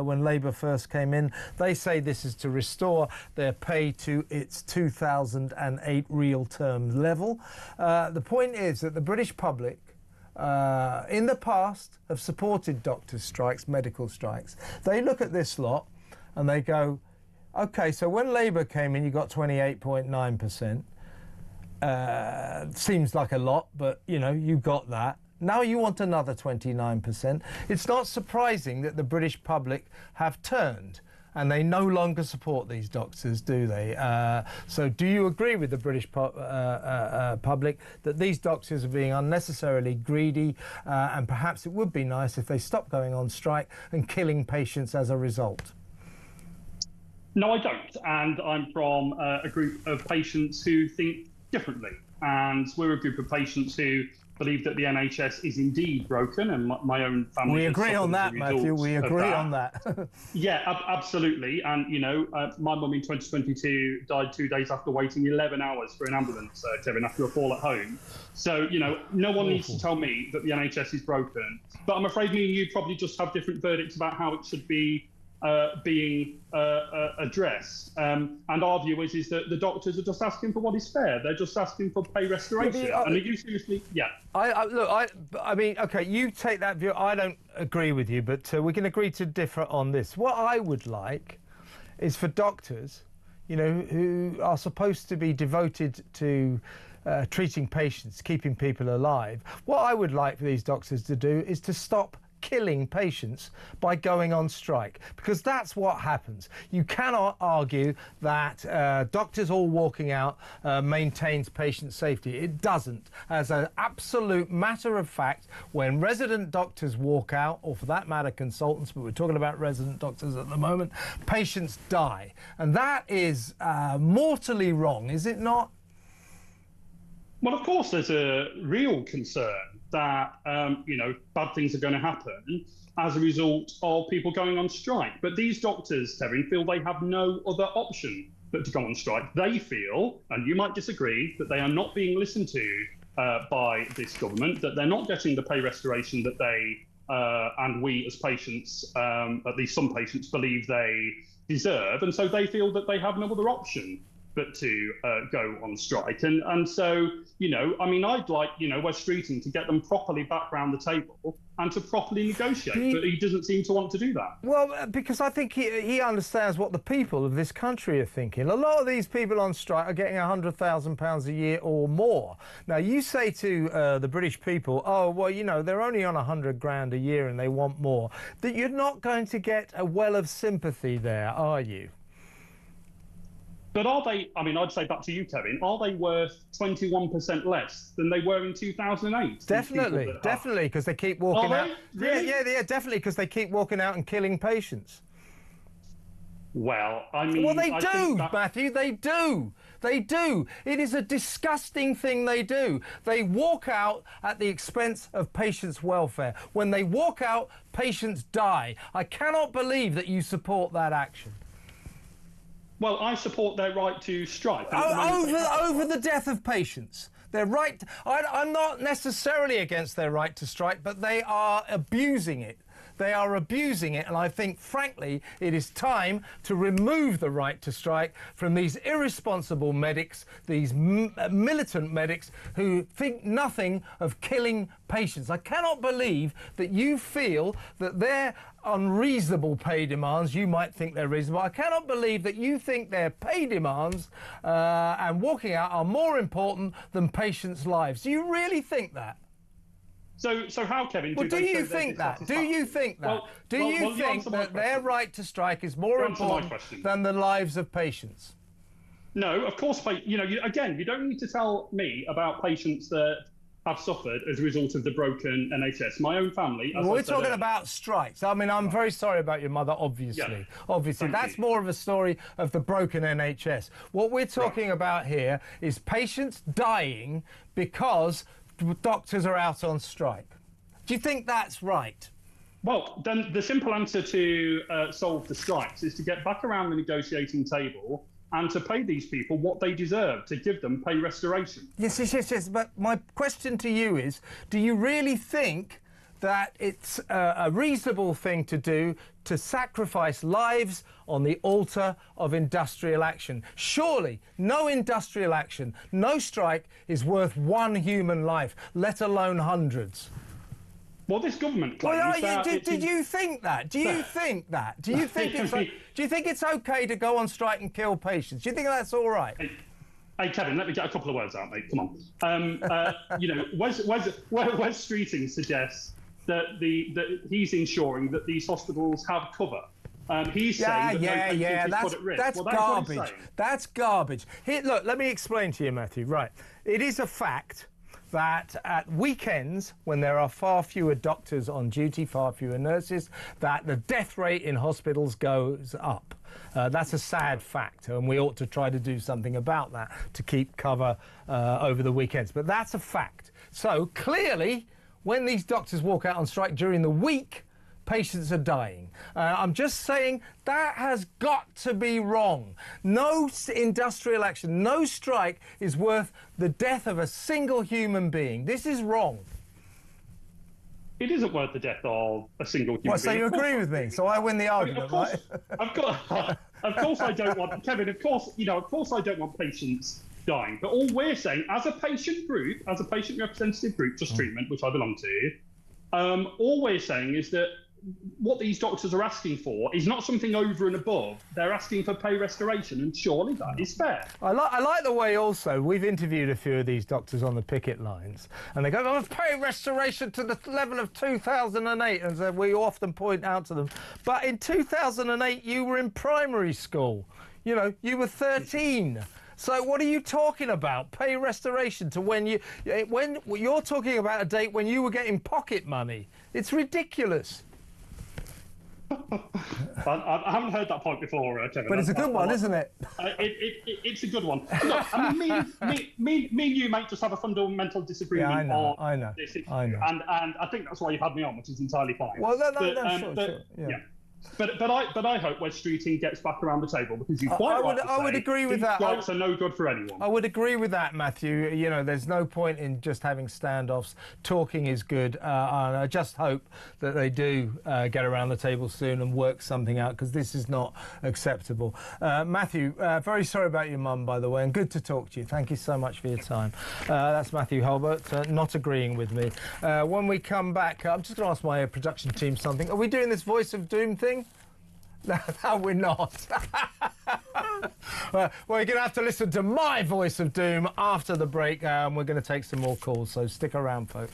when Labour first came in. They say this is to restore their pay to its 2008 real terms level. The point is that the British public in the past have supported doctors' strikes, medical strikes. They look at this lot and they go, OK, so when Labour came in, you got 28.9%. Seems like a lot, but, you know, you got that. Now you want another 29%. It's not surprising that the British public have turned, and they no longer support these doctors, do they? So do you agree with the British public that these doctors are being unnecessarily greedy, and perhaps it would be nice if they stopped going on strike and killing patients as a result? No, I don't. And I'm from a group of patients who think differently. And we're a group of patients who believe that the NHS is indeed broken, and my own family... We agree on that, Matthew. We agree on that. Yeah, absolutely. And, you know, my mum in 2022 died 2 days after waiting 11 hours for an ambulance, Kevin, after a fall at home. So, you know, no one needs to tell me that the NHS is broken. But I'm afraid me and you probably just have different verdicts about how it should be being addressed. And our view is that the doctors are just asking for what is fair. They're just asking for pay restoration. And are you seriously... Yeah. I mean, OK, you take that view. I don't agree with you, but we can agree to differ on this. What I would like is for doctors, you know, who are supposed to be devoted to treating patients, keeping people alive. What I would like for these doctors to do is to stop killing patients by going on strike, because that's what happens. You cannot argue that doctors all walking out maintains patient safety. It doesn't. As an absolute matter of fact, when resident doctors walk out, or for that matter consultants, but we're talking about resident doctors at the moment, patients die. And that is mortally wrong, is it not? Well, of course, there's a real concern that, you know, bad things are going to happen as a result of people going on strike. But these doctors, Kevin, feel they have no other option but to go on strike. They feel, and you might disagree, that they are not being listened to by this government, that they're not getting the pay restoration that they and we as patients, at least some patients, believe they deserve. And so they feel that they have no other option but to go on strike. And so, you know, I mean, I'd like, you know, Wes Streeting to get them properly back round the table and to properly negotiate, but he doesn't seem to want to do that. Well, because I think he understands what the people of this country are thinking. A lot of these people on strike are getting £100,000 a year or more. Now, you say to the British people, oh, well, you know, they're only on 100 grand a year and they want more, that you're not going to get a well of sympathy there, are you? But are they, I mean, I'd say back to you, Kevin, are they worth 21% less than they were in 2008? Definitely, because they keep walking out. Really? Yeah, definitely, because they keep walking out and killing patients. Well, I mean... Well, they do, Matthew, they do. They do. It is a disgusting thing they do. They walk out at the expense of patients' welfare. When they walk out, patients die. I cannot believe that you support that action. Well, I support their right to strike. Over the death of patients. Their right... I'm not necessarily against their right to strike, but they are abusing it. They are abusing it, and I think, frankly, it is time to remove the right to strike from these irresponsible medics, these militant medics who think nothing of killing patients. I cannot believe that you feel that their unreasonable pay demands, you might think they're reasonable. I cannot believe that you think their pay demands and walking out are more important than patients' lives. Do you really think that? So how, Kevin? Well, do you think that? Do you think that? Do you think that their right to strike is more important than the lives of patients? No, of course. You don't need to tell me about patients that have suffered as a result of the broken NHS. My own family. Well, we're talking about strikes. I mean, I'm very sorry about your mother, obviously. Yeah. Obviously, that's more of a story of the broken NHS. What we're talking about here is patients dying because doctors are out on strike. Do you think that's right? Well, then the simple answer to solve the strikes is to get back around the negotiating table and to pay these people what they deserve, to give them pay restoration. Yes. But my question to you is, do you really think that it's a reasonable thing to do to sacrifice lives on the altar of industrial action? Surely no industrial action, no strike is worth one human life, let alone hundreds. Well, this government claims did you think that? Do you think that? Do you think it's okay to go on strike and kill patients? Do you think that's all right? Hey, Kevin, let me get a couple of words out, mate. Come on. Wes Streeting suggests that he's ensuring that these hospitals have cover. He's saying that no patients is put at risk. That's garbage. That's garbage. Here, look, let me explain to you, Matthew. Right, it is a fact that at weekends, when there are far fewer doctors on duty, far fewer nurses, that the death rate in hospitals goes up. That's a sad fact, and we ought to try to do something about that to keep cover over the weekends. But that's a fact. So clearly, when these doctors walk out on strike during the week, patients are dying. I'm just saying that has got to be wrong. No industrial action, no strike is worth the death of a single human being. This is wrong. It isn't worth the death of a single human being. Well, so you agree with me, so I win the argument, right? Of course I don't want, Kevin, of course I don't want patients dying. But all we're saying, as a patient group, as a patient representative group, Just Treatment, which I belong to, all we're saying is that what these doctors are asking for is not something over and above. They're asking for pay restoration, and surely that is fair. I like the way also we've interviewed a few of these doctors on the picket lines, and they go, "Oh, pay restoration to the level of 2008," and so we often point out to them, but in 2008 you were in primary school. You know, you were 13. So what are you talking about? Pay restoration to when you're talking about a date when you were getting pocket money. It's ridiculous. I haven't heard that point before, Kevin. But it's a good one, isn't it? It's a good one. Look, I mean, me and you, mate, just have a fundamental disagreement on this issue. I know. And I think that's why you've had me on, which is entirely fine. Well, sure. Yeah. But I hope Wes Streeting gets back around the table, because you quite I would agree with that. Strikes are no good for anyone. I would agree with that, Matthew. You know, there's no point in just having standoffs. Talking is good, and I just hope that they do get around the table soon and work something out, because this is not acceptable. Matthew, very sorry about your mum, by the way, and good to talk to you. Thank you so much for your time. That's Matthew Hulbert, not agreeing with me. When we come back, I'm just going to ask my production team something. Are we doing this Voice of Doom thing? No, we're not. Well, you're going to have to listen to my Voice of Doom after the break. We're going to take some more calls, so stick around, folks.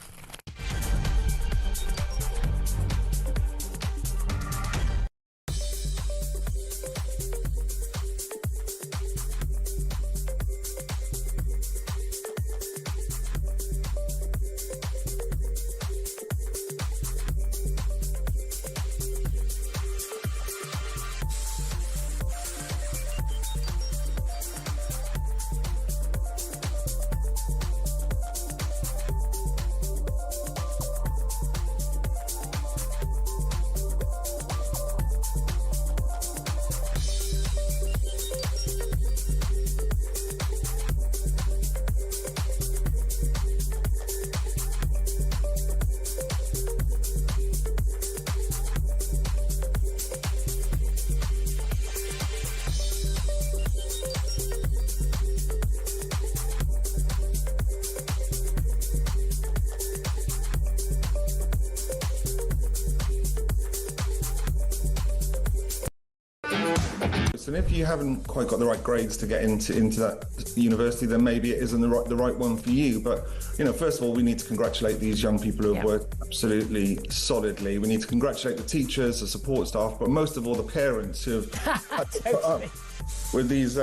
close, and if you haven't quite got the right grades to get into that university, then maybe it isn't the right one for you. But first of all, we need to congratulate these young people who have worked absolutely solidly. We need to congratulate the teachers, the support staff, but most of all the parents who have had to put up with these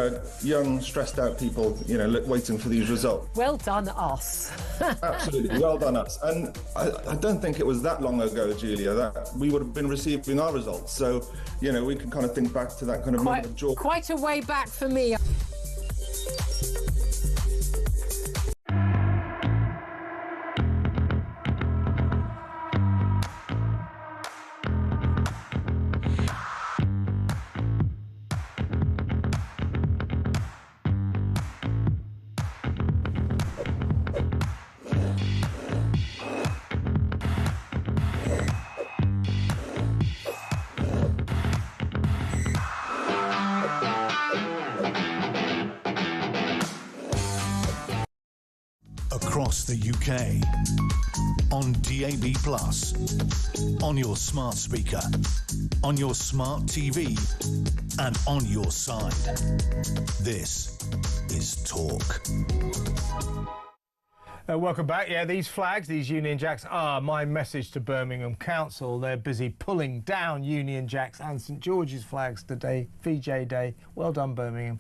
young, stressed-out people, waiting for these results. Well done, us. Absolutely, well done, us. And I don't think it was that long ago, Julia, that we would have been receiving our results. So, we can kind of think back to that kind of moment of joy. Quite a way back for me. Across the UK, on DAB+, on your smart speaker, on your smart TV, and on your side. This is Talk. Welcome back. Yeah, these flags, these Union Jacks, are my message to Birmingham Council. They're busy pulling down Union Jacks and St George's flags today, VJ Day. Well done, Birmingham.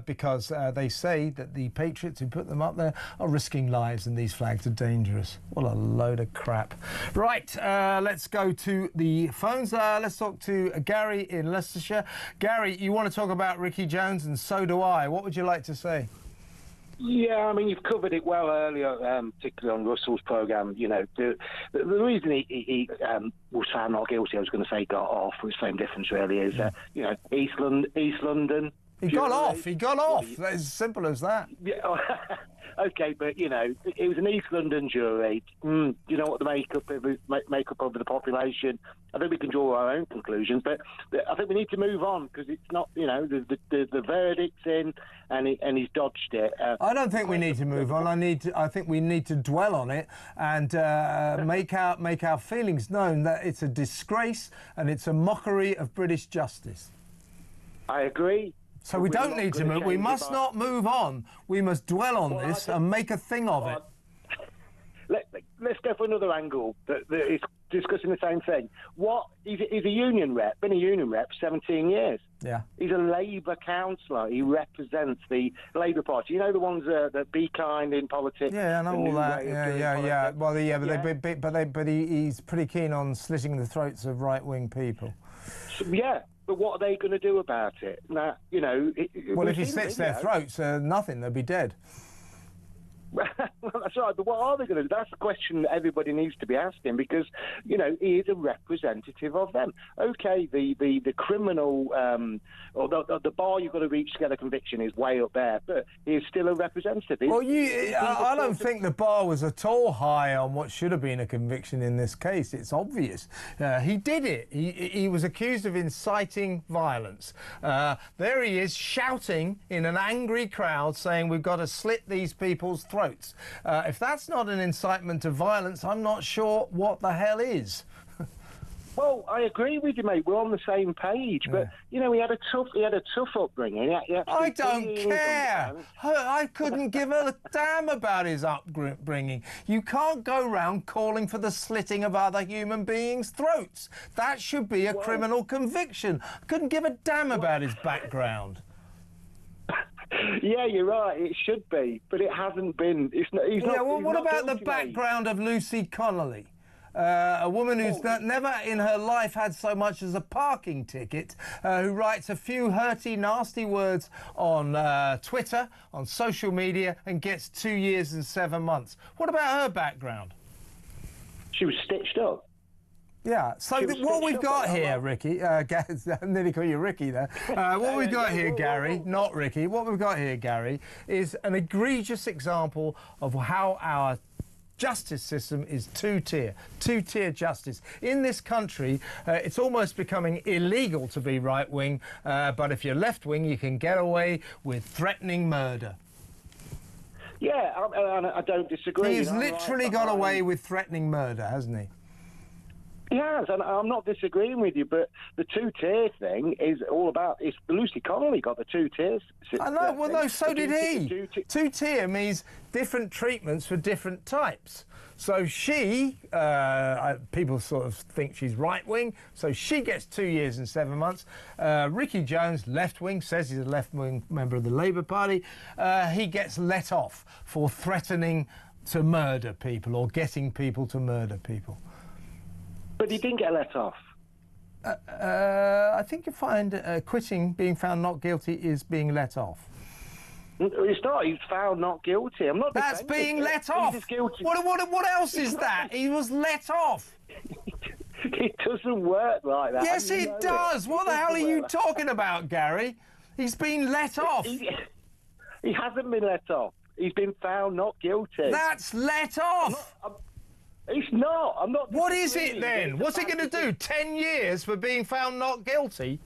Because they say that the patriots who put them up there are risking lives and these flags are dangerous. What a load of crap. Right, let's go to the phones. Let's talk to Gary in Leicestershire. Gary, you want to talk about Ricky Jones, and so do I. What would you like to say? Yeah, I mean, you've covered it well earlier, particularly on Russell's programme. The reason he was found not guilty, I was going to say got off, with the same difference really, is, East London. He got off. He got off. That's as simple as that. Yeah. Okay, but, it was an East London jury. You know what the makeup of the population. I think we can draw our own conclusions, but I think we need to move on because it's not, the verdict's in and he's dodged it. I don't think we need to move on. I think we need to dwell on it and make our feelings known that it's a disgrace and it's a mockery of British justice. I agree. So we don't need to move. We must not move on. We must dwell on this and make a thing of it. Let's go for another angle that is discussing the same thing. He's a union rep, been a union rep for 17 years. Yeah. He's a Labour councillor. He represents the Labour Party. You know the ones that be kind in politics. Yeah, I know all that. Yeah. Well, but he's pretty keen on slitting the throats of right-wing people. So, yeah. But what are they going to do about it? Now, well, if he slits their throats, nothing. They'll be dead. Well, that's right. But what are they going to do? That's the question that everybody needs to be asking because, he is a representative of them. Okay, the criminal or the bar you've got to reach to get a conviction is way up there, but he is still a representative. Well, I don't think the bar was at all high on what should have been a conviction in this case. It's obvious. He did it. He was accused of inciting violence. There he is shouting in an angry crowd saying we've got to slit these people's throats. If that's not an incitement to violence, I'm not sure what the hell is. Well, I agree with you, mate. We're on the same page, but he had a tough upbringing. I don't care. I couldn't give a damn about his upbringing. You can't go round calling for the slitting of other human beings' throats. That should be a criminal conviction. I couldn't give a damn about his background. Yeah, you're right. It should be, but it hasn't been. What about the background of Lucy Connolly? A woman who's never in her life had so much as a parking ticket, who writes a few hurty, nasty words on Twitter, on social media, and gets 2 years and 7 months. What about her background? She was stitched up. Yeah, so what we've got here, Ricky, I nearly call you Ricky there. What we've got here, Gary, not Ricky, what we've got here, Gary, is an egregious example of how our justice system is two-tier justice. In this country, it's almost becoming illegal to be right-wing, but if you're left-wing, you can get away with threatening murder. Yeah, I don't disagree. He's literally got away with threatening murder, hasn't he? He has, and I'm not disagreeing with you, but the two-tier thing is all about... Lucy Connolly got the two tiers. I know, well, no, so did he. Two-tier means different treatments for different types. So she, people sort of think she's right-wing, so she gets 2 years and 7 months. Ricky Jones, left-wing, says he's a left-wing member of the Labour Party. He gets let off for threatening to murder people or getting people to murder people. But he didn't get let off. I think you find quitting, being found not guilty, is being let off. It's not. He's found not guilty. I'm not. That's being let off. What else is that? He was let off. It doesn't work like that. Yes, it does. What the hell are you talking about, Gary? He's been let off. He hasn't been let off. He's been found not guilty. That's let off. It's not. I'm not. What is it then? What's it going to do? 10 years for being found not guilty?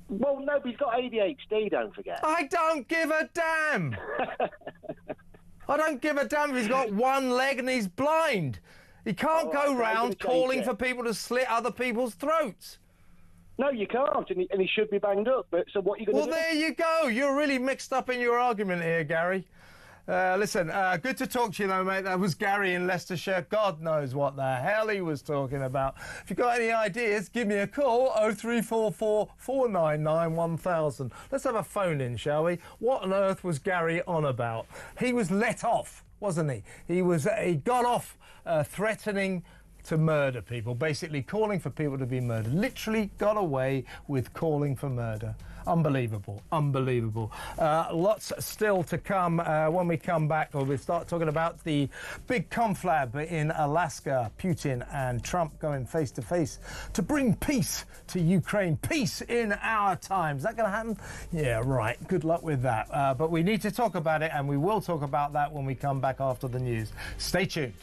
Well, no, but he's got ADHD, don't forget. I don't give a damn. I don't give a damn if he's got one leg and he's blind. He can't go round calling for people to slit other people's throats. No, you can't, and he should be banged up. But so what are you going to do? Well, there you go. You're really mixed up in your argument here, Gary. Listen, good to talk to you, though, mate. That was Gary in Leicestershire. God knows what the hell he was talking about. If you've got any ideas, give me a call, 0344 499 1000. Let's have a phone in, shall we? What on earth was Gary on about? He was let off, wasn't he? He got off threatening to murder people, basically calling for people to be murdered. Literally got away with calling for murder. Unbelievable, unbelievable. Lots still to come when we come back. We'll start talking about the big conflab in Alaska. Putin and Trump going face to face to bring peace to Ukraine. Peace in our times. Is that going to happen? Yeah, right. Good luck with that. But we need to talk about it, and we will talk about that when we come back after the news. Stay tuned.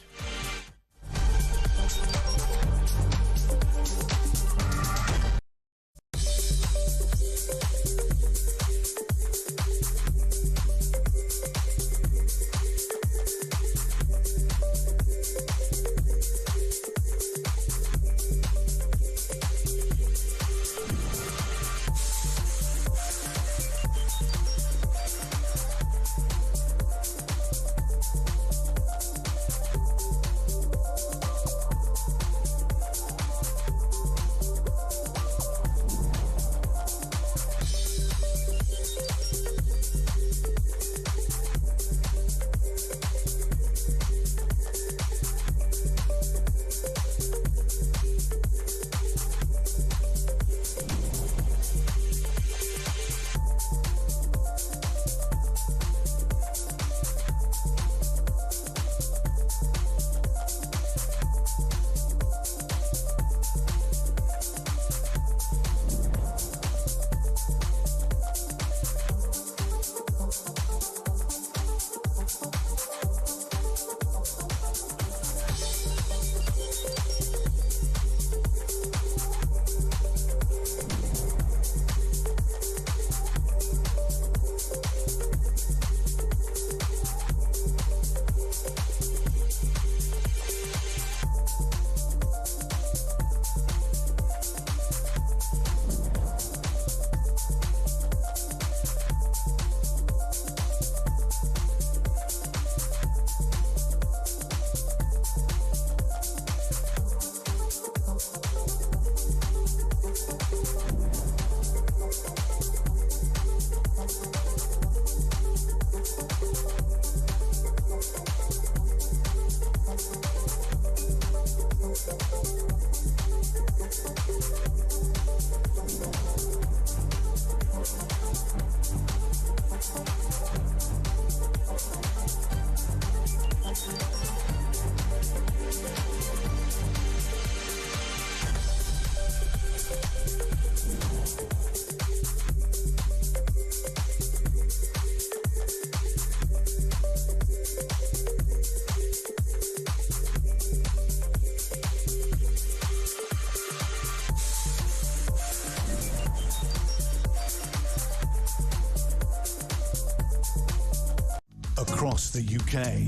across the UK.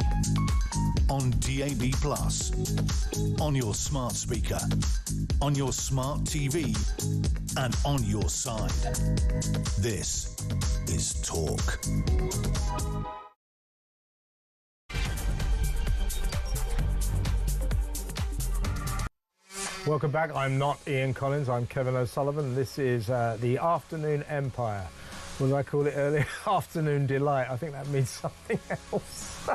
On DAB+, on your smart speaker, on your smart TV, and on your side. This is Talk. Welcome back. I'm not Ian Collins. I'm Kevin O'Sullivan. This is the Afternoon Empire. What did I call it earlier? Afternoon Delight. I think that means something else.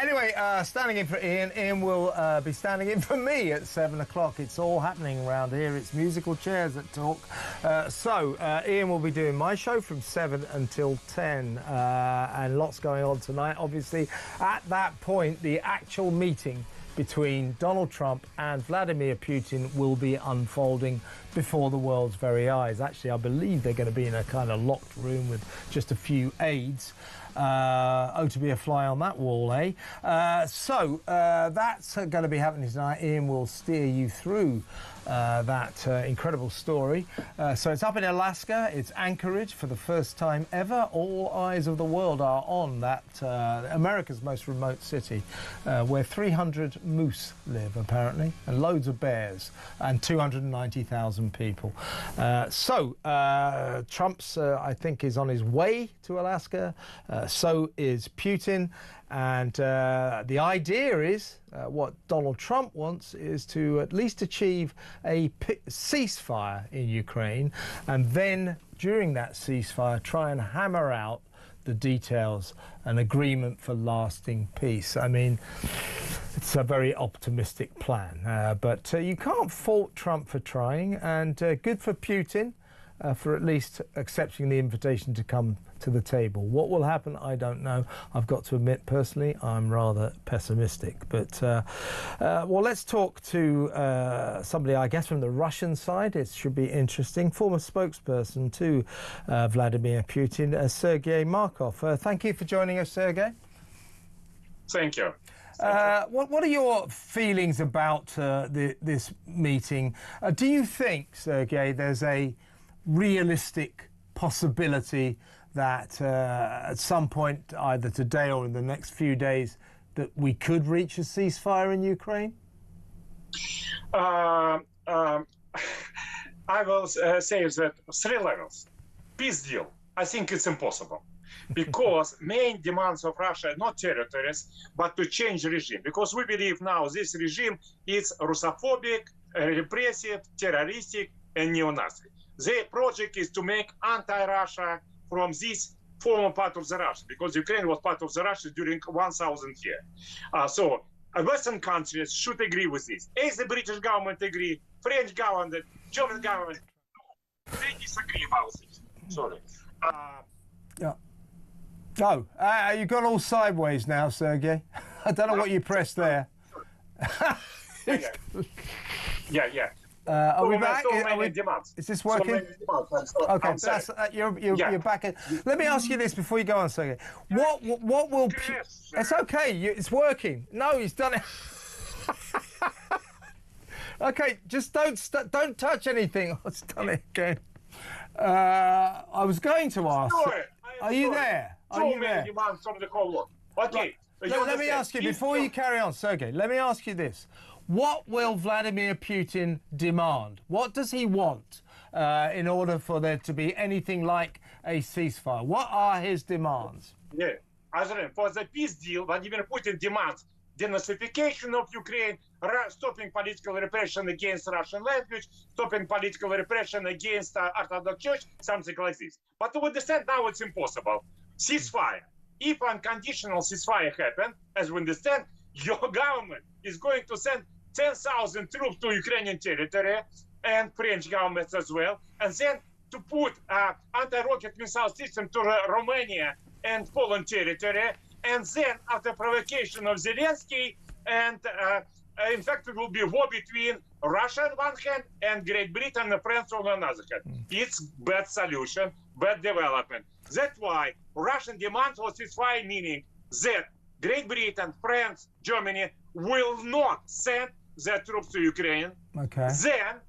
Anyway, standing in for Ian. Ian will be standing in for me at 7 o'clock. It's all happening around here. It's musical chairs at Talk. So Ian will be doing my show from 7 until 10. And lots going on tonight. Obviously, at that point, the actual meeting between Donald Trump and Vladimir Putin will be unfolding before the world's very eyes. Actually, I believe they're going to be in a kind of locked room with just a few aides. To be a fly on that wall, eh? So that's going to be happening tonight. Ian will steer you through that incredible story. So it's up in Alaska. It's Anchorage for the first time ever. All eyes of the world are on that America's most remote city, where 300 moose live, apparently, and loads of bears, and 290,000 people. So Trump's, I think, is on his way to Alaska. So is Putin. And the idea is, what Donald Trump wants is to at least achieve a ceasefire in Ukraine, and then during that ceasefire try and hammer out the details, an agreement for lasting peace. I mean, it's a very optimistic plan, but you can't fault Trump for trying, and good for Putin for at least accepting the invitation to come to the table. What will happen, I don't know. I've got to admit, personally, I'm rather pessimistic. But, well, let's talk to somebody, I guess, from the Russian side. It should be interesting. Former spokesperson to Vladimir Putin, Sergei Markov. Thank you for joining us, Sergei. Thank you. What are your feelings about this meeting? Do you think, Sergei, there's a realistic possibility that at some point, either today or in the next few days, that we could reach a ceasefire in Ukraine? I will say that 3 levels. Peace deal. I think it's impossible. Because main demands of Russia, not territories, but to change regime. Because we believe now this regime is Russophobic, repressive, terroristic, and neo-Nazi. Their project is to make anti-Russia from this former part of the Russia, because Ukraine was part of the Russia during 1,000 years. So Western countries should agree with this. As the British government agree, French government, German government, they disagree about this. Sorry. Yeah. Oh, you've gone all sideways now, Sergei. I don't know what you pressed there. Yeah. Are we back? Demands. Is this working? Okay, you're back in. Let me ask you this before you go on, Sergei. What will? It's okay. It's working. No, he's done it. Okay, just don't touch anything. It's done it again. I was going to ask. Are you there? Are you there? Demands from the whole world. Okay. Let me ask you before you carry on, Sergei. Let me ask you this. What will Vladimir Putin demand? What does he want in order for there to be anything like a ceasefire? What are his demands? Yeah, for the peace deal, Vladimir Putin demands denazification of Ukraine, stopping political repression against Russian language, stopping political repression against Orthodox Church, something like this. But to understand now it's impossible. Ceasefire. If unconditional ceasefire happens, as we understand, your government is going to send 10,000 troops to Ukrainian territory and French governments as well, and then to put anti-rocket missile system to Romania and Poland territory, and then after provocation of Zelensky, and in fact it will be a war between Russia on one hand and Great Britain and France on another hand. It's bad solution, bad development. That's why Russian demand for ceasefire, meaning that Great Britain, France, Germany will not send their troops to Ukraine. Okay. Then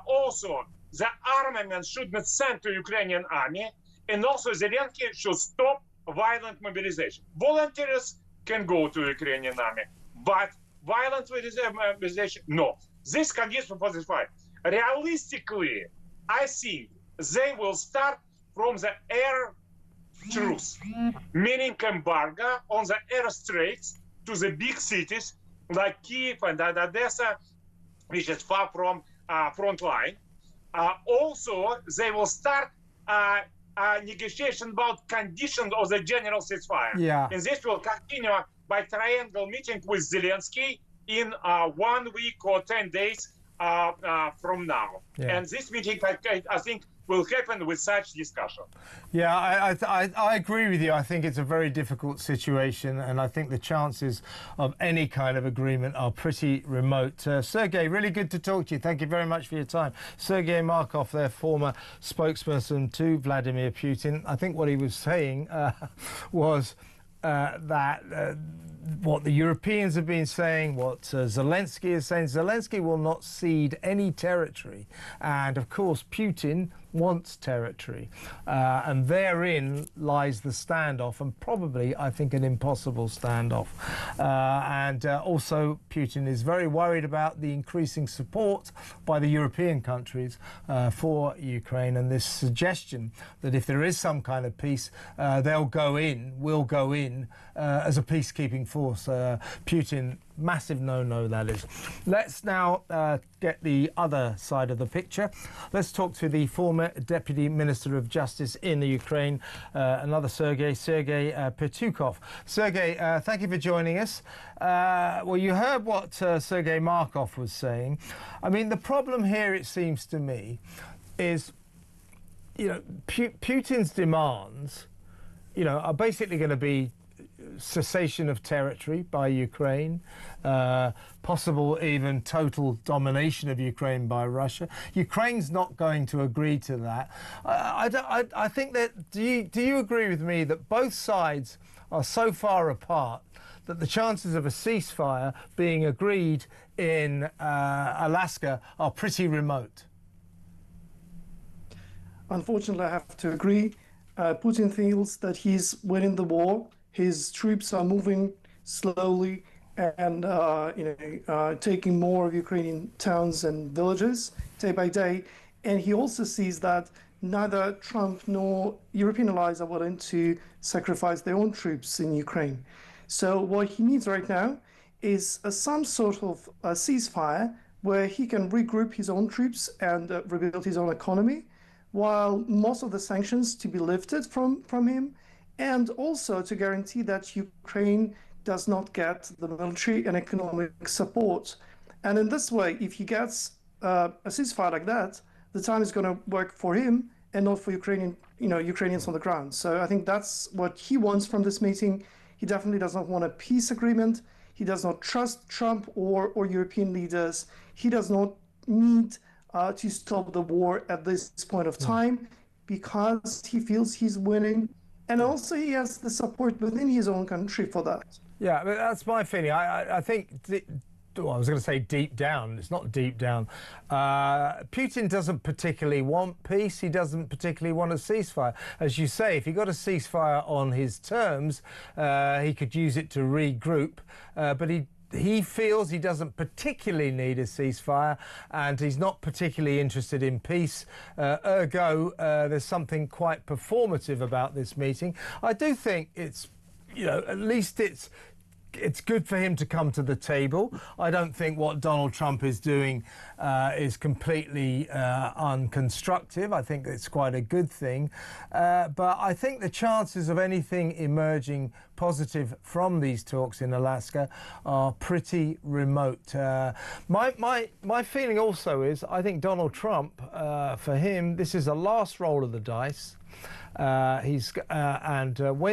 also the armament should not send to Ukrainian army, and also Zelensky should stop violent mobilization. Volunteers can go to Ukrainian army, but violent mobilization, no. This condition for this fight. Realistically, I think they will start from the air truce, meaning embargo on the airstrikes to the big cities like Kiev and Odessa, which is far from front line. Also, they will start negotiation about conditions of the general ceasefire. Yeah. And this will continue by triangle meeting with Zelensky in 1 week or 10 days from now. Yeah. And this meeting, I think, will happen with such discussion. Yeah, I agree with you. I think it's a very difficult situation, and I think the chances of any kind of agreement are pretty remote. Sergei, really good to talk to you. Thank you very much for your time. Sergei Markov, their former spokesperson to Vladimir Putin. I think what he was saying was that what the Europeans have been saying, what Zelensky is saying, Zelensky will not cede any territory. And of course, Putin wants territory. And therein lies the standoff, and probably, I think, an impossible standoff. And also, Putin is very worried about the increasing support by the European countries for Ukraine, and this suggestion that if there is some kind of peace, will go in as a peacekeeping force. Putin, massive no-no, that is. Let's now get the other side of the picture. Let's talk to the former Deputy Minister of Justice in the Ukraine, another Sergei Petukov. Sergei, thank you for joining us. Well, you heard what Sergei Markov was saying. I mean, the problem here, it seems to me, is, Putin's demands, are basically going to be cessation of territory by Ukraine, possible even total domination of Ukraine by Russia. Ukraine's not going to agree to that. I think that, do you agree with me that both sides are so far apart that the chances of a ceasefire being agreed in Alaska are pretty remote? Unfortunately, I have to agree. Putin feels that he's winning the war. His troops are moving slowly and taking more of Ukrainian towns and villages day by day. And he also sees that neither Trump nor European allies are willing to sacrifice their own troops in Ukraine. So what he needs right now is some sort of a ceasefire where he can regroup his own troops and rebuild his own economy, while most of the sanctions to be lifted from him, and also to guarantee that Ukraine does not get the military and economic support. And in this way, if he gets a ceasefire like that, the time is going to work for him and not for Ukrainians on the ground. So I think that's what he wants from this meeting. He definitely does not want a peace agreement. He does not trust Trump or European leaders. He does not need to stop the war at this point of time because he feels he's winning. And also he has the support within his own country for that. Yeah, but that's my feeling. I think, I was going to say deep down, it's not deep down. Putin doesn't particularly want peace. He doesn't particularly want a ceasefire. As you say, if he got a ceasefire on his terms, he could use it to regroup. But he feels he doesn't particularly need a ceasefire, and he's not particularly interested in peace. Ergo, there's something quite performative about this meeting. I do think it's, at least it's good for him to come to the table. I don't think what Donald Trump is doing is completely unconstructive. I think it's quite a good thing. But I think the chances of anything emerging positive from these talks in Alaska are pretty remote. My feeling also is, I think Donald Trump, for him, this is a last roll of the dice. When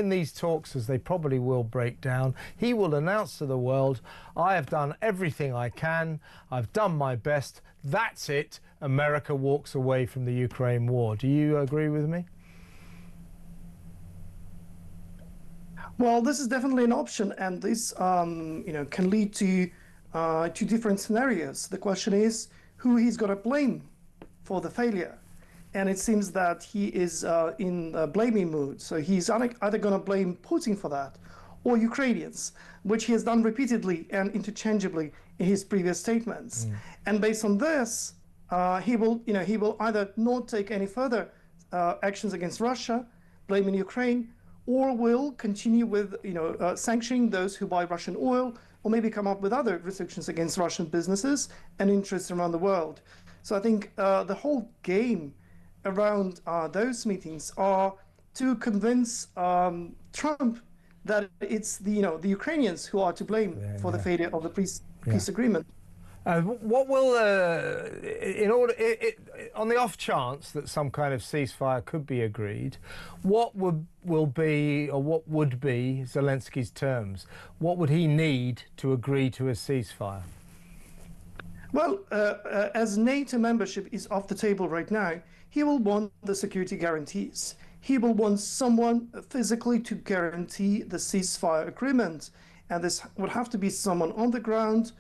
these talks, as they probably will, break down, he will announce to the world, I have done everything I can, I've done my best, that's it, America walks away from the Ukraine war. Do you agree with me? Well, this is definitely an option, and this can lead to different scenarios. The question is who he's going to blame for the failure. and it seems that he is in blaming mood. So he's either going to blame Putin for that, or Ukrainians, which he has done repeatedly and interchangeably in his previous statements. And based on this, he will either not take any further actions against Russia, blaming Ukraine, or will continue with sanctioning those who buy Russian oil, or maybe come up with other restrictions against Russian businesses and interests around the world. So I think the whole game around those meetings are to convince Trump that it's the Ukrainians who are to blame for the failure of the peace agreement. What will, on the off chance that some kind of ceasefire could be agreed, what will be Zelensky's terms? What would he need to agree to a ceasefire? Well, as NATO membership is off the table right now, he will want the security guarantees. He will want someone physically to guarantee the ceasefire agreement. And this would have to be someone on the ground.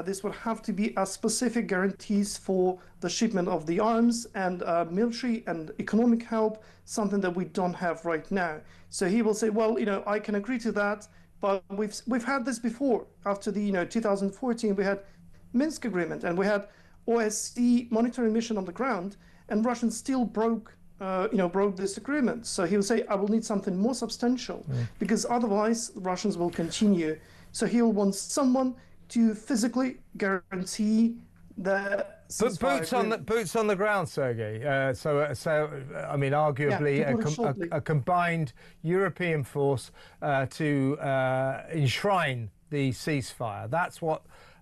This would have to be a specific guarantees for the shipment of the arms and military and economic help, something that we don't have right now. So he will say, well, I can agree to that, but we've had this before. After the 2014, we had Minsk agreement and we had OSCE monitoring mission on the ground, and Russians still broke this agreement. So he will say, I will need something more substantial, because otherwise the Russians will continue. So he'll want someone to physically guarantee that boots on the ground, Sergei. So I mean, arguably a combined European force to enshrine the ceasefire. That's what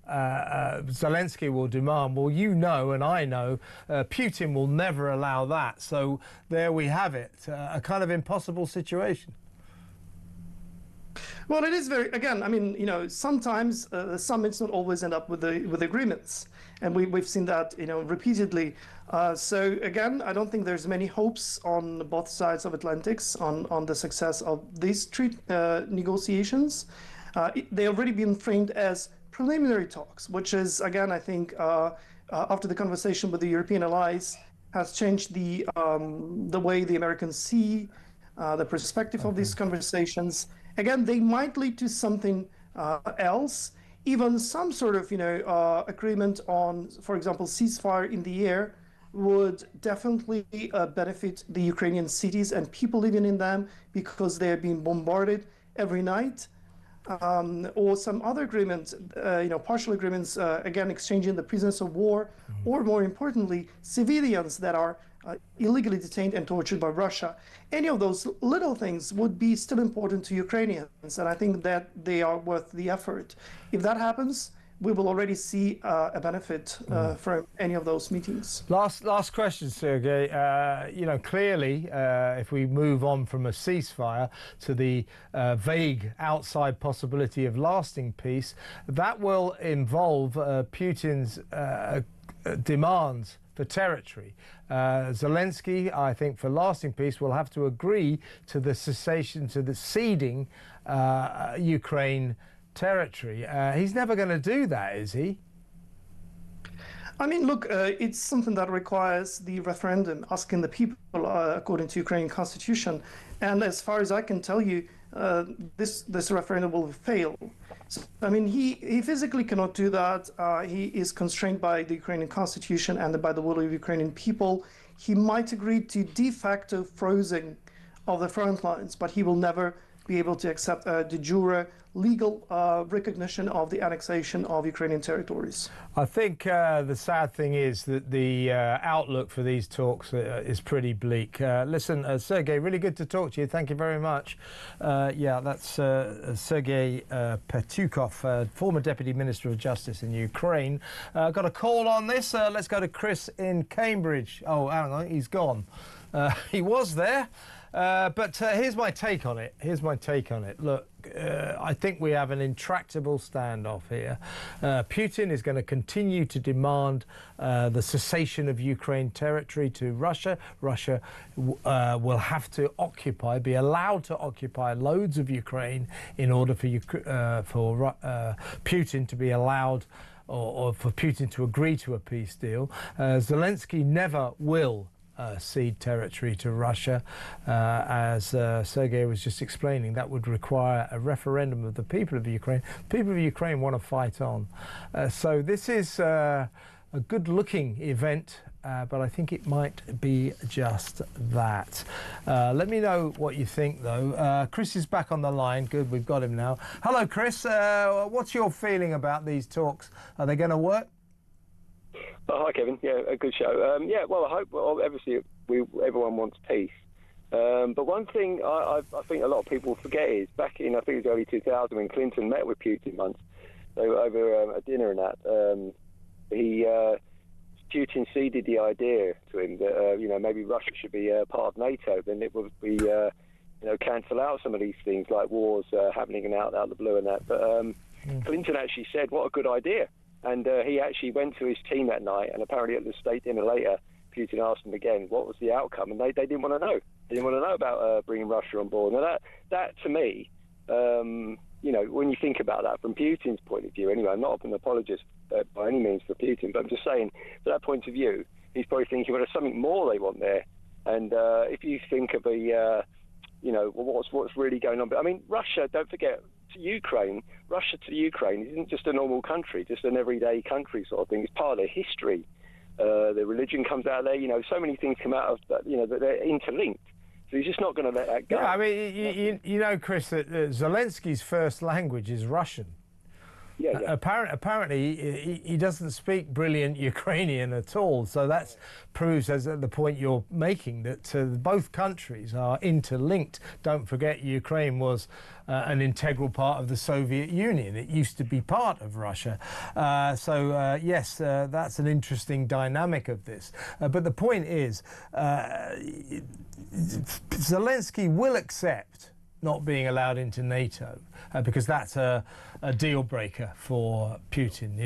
Zelensky will demand. Well, and I know, Putin will never allow that. So there we have it, a kind of impossible situation. Well, it is sometimes summits not always end up with agreements, and we've seen that repeatedly. So again, I don't think there's many hopes on both sides of Atlantics on the success of these negotiations. They already been framed as preliminary talks, which is, again, I think after the conversation with the European allies has changed the way the Americans see the perspective of these conversations. Again, they might lead to something else, even some sort of agreement on, for example, ceasefire in the air would definitely benefit the Ukrainian cities and people living in them, because they are being bombarded every night. Or some other agreements, partial agreements, again, exchanging the prisoners of war, or more importantly, civilians that are illegally detained and tortured by Russia. Any of those little things would be still important to Ukrainians, and I think that they are worth the effort. If that happens, we will already see a benefit from any of those meetings. Last question, Sergei. Clearly, if we move on from a ceasefire to the vague outside possibility of lasting peace, that will involve Putin's demands for territory. Zelensky, I think, for lasting peace, will have to agree to the ceding Ukraine territory. He's never going to do that, is he? I mean, look, it's something that requires the referendum, asking the people according to Ukrainian constitution. And as far as I can tell you, this referendum will fail. So, I mean, he physically cannot do that. He is constrained by the Ukrainian constitution and by the will of Ukrainian people. He might agree to de facto freezing of the front lines, but he will never be able to accept de jure legal recognition of the annexation of Ukrainian territories. I think the sad thing is that the outlook for these talks is pretty bleak. Listen, Sergei, really good to talk to you. Thank you very much. That's Sergei Petukov, former Deputy Minister of Justice in Ukraine. Got a call on this. Let's go to Chris in Cambridge. Oh, hang on, he's gone. He was there. But here's my take on it. Look, I think we have an intractable standoff here. Putin is going to continue to demand the cessation of Ukraine territory to Russia. Russia will have to be allowed to occupy loads of Ukraine in order for Putin to be allowed, or for Putin to agree to a peace deal. Zelensky never will cede territory to Russia. As Sergei was just explaining, that would require a referendum of the people of Ukraine. The people of Ukraine want to fight on. So this is a good-looking event, but I think it might be just that. Let me know what you think, though. Chris is back on the line. Good, we've got him now. Hello, Chris. What's your feeling about these talks? Are they going to work? Oh, hi, Kevin. Yeah, a good show. Yeah, well, I hope. Well, obviously, everyone wants peace. But one thing I think a lot of people forget is back in, I think it was early 2000, when Clinton met with Putin once, they were over a dinner and that. Putin ceded the idea to him that maybe Russia should be part of NATO. Then it would be cancel out some of these things like wars happening out of the blue and that. But Clinton actually said, "What a good idea." And he actually went to his team that night, and apparently at the state dinner later, Putin asked him again, what was the outcome? And they didn't want to know. They didn't want to know about bringing Russia on board. Now, that to me, when you think about that from Putin's point of view, anyway, I'm not an apologist by any means for Putin, but I'm just saying, from that point of view, he's probably thinking, well, there's something more they want there. And if you think of what's really going on. But I mean, Russia, don't forget, Russia to Ukraine isn't just a normal country, just an everyday country sort of thing. It's part of their history. The religion comes out of there. So many things come out of that, that they're interlinked. So he's just not going to let that go. Yeah, I mean, you know, Chris, that Zelensky's first language is Russian. Yeah. Apparently, he doesn't speak brilliant Ukrainian at all. So that proves, as the point you're making, that both countries are interlinked. Don't forget, Ukraine was an integral part of the Soviet Union. It used to be part of Russia. Yes, that's an interesting dynamic of this. But the point is, Zelensky will accept not being allowed into NATO because that's a deal breaker for Putin.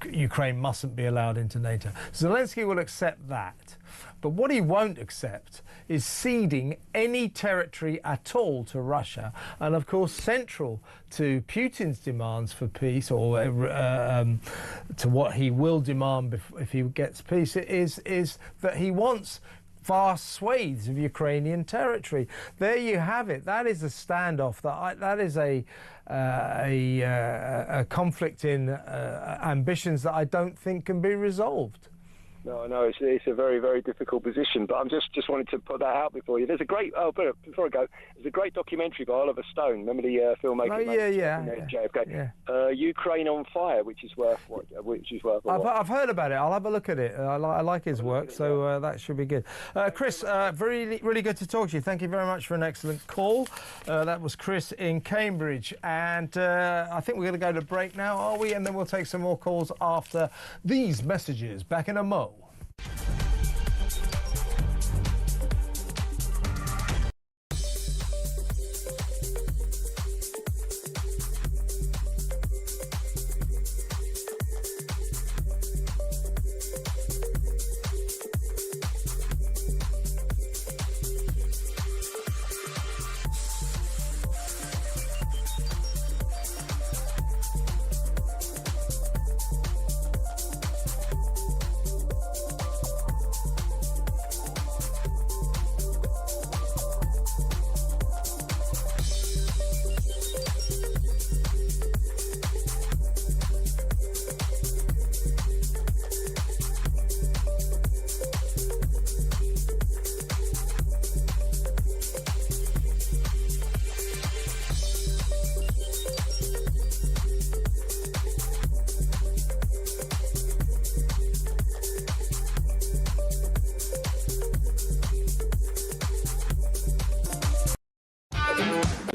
Ukraine mustn't be allowed into NATO. Zelensky will accept that. But what he won't accept is ceding any territory at all to Russia. And of course, central to Putin's demands for peace, or to what he will demand if he gets peace, is that he wants vast swathes of Ukrainian territory. There you have it. That is a standoff. That is a conflict in ambitions that I don't think can be resolved. No, it's a very, very difficult position. But I'm just wanted to put that out before you. There's a great before I go. There's a great documentary by Oliver Stone. Remember the filmmaker? Oh yeah. JFK. Ukraine on Fire, which is worth. I've heard about it. I'll have a look at it. I like his work, so that should be good. Chris, really good to talk to you. Thank you very much for an excellent call. That was Chris in Cambridge, and I think we're going to go to break now, are we? And then we'll take some more calls after these messages. Back in a mo.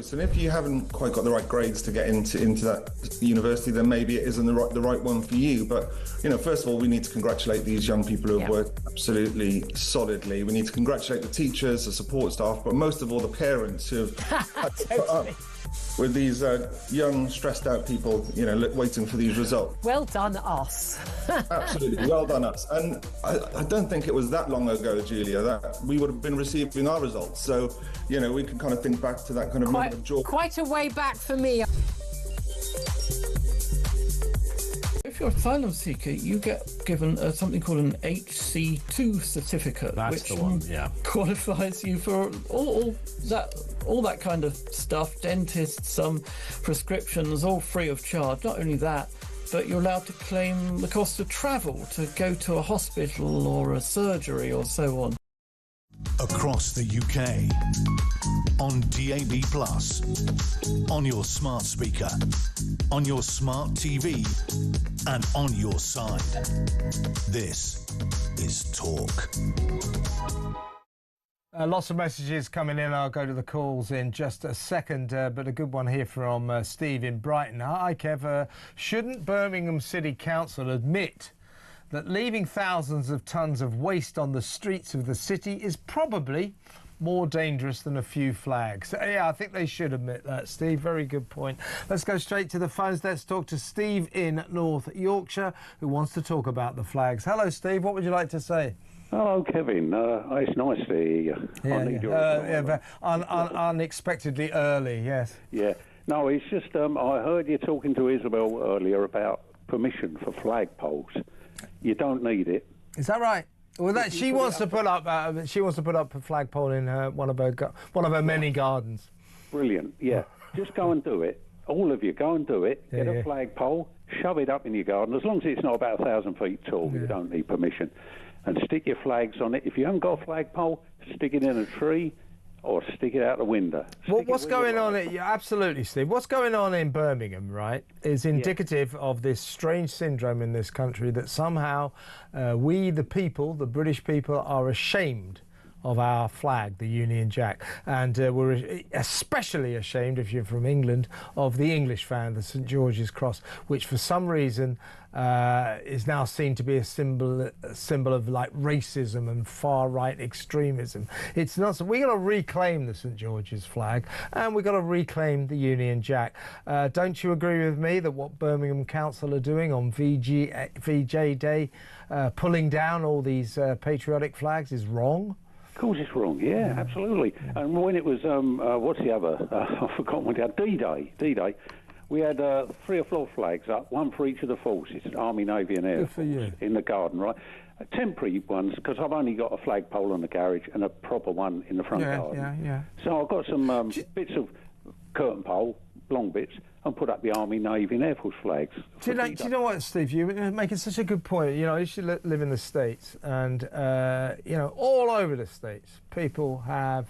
And if you haven't quite got the right grades to get into that university, then maybe it isn't the right one for you. But first of all, we need to congratulate these young people who have worked absolutely solidly. We need to congratulate the teachers, the support staff, but most of all the parents who have had to put up with these young, stressed-out people, waiting for these results. Well done, us. Absolutely, well done, us. And I don't think it was that long ago, Julia, that we would have been receiving our results. So, we can kind of think back to that kind of moment of joy. Quite a way back for me. if you're an asylum seeker, you get given something called an HC2 certificate, That's which the one, yeah. qualifies you for all that kind of stuff. Dentists, some prescriptions, all free of charge. Not only that, but you're allowed to claim the cost of travel to go to a hospital or a surgery or so on. Across the UK, on DAB+, on your smart speaker, on your smart TV, and on your side. This is Talk. Lots of messages coming in. I'll go to the calls in just a second, but a good one here from Steve in Brighton. Hi, Kev. Shouldn't Birmingham City Council admit that leaving thousands of tons of waste on the streets of the city is probably more dangerous than a few flags? Yeah, I think they should admit that, Steve. Very good point. Let's go straight to the phones. Let's talk to Steve in North Yorkshire, who wants to talk about the flags. Hello, Steve. What would you like to say? Hello, Kevin. It's nice to hear you. Yeah, I need your unexpectedly early, yes. Yeah. No, it's just I heard you talking to Isabel earlier about permission for flagpoles. You don't need it. Is that right? Well, she wants to put up a flagpole in one of her many gardens. Brilliant. Yeah. Just go and do it. All of you, go and do it. Get a flagpole, shove it up in your garden. As long as it's not about 1,000 feet tall, you don't need permission. And stick your flags on it. If you haven't got a flagpole, stick it in a tree or stick it out the window. What's going on? Absolutely, Steve. What's going on in Birmingham, right, is indicative of this strange syndrome in this country that somehow we, the people, the British people, are ashamed of our flag, the Union Jack. And we're especially ashamed, if you're from England, of the English flag, the St George's Cross, which for some reason is now seen to be a symbol of like racism and far-right extremism. It's not. So we got to reclaim the St George's flag, and we got to reclaim the Union Jack. Don't you agree with me that what Birmingham Council are doing on VJ Day, pulling down all these patriotic flags, is wrong? Of course it's wrong, yeah, absolutely. And when it was, what's the other? I've forgotten what it was, D-Day, we had 3 or 4 flags up, one for each of the forces, Army, Navy and Air Force, in the garden, right? Temporary ones, because I've only got a flagpole in the garage and a proper one in the front garden. Yeah. So I've got some bits of curtain pole, long bits, and put up the Army, Navy and Air Force flags. Do you know what, Steve? You're making such a good point. You know, I used to live in the States, and, you know, all over the States, people have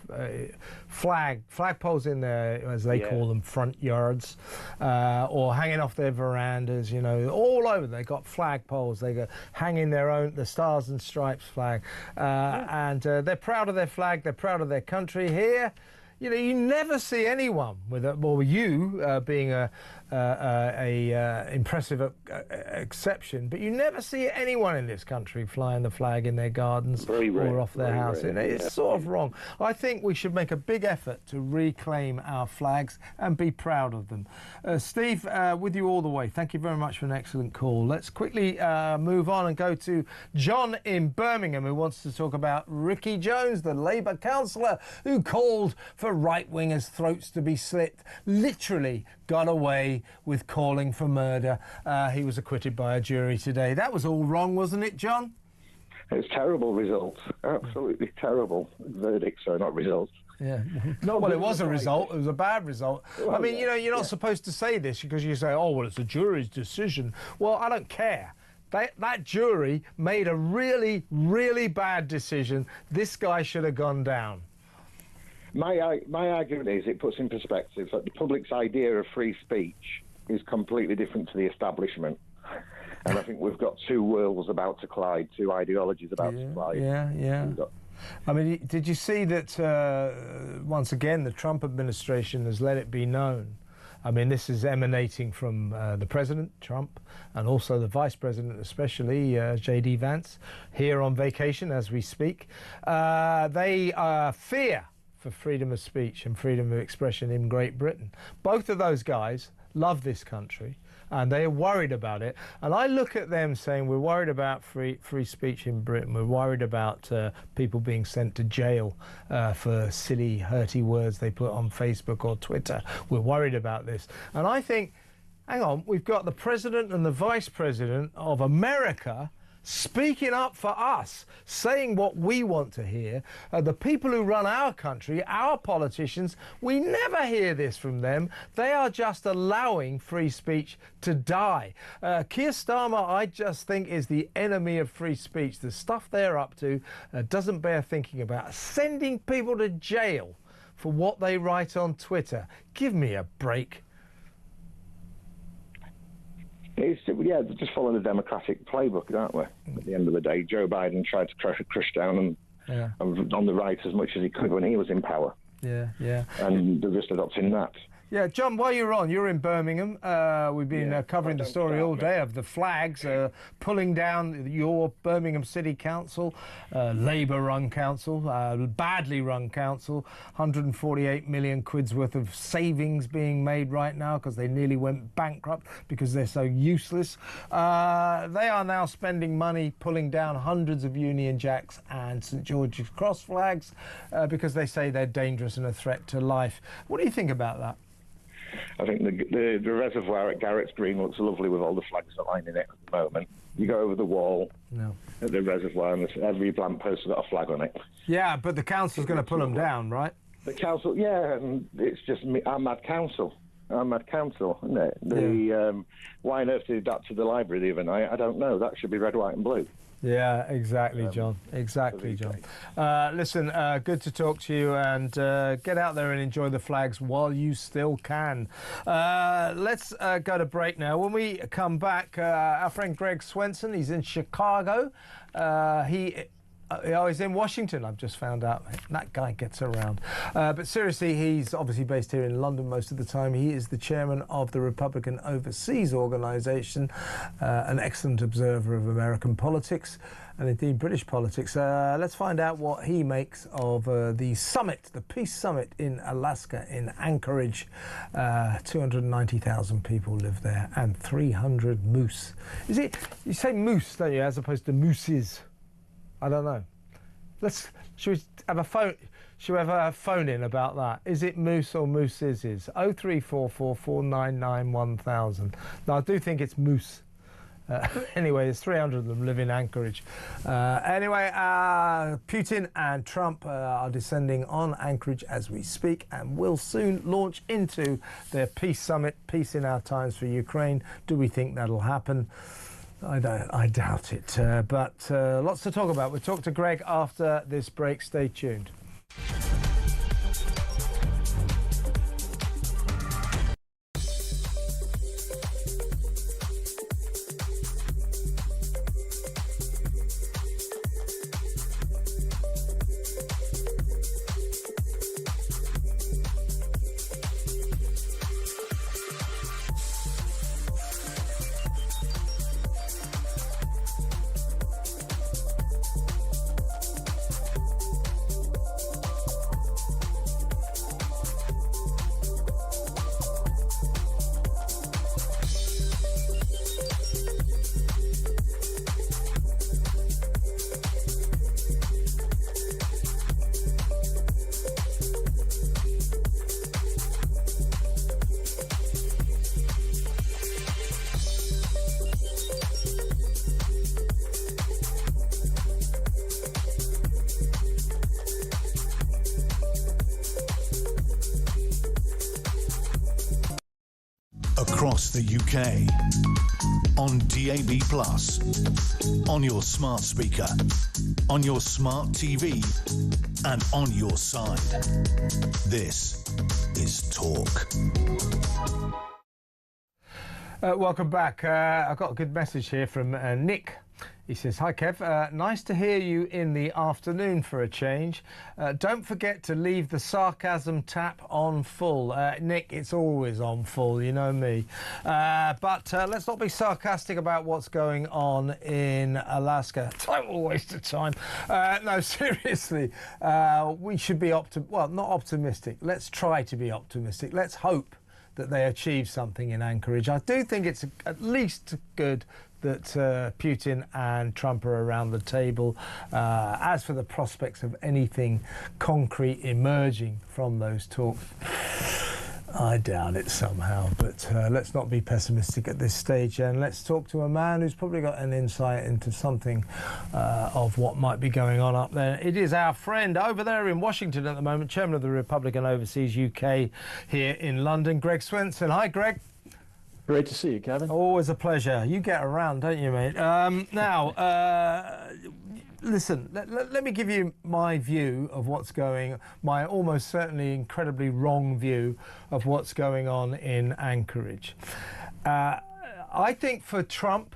flagpoles in their, as they call them, front yards, or hanging off their verandas, you know, all over. They got flagpoles. They got hanging the Stars and Stripes flag. And they're proud of their flag. They're proud of their country. Here, you know, you never see anyone with it. Well, you being a impressive exception, but you never see anyone in this country flying the flag in their gardens or off their house. It's sort of wrong. I think we should make a big effort to reclaim our flags and be proud of them. Steve, with you all the way. Thank you very much for an excellent call. Let's quickly move on and go to John in Birmingham, who wants to talk about Ricky Jones, the Labour councillor who called for right-wingers' throats to be slit, literally got away with calling for murder. He was acquitted by a jury today. That was all wrong, wasn't it, John? It's terrible results. Absolutely terrible verdicts, sorry, not results. Yeah. No, well, it was a result. It was a bad result. Well, I mean, you know, you're not supposed to say this because you say, oh, well, it's a jury's decision. Well, I don't care. That jury made a really, really bad decision. This guy should have gone down. My argument is it puts in perspective that the public's idea of free speech is completely different to the establishment. And I think we've got two worlds about to collide, two ideologies about to collide. Yeah. I mean, did you see that, once again, the Trump administration has let it be known? I mean, this is emanating from the President, Trump, and also the Vice President, especially J.D. Vance, here on vacation as we speak. They fear for freedom of speech and freedom of expression in Great Britain. Both of those guys love this country and they're worried about it. And I look at them saying, we're worried about free speech in Britain. We're worried about people being sent to jail for silly, hurty words they put on Facebook or Twitter. We're worried about this. And I think hang on, we've got the President and the Vice President of America speaking up for us, saying what we want to hear. The people who run our country, our politicians, we never hear this from them. They are just allowing free speech to die. Keir Starmer, I just think, is the enemy of free speech. The stuff they're up to doesn't bear thinking about. Sending people to jail for what they write on Twitter. Give me a break. They're just following the Democratic playbook, aren't we? At the end of the day, Joe Biden tried to crush down on the right as much as he could when he was in power. Yeah, yeah. And they're just adopting that. Yeah, John, while you're on, you're in Birmingham. We've been covering the story all day of the flags pulling down your Birmingham City Council, Labour-run council, badly run council, 148 million quid's worth of savings being made right now because they nearly went bankrupt because they're so useless. They are now spending money pulling down hundreds of Union Jacks and St George's Cross flags because they say they're dangerous and a threat to life. What do you think about that? I think the reservoir at Garrett's Green looks lovely with all the flags lining it at the moment. You go over the wall at the reservoir and every lamppost has got a flag on it. Yeah, but the council's going to pull them down, right? The council, and it's just our mad council, isn't it? Why on earth did that to the library the other night? I don't know. That should be red, white and blue. Yeah, exactly, John. Exactly, John. Listen, good to talk to you, and get out there and enjoy the flags while you still can. Let's go to break now. When we come back, our friend Greg Swenson, he's in Chicago. He's in Washington, I've just found out. That guy gets around. But seriously, he's obviously based here in London most of the time. He is the chairman of the Republican Overseas Organisation, an excellent observer of American politics and indeed British politics. Let's find out what he makes of the summit, the Peace Summit in Alaska, in Anchorage. 290,000 people live there and 300 moose. Is it, you say moose, don't you, as opposed to mooses? I don't know. Should we have a phone? Should we have a phone in about that? Is it moose or mooses? 0344 499 1000. No, I do think it's moose. Anyway, there's 300 of them live in Anchorage. Putin and Trump are descending on Anchorage as we speak and will soon launch into their peace summit, Peace in Our Times for Ukraine. Do we think that'll happen? I doubt it, but lots to talk about. We'll talk to Greg after this break. Stay tuned. Across the UK, on DAB+, on your smart speaker, on your smart TV, and on your side. This is Talk. Welcome back. I've got a good message here from Nick. He says, "Hi Kev, nice to hear you in the afternoon for a change. Don't forget to leave the sarcasm tap on full." Nick, it's always on full, you know me. But let's not be sarcastic about what's going on in Alaska. Total waste of time. No, seriously, we should be not optimistic. Let's try to be optimistic. Let's hope that they achieve something in Anchorage. I do think it's at least good that Putin and Trump are around the table. As for the prospects of anything concrete emerging from those talks, I doubt it somehow, but let's not be pessimistic at this stage, and let's talk to a man who's probably got an insight into something of what might be going on up there. It is our friend over there in Washington at the moment, Chairman of the Republican Overseas UK here in London, Greg Swenson. Hi, Greg. Great to see you, Kevin. Always a pleasure. You get around, don't you, mate? Listen, let me give you my view of what's going, my almost certainly incredibly wrong view of what's going on in Anchorage. I think for Trump,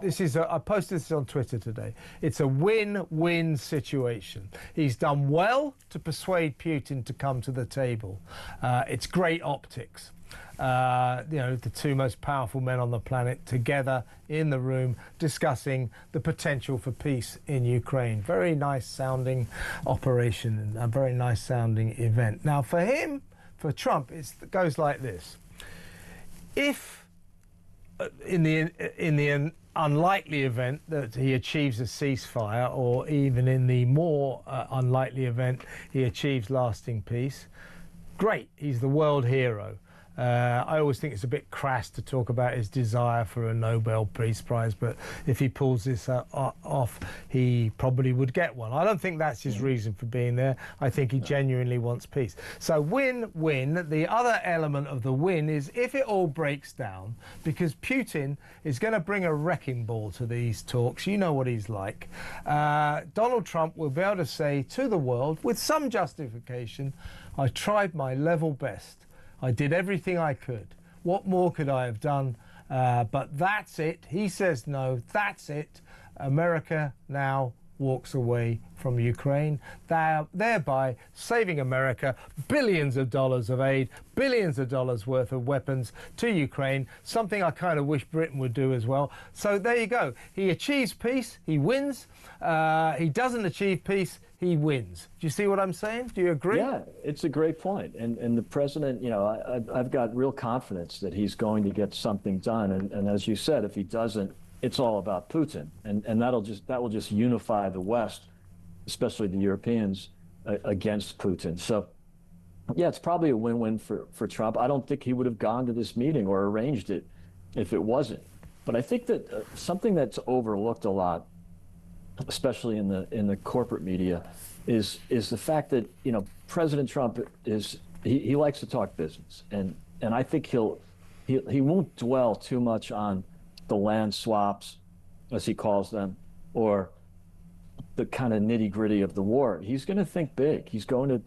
I posted this on Twitter today, it's a win-win situation. He's done well to persuade Putin to come to the table. It's great optics. The two most powerful men on the planet together in the room discussing the potential for peace in Ukraine. Very nice sounding operation and a very nice sounding event. Now for him, for Trump, it goes like this. If in the unlikely event that he achieves a ceasefire, or even in the more unlikely event he achieves lasting peace, great, he's the world hero. I always think it's a bit crass to talk about his desire for a Nobel Peace Prize, but if he pulls this off, he probably would get one. I don't think that's his reason for being there. I think he genuinely wants peace. So win-win. The other element of the win is if it all breaks down, because Putin is going to bring a wrecking ball to these talks. You know what he's like. Donald Trump will be able to say to the world, with some justification, I tried my level best. I did everything I could. What more could I have done? But that's it. He says no, that's it. America now walks away from Ukraine, thereby saving America billions of dollars of aid, billions of dollars worth of weapons to Ukraine, something I kind of wish Britain would do as well. So there you go. He achieves peace, he wins. He doesn't achieve peace, he wins. Do you see what I'm saying? Do you agree? Yeah, it's a great point. And the president, I've got real confidence that he's going to get something done. And as you said, if he doesn't, it's all about Putin. And that will just unify the West, especially the Europeans, against Putin. So, yeah, it's probably a win-win for Trump. I don't think he would have gone to this meeting or arranged it if it wasn't. But I think that something that's overlooked a lot, especially in the corporate media, is the fact that President Trump he likes to talk business, and I think he won't dwell too much on the land swaps, as he calls them, or the kind of nitty-gritty of the war. He's going to think big. He's going to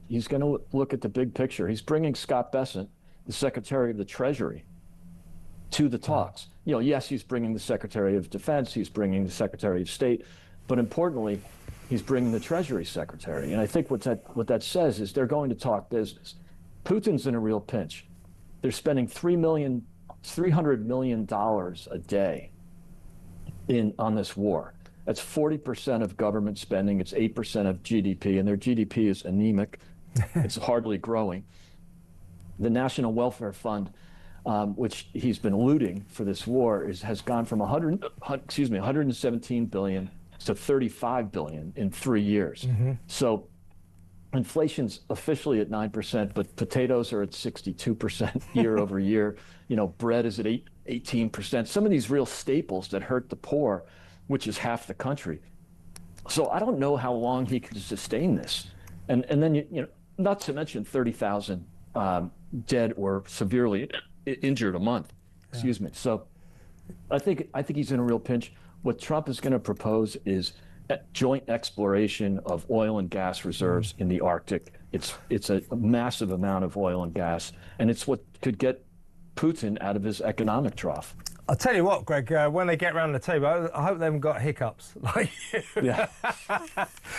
look at the big picture. He's bringing Scott Bessent, the Secretary of the Treasury, to the talks. Yes, he's bringing the Secretary of Defense, he's bringing the Secretary of State, but importantly, he's bringing the Treasury Secretary. And I think what that says is they're going to talk business. Putin's in a real pinch. They're spending $300 million a day on this war. That's 40% of government spending. It's 8% of GDP, and their GDP is anemic. It's hardly growing. The National Welfare Fund, which he's been looting for this war, has gone from 117 billion to 35 billion in 3 years. Mm-hmm. So inflation's officially at 9%, but potatoes are at 62% year over year. Bread is at 18%. Some of these real staples that hurt the poor, which is half the country. So I don't know how long he can sustain this. And then, not to mention 30,000 dead or severely injured a month. Excuse me. So I think he's in a real pinch. What Trump is going to propose is joint exploration of oil and gas reserves in the Arctic. It's a massive amount of oil and gas, and it's what could get Putin out of his economic trough. I'll tell you what, Greg, when they get around the table, I hope they haven't got hiccups. Like you. Yeah.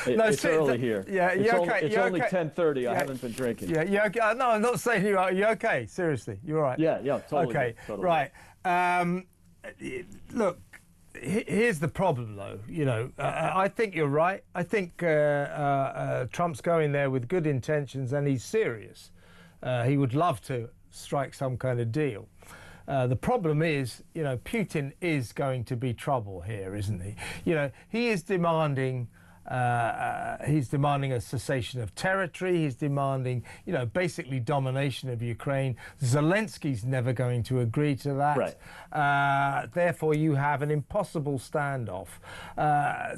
It's early here. Yeah, it's okay. It's only 10:30. Yeah. I haven't been drinking. Yeah, you okay? No, I'm not saying you are. You okay? Seriously, you're all right? Yeah, totally. Okay, totally. Right. Look, here's the problem, though. I think you're right. I think Trump's going there with good intentions, and he's serious. He would love to strike some kind of deal. The problem is, Putin is going to be trouble here, isn't he? He is demanding He's demanding a cessation of territory. He's demanding, basically domination of Ukraine. Zelensky's never going to agree to that. Right. Therefore, you have an impossible standoff. I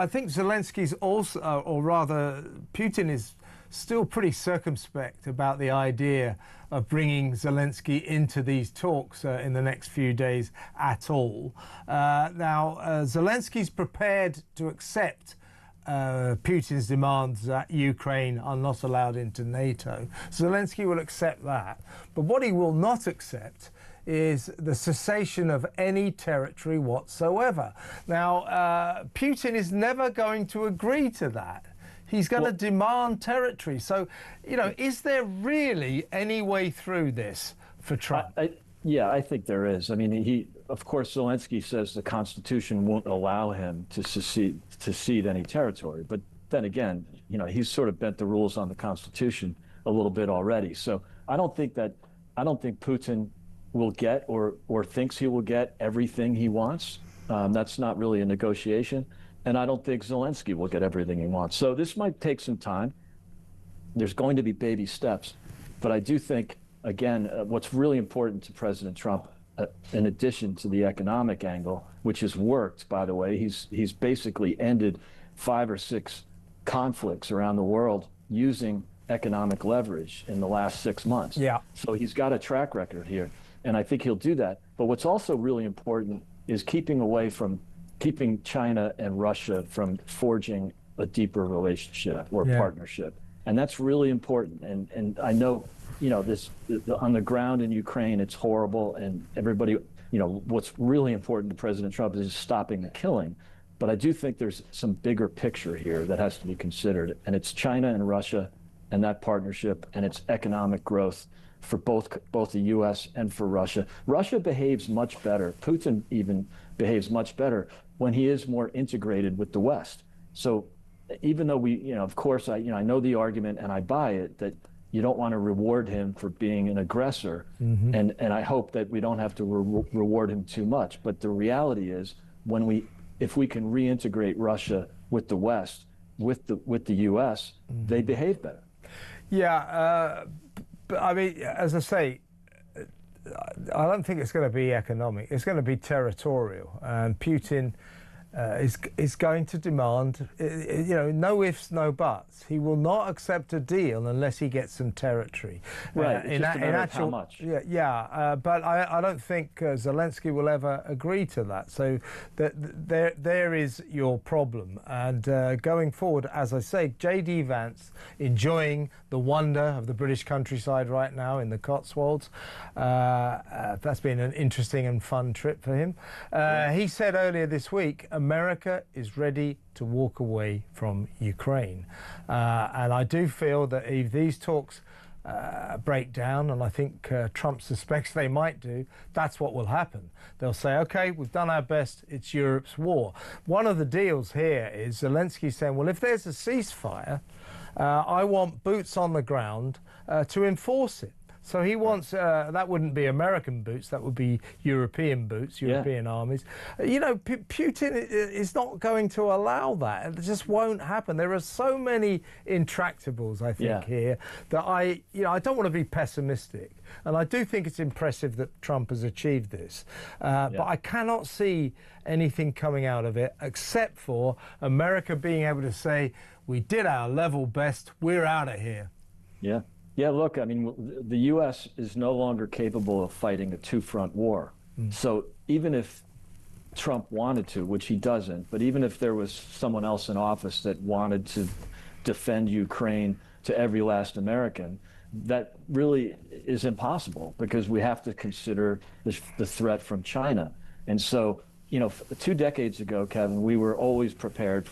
think Zelensky's also, or rather, Putin is still pretty circumspect about the idea of bringing Zelensky into these talks in the next few days at all. Zelensky's prepared to accept Putin's demands that Ukraine are not allowed into NATO. Zelensky will accept that. But what he will not accept is the cessation of any territory whatsoever. Now, Putin is never going to agree to that. He's going to demand territory. So, is there really any way through this for Trump? I think there is. I mean, of course, Zelensky says the Constitution won't allow him to cede any territory. But then again, he's sort of bent the rules on the Constitution a little bit already. So I don't think Putin will get or thinks he will get everything he wants. That's not really a negotiation. And I don't think Zelensky will get everything he wants. So this might take some time. There's going to be baby steps. But I do think, again, what's really important to President Trump, in addition to the economic angle, which has worked, by the way, he's basically ended 5 or 6 conflicts around the world using economic leverage in the last 6 months. Yeah. So he's got a track record here. And I think he'll do that. But what's also really important is keeping China and Russia from forging a deeper relationship or partnership. And that's really important. And I know, on the ground in Ukraine, it's horrible. And everybody, what's really important to President Trump is stopping the killing. But I do think there's some bigger picture here that has to be considered. And it's China and Russia and that partnership and its economic growth for both the U.S. and for Russia. Russia behaves much better. Putin even behaves much better when he is more integrated with the West. So even though of course, I know the argument and I buy it that you don't want to reward him for being an aggressor. Mm-hmm. And I hope that we don't have to reward him too much. But the reality is if we can reintegrate Russia with the West, with the U.S., mm-hmm. they behave better. Yeah. But I mean, as I say, I don't think it's going to be economic. It's going to be territorial. And Putin is going to demand, no ifs, no buts. He will not accept a deal unless he gets some territory. Right. It's just a matter of how much. But I don't think Zelensky will ever agree to that. So there is your problem. And going forward, as I say, J.D. Vance enjoying the wonder of the British countryside right now in the Cotswolds. That's been an interesting and fun trip for him. He said earlier this week, America is ready to walk away from Ukraine. And I do feel that if these talks break down, and I think Trump suspects they might do, that's what will happen. They'll say, OK, we've done our best, it's Europe's war. One of the deals here is Zelensky saying, well, if there's a ceasefire, I want boots on the ground to enforce it. So he wants, that wouldn't be American boots, that would be European boots, European armies. Putin is not going to allow that. It just won't happen. There are so many intractables, I think, here, that I don't want to be pessimistic. And I do think it's impressive that Trump has achieved this. But I cannot see anything coming out of it except for America being able to say, we did our level best, we're out of here. Yeah. Yeah, look, I mean, the U.S. is no longer capable of fighting a two-front war. Mm. So even if Trump wanted to, which he doesn't, but even if there was someone else in office that wanted to defend Ukraine to every last American, that really is impossible because we have to consider the threat from China. And so, 2 decades ago, Kevin, we were always prepared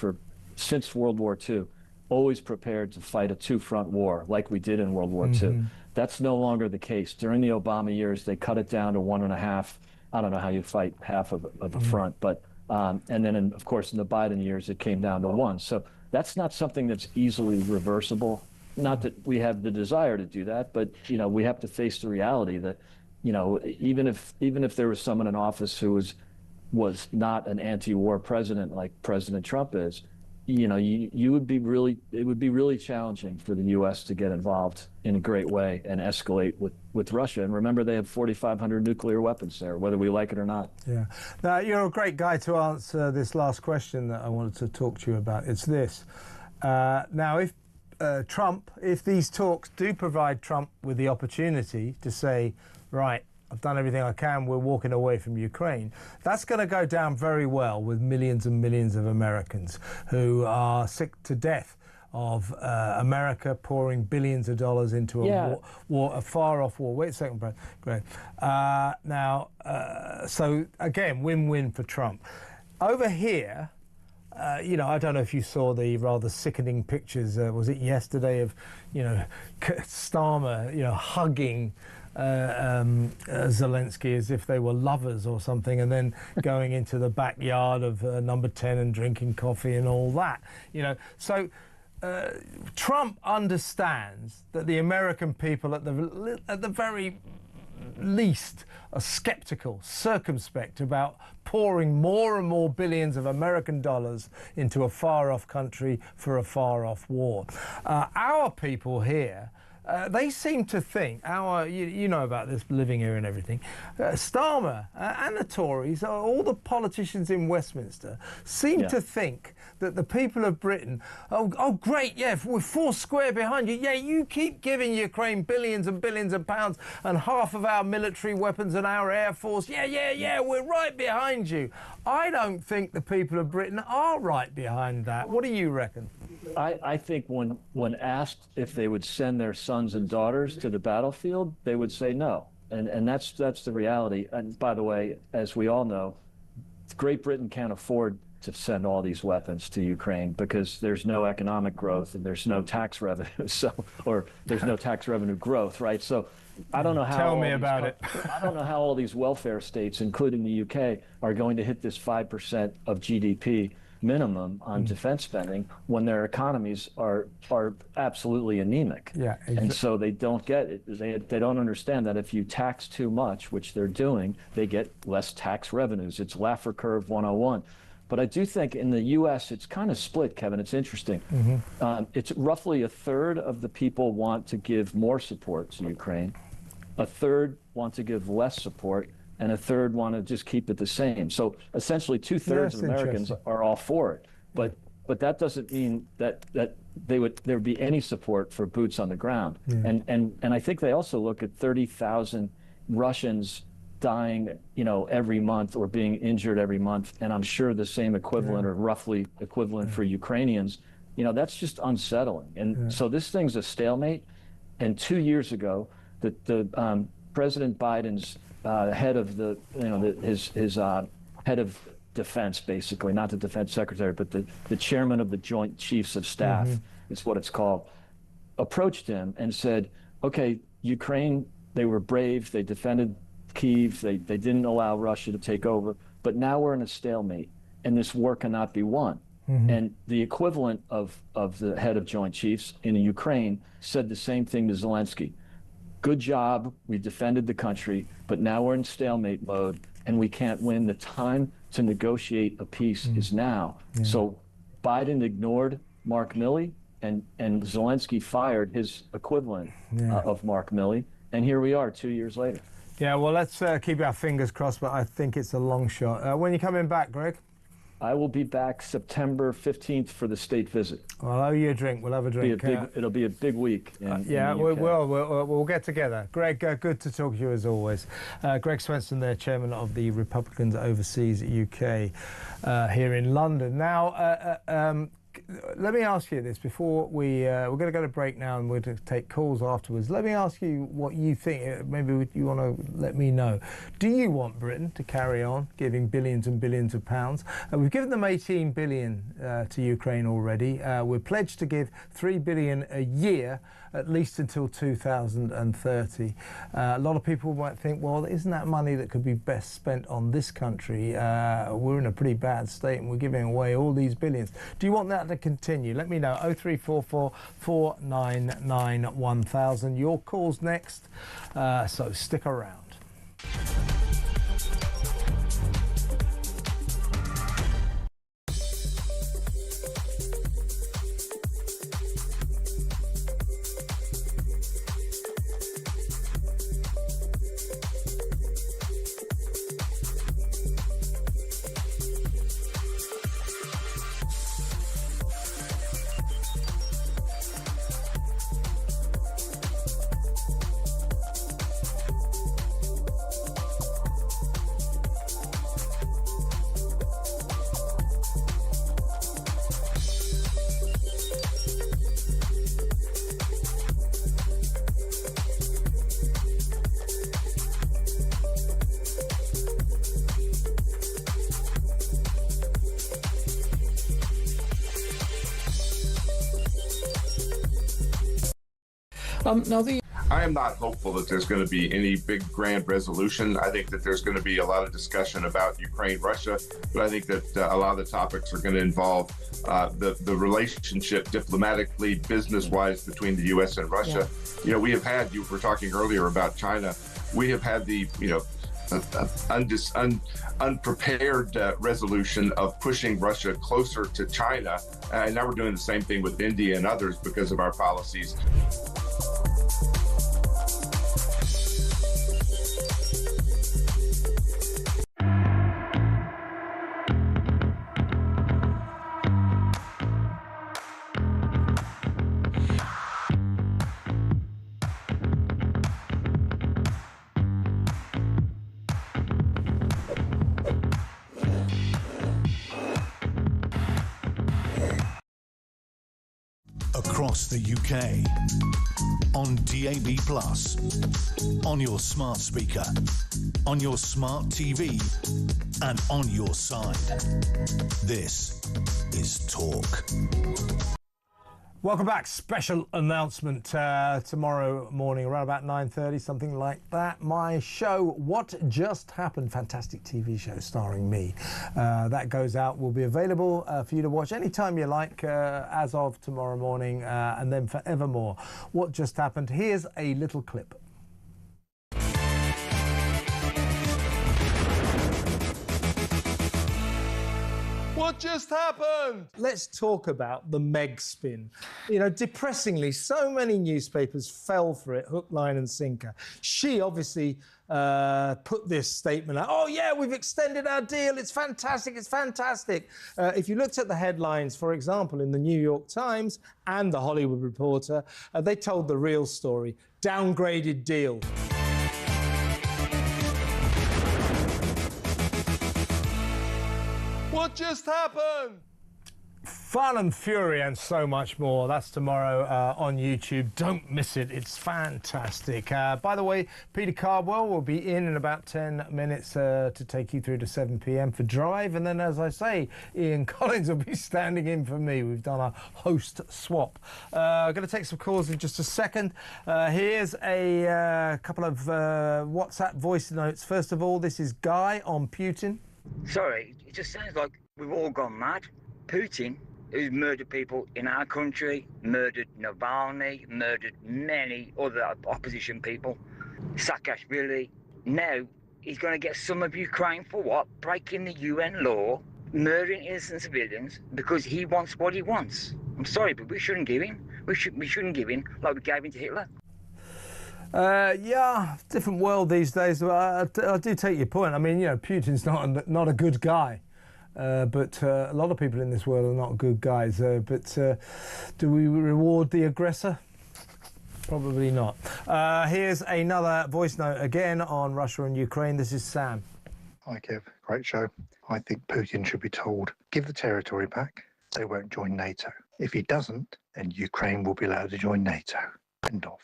since World War II, always prepared to fight a two-front war like we did in World War II. That's no longer the case. During the Obama years, they cut it down to 1.5. I don't know how you fight half of a front, but and then, of course, in the Biden years, it came down to 1. So that's not something that's easily reversible. Not that we have the desire to do that, but we have to face the reality that even if there was someone in office who was was not an anti-war president like President Trump is, it would be really challenging for the U.S. to get involved in a great way and escalate with Russia. And remember, they have 4,500 nuclear weapons there, whether we like it or not. Yeah. Now, you're a great guy to answer this last question that I wanted to talk to you about. It's this. Now, if these talks do provide Trump with the opportunity to say, right, I've done everything I can, we're walking away from Ukraine, that's going to go down very well with millions and millions of Americans who are sick to death of America pouring billions of dollars into a far-off war. Wait a second, Greg. So again, win-win for Trump. Over here, I don't know if you saw the rather sickening pictures, was it yesterday, of, Starmer, hugging Zelensky as if they were lovers or something, and then going into the backyard of Number 10 and drinking coffee and all that. So Trump understands that the American people, at the very least, are sceptical, circumspect about pouring more and more billions of American dollars into a far-off country for a far-off war. Our people here, they seem to think, you know about this, living here and everything, Starmer and the Tories, all the politicians in Westminster, seem to think that the people of Britain, oh great, yeah, we're four square behind you. Yeah, you keep giving Ukraine billions and billions of pounds and half of our military weapons and our air force. Yeah, we're right behind you. I don't think the people of Britain are right behind that. What do you reckon? I think when asked if they would send their sons and daughters to the battlefield, they would say no. And that's the reality. And by the way, as we all know, Great Britain can't afford to send all these weapons to Ukraine because there's no economic growth and there's no tax revenue, or there's no tax revenue growth, right? So I don't know how. Tell me about it. I don't know how all these welfare states, including the UK, are going to hit this 5% of GDP minimum on defense spending when their economies are absolutely anemic. Yeah, and so they don't get it. They don't understand that if you tax too much, which they're doing, they get less tax revenues. It's Laffer curve 101. But I do think in the U.S. it's kind of split, Kevin. It's interesting. It's roughly a third of the people want to give more support to Ukraine, a third want to give less support, and a third want to just keep it the same. So essentially 2/3 of Americans are all for it. But that doesn't mean that there would be any support for boots on the ground. And I think they also look at 30,000 Russians dying, every month, or being injured every month, and I'm sure the same equivalent or roughly equivalent for Ukrainians. That's just unsettling. And so this thing's a stalemate. And 2 years ago, the President Biden's head of his head of defense, basically, not the defense secretary, but the chairman of the Joint Chiefs of Staff, is what it's called, approached him and said, okay, Ukraine, they were brave, they defended Kyiv, they didn't allow Russia to take over, but now we're in a stalemate and this war cannot be won. And the equivalent of the head of Joint Chiefs in Ukraine said the same thing to Zelensky. Good job, we defended the country, but now we're in stalemate mode and we can't win. The time to negotiate a peace is now. So Biden ignored Mark Milley, and Zelensky fired his equivalent of Mark Milley, and here we are 2 years later. Yeah, well, let's keep our fingers crossed, but I think it's a long shot. When are you coming back, Greg? I will be back September 15th for the state visit. Well, I'll owe you a drink. We'll have a drink. It'll be a big week. We'll get together. Greg, good to talk to you as always. Greg Swenson there, chairman of the Republicans Overseas UK here in London. Now, let me ask you this before we're going to go to break now, and we're going to take calls afterwards. Let me ask you what you think. Maybe you want to let me know. Do you want Britain to carry on giving billions and billions of pounds? We've given them 18 billion to Ukraine already. We're pledged to give 3 billion a year, at least until 2030. A lot of people might think, well, isn't that money that could be best spent on this country? We're in a pretty bad state and we're giving away all these billions. Do you want that to continue? Let me know. 0344 499 1000. Your call's next, so stick around. I am not hopeful that there's going to be any big grand resolution. I think that there's going to be a lot of discussion about Ukraine, Russia, but I think that a lot of the topics are going to involve the relationship diplomatically, business-wise between the U.S. and Russia. Yeah. You know, we have had, you were talking earlier about China, we have had the, you know, unprepared resolution of pushing Russia closer to China. And now we're doing the same thing with India and others because of our policies. Across the UK, on DAB+, on your smart speaker, on your smart TV, and on your side. This is Talk. Welcome back. Special announcement tomorrow morning around about 9:30, something like that. My show, What Just Happened, fantastic TV show starring me. That goes out, will be available for you to watch anytime you like as of tomorrow morning and then forevermore. What Just Happened. Here's a little clip. What just happened? Let's talk about the Meg spin. You know, depressingly, so many newspapers fell for it, hook, line and sinker. She obviously put this statement out, oh yeah, we've extended our deal, it's fantastic, it's fantastic. If you looked at the headlines, for example, in the New York Times and the Hollywood Reporter, they told the real story, downgraded deal. What just happened? Fun and fury and so much more. That's tomorrow on YouTube. Don't miss it. It's fantastic. By the way, Peter Cardwell will be in about 10 minutes to take you through to 7 p.m. for Drive. And then, as I say, Ian Collins will be standing in for me. We've done a host swap. I'm going to take some calls in just a second. Here's a couple of WhatsApp voice notes. First of all, this is Guy on Putin. Sorry, it just sounds like we've all gone mad. Putin, who's murdered people in our country, murdered Navalny, murdered many other opposition people, Saakashvili. Now he's going to get some of Ukraine for what? Breaking the UN law, murdering innocent civilians because he wants what he wants. I'm sorry, but we shouldn't give him. We shouldn't give him like we gave him to Hitler. Yeah, different world these days. I do take your point. I mean, you know, Putin's not a good guy, but a lot of people in this world are not good guys. But do we reward the aggressor? Probably not. Here's another voice note again on Russia and Ukraine. This is Sam. Hi, Kev. Great show. I think Putin should be told, give the territory back. They won't join NATO. If he doesn't, then Ukraine will be allowed to join NATO. End of.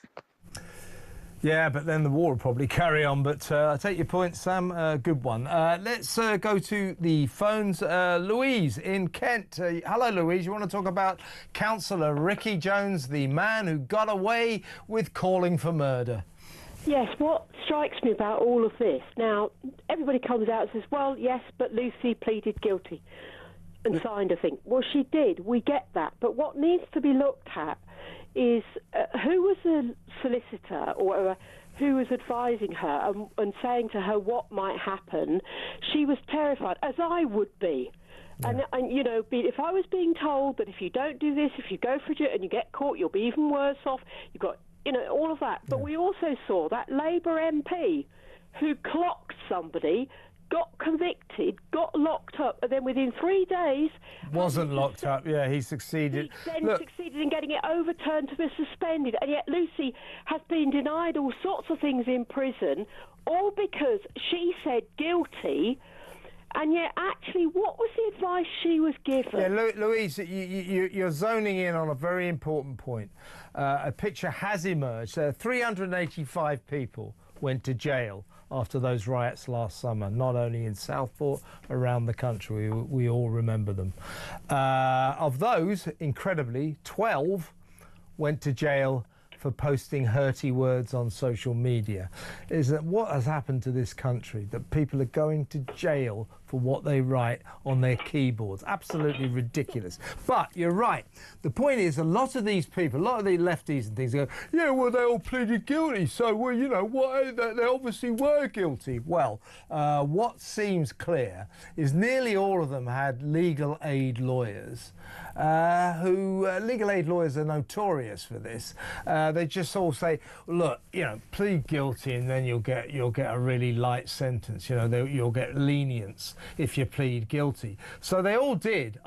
Yeah, but then the war will probably carry on. But I take your point, Sam. Good one. Let's go to the phones. Louise in Kent. Hello, Louise. You want to talk about Councillor Ricky Jones, the man who got away with calling for murder? Yes, what strikes me about all of this, now, everybody comes out and says, well, yes, but Lucy pleaded guilty and signed a thing. Well, she did. We get that. But what needs to be looked at is who was the solicitor or who was advising her and saying to her what might happen. She was terrified, as I would be. Yeah. And you know, if I was being told that if you don't do this, if you go for it and you get caught, you'll be even worse off. You've got, you know, all of that. But we also saw that Labour MP who clocked somebody, got convicted, got locked up, and then within 3 days... Wasn't locked up, yeah, he succeeded. He then succeeded in getting it overturned to be suspended, and yet Lucy has been denied all sorts of things in prison, all because she said guilty, and yet actually, what was the advice she was given? Yeah, Louise, you're zoning in on a very important point. A picture has emerged. 385 people went to jail after those riots last summer, not only in Southport, around the country. We all remember them. Of those, incredibly, 12 went to jail for posting hurty words on social media, is that what has happened to this country, that people are going to jail for what they write on their keyboards. Absolutely ridiculous. But you're right. The point is, a lot of these people, a lot of the lefties and things go, yeah, well, they all pleaded guilty, so, well, you know, what, they obviously were guilty. Well, what seems clear is nearly all of them had legal aid lawyers legal aid lawyers are notorious for this. They just all say, look, you know, plead guilty and then you'll get a really light sentence. You know, you'll get lenience if you plead guilty. So they all did,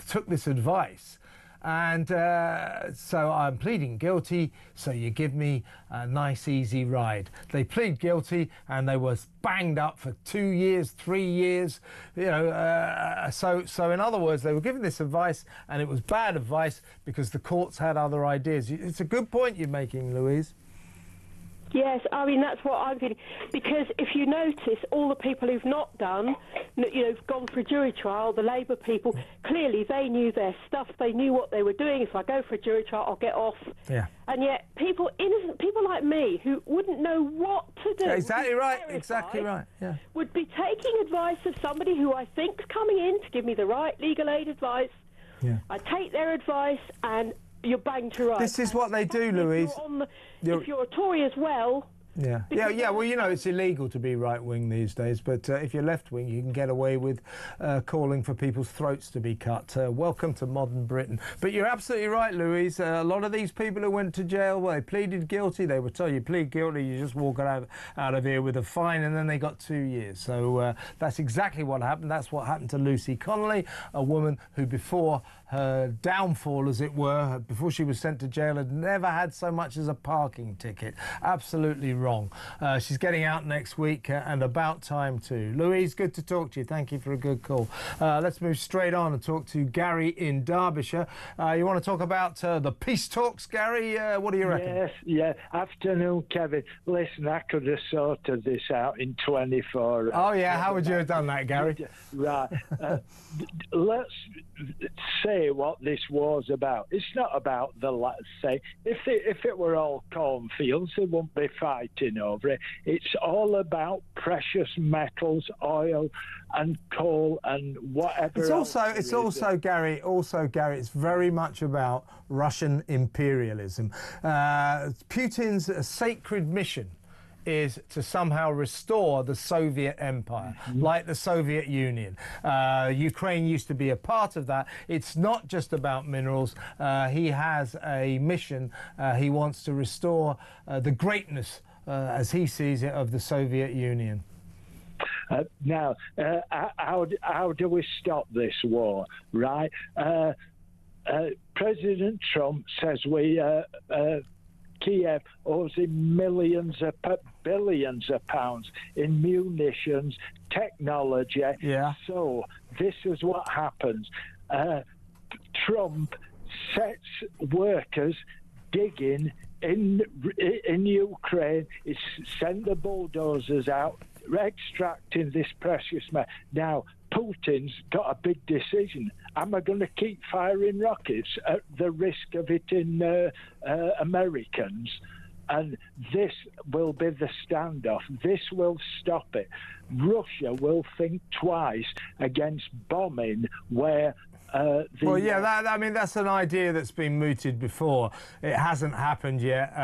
took this advice. And so I'm pleading guilty, so you give me a nice, easy ride. They plead guilty, and they were banged up for 2 years, 3 years. You know, so in other words, they were given this advice, and it was bad advice because the courts had other ideas. It's a good point you're making, Louise. Yes, I mean, that's what I'm feeling. Because if you notice, all the people who've not done, you know, gone for a jury trial, the Labour people, clearly they knew their stuff. They knew what they were doing. If I go for a jury trial, I'll get off. Yeah. And yet people, innocent people like me, who wouldn't know what to do. Yeah, exactly right, exactly right, yeah. Would be taking advice of somebody who I think's coming in to give me the right legal aid advice. Yeah. I take their advice and you're banged to rights. This is what they do, Louise. If you're a Tory as well. Yeah. Well, you know, it's illegal to be right-wing these days, but if you're left-wing, you can get away with calling for people's throats to be cut. Welcome to modern Britain. But you're absolutely right, Louise. A lot of these people who went to jail, well, they pleaded guilty. They were told, you plead guilty, you just walk out of here with a fine, and then they got 2 years. So that's exactly what happened. That's what happened to Lucy Connolly, a woman who before her downfall, as it were, before she was sent to jail, had never had so much as a parking ticket. Absolutely wrong. She's getting out next week, and about time too. Louise, good to talk to you. Thank you for a good call. Let's move straight on and talk to Gary in Derbyshire. You want to talk about the peace talks, Gary? What do you reckon? Yes, yeah. Afternoon, Kevin. Listen, I could have sorted this out in 24 hours. Oh, yeah. How would you have done that, Gary? Right. Let's say what this war's about. It's not about say if it were all cornfields, they wouldn't be fighting over it. It's all about precious metals, oil, and coal, and whatever. It's also Gary. It's very much about Russian imperialism. Putin's sacred mission is to somehow restore the Soviet empire, like the Soviet Union. Ukraine used to be a part of that. It's not just about minerals. He has a mission. He wants to restore the greatness, as he sees it, of the Soviet Union. Now, how do we stop this war, right? President Trump says Kiev owes him billions of pounds in munitions, technology. Yeah. So this is what happens. Trump sets workers digging in Ukraine. He sent the bulldozers out, extracting this precious metal. Now, Putin's got a big decision. Am I going to keep firing rockets at the risk of hitting Americans? And this will be the standoff. This will stop it. Russia will think twice against bombing where that's an idea that's been mooted before. It hasn't happened yet.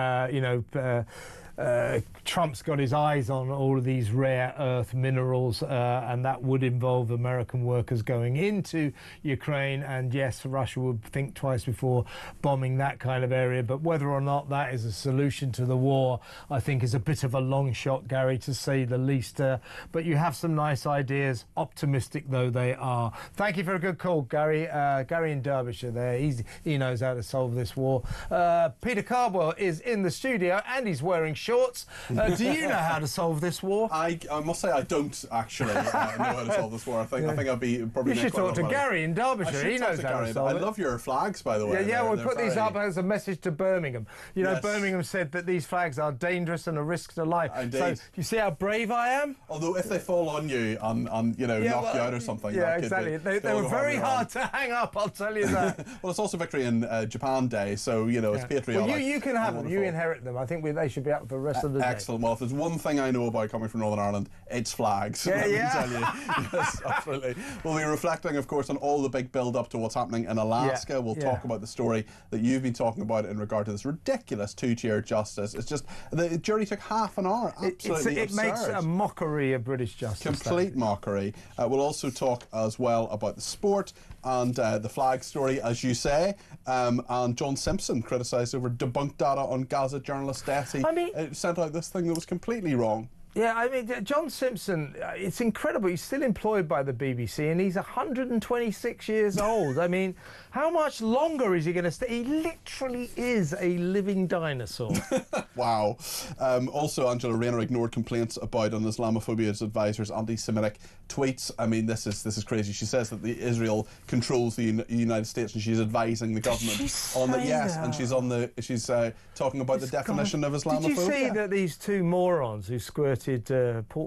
Trump's got his eyes on all of these rare earth minerals, and that would involve American workers going into Ukraine. And yes, Russia would think twice before bombing that kind of area. But whether or not that is a solution to the war, I think is a bit of a long shot, Gary, to say the least. But you have some nice ideas, optimistic though they are. Thank you for a good call, Gary. Gary in Derbyshire there. He knows how to solve this war. Peter Cardwell is in the studio, and he's wearing shorts. Do you know how to solve this war? I must say I don't actually know how to solve this war. I think I'd be probably. You should talk to Gary in Derbyshire. He knows how to solve it. I love your flags, by the way. Yeah, we put these up as a message to Birmingham. You know, Birmingham said that these flags are dangerous and a risk to life. Indeed. So you see how brave I am? Although if they fall on you and knock you out or something. Yeah, exactly. They were very hard to hang up, I'll tell you that. Well, it's also Victory in Japan Day, so, it's patriotic. Well, you can have them. You inherit them. I think they should be up for the rest of the day. Excellent. Well, if there's one thing I know about coming from Northern Ireland, it's flags. Let me tell you. Yes, absolutely. We'll be reflecting, of course, on all the big build-up to what's happening in Alaska. We'll talk about the story that you've been talking about in regard to this ridiculous two-tier justice. It's just, the jury took half an hour. Absolutely it makes a mockery of British justice. Complete mockery. We'll also talk as well about the sport and the flag story, as you say. And John Simpson criticised over debunked data on Gaza journalist deaths. He sent out this thing that was completely wrong. Yeah, I mean, John Simpson, it's incredible. He's still employed by the BBC and he's 126 years old. I mean, how much longer is he going to stay? He literally is a living dinosaur. Wow. Also, Angela Rayner ignored complaints about an Islamophobia's advisor's anti-Semitic tweets. I mean, this is crazy. She says that Israel controls the United States and she's advising the government on the and she's talking about the definition of Islamophobia. Did you see that these two morons who squirted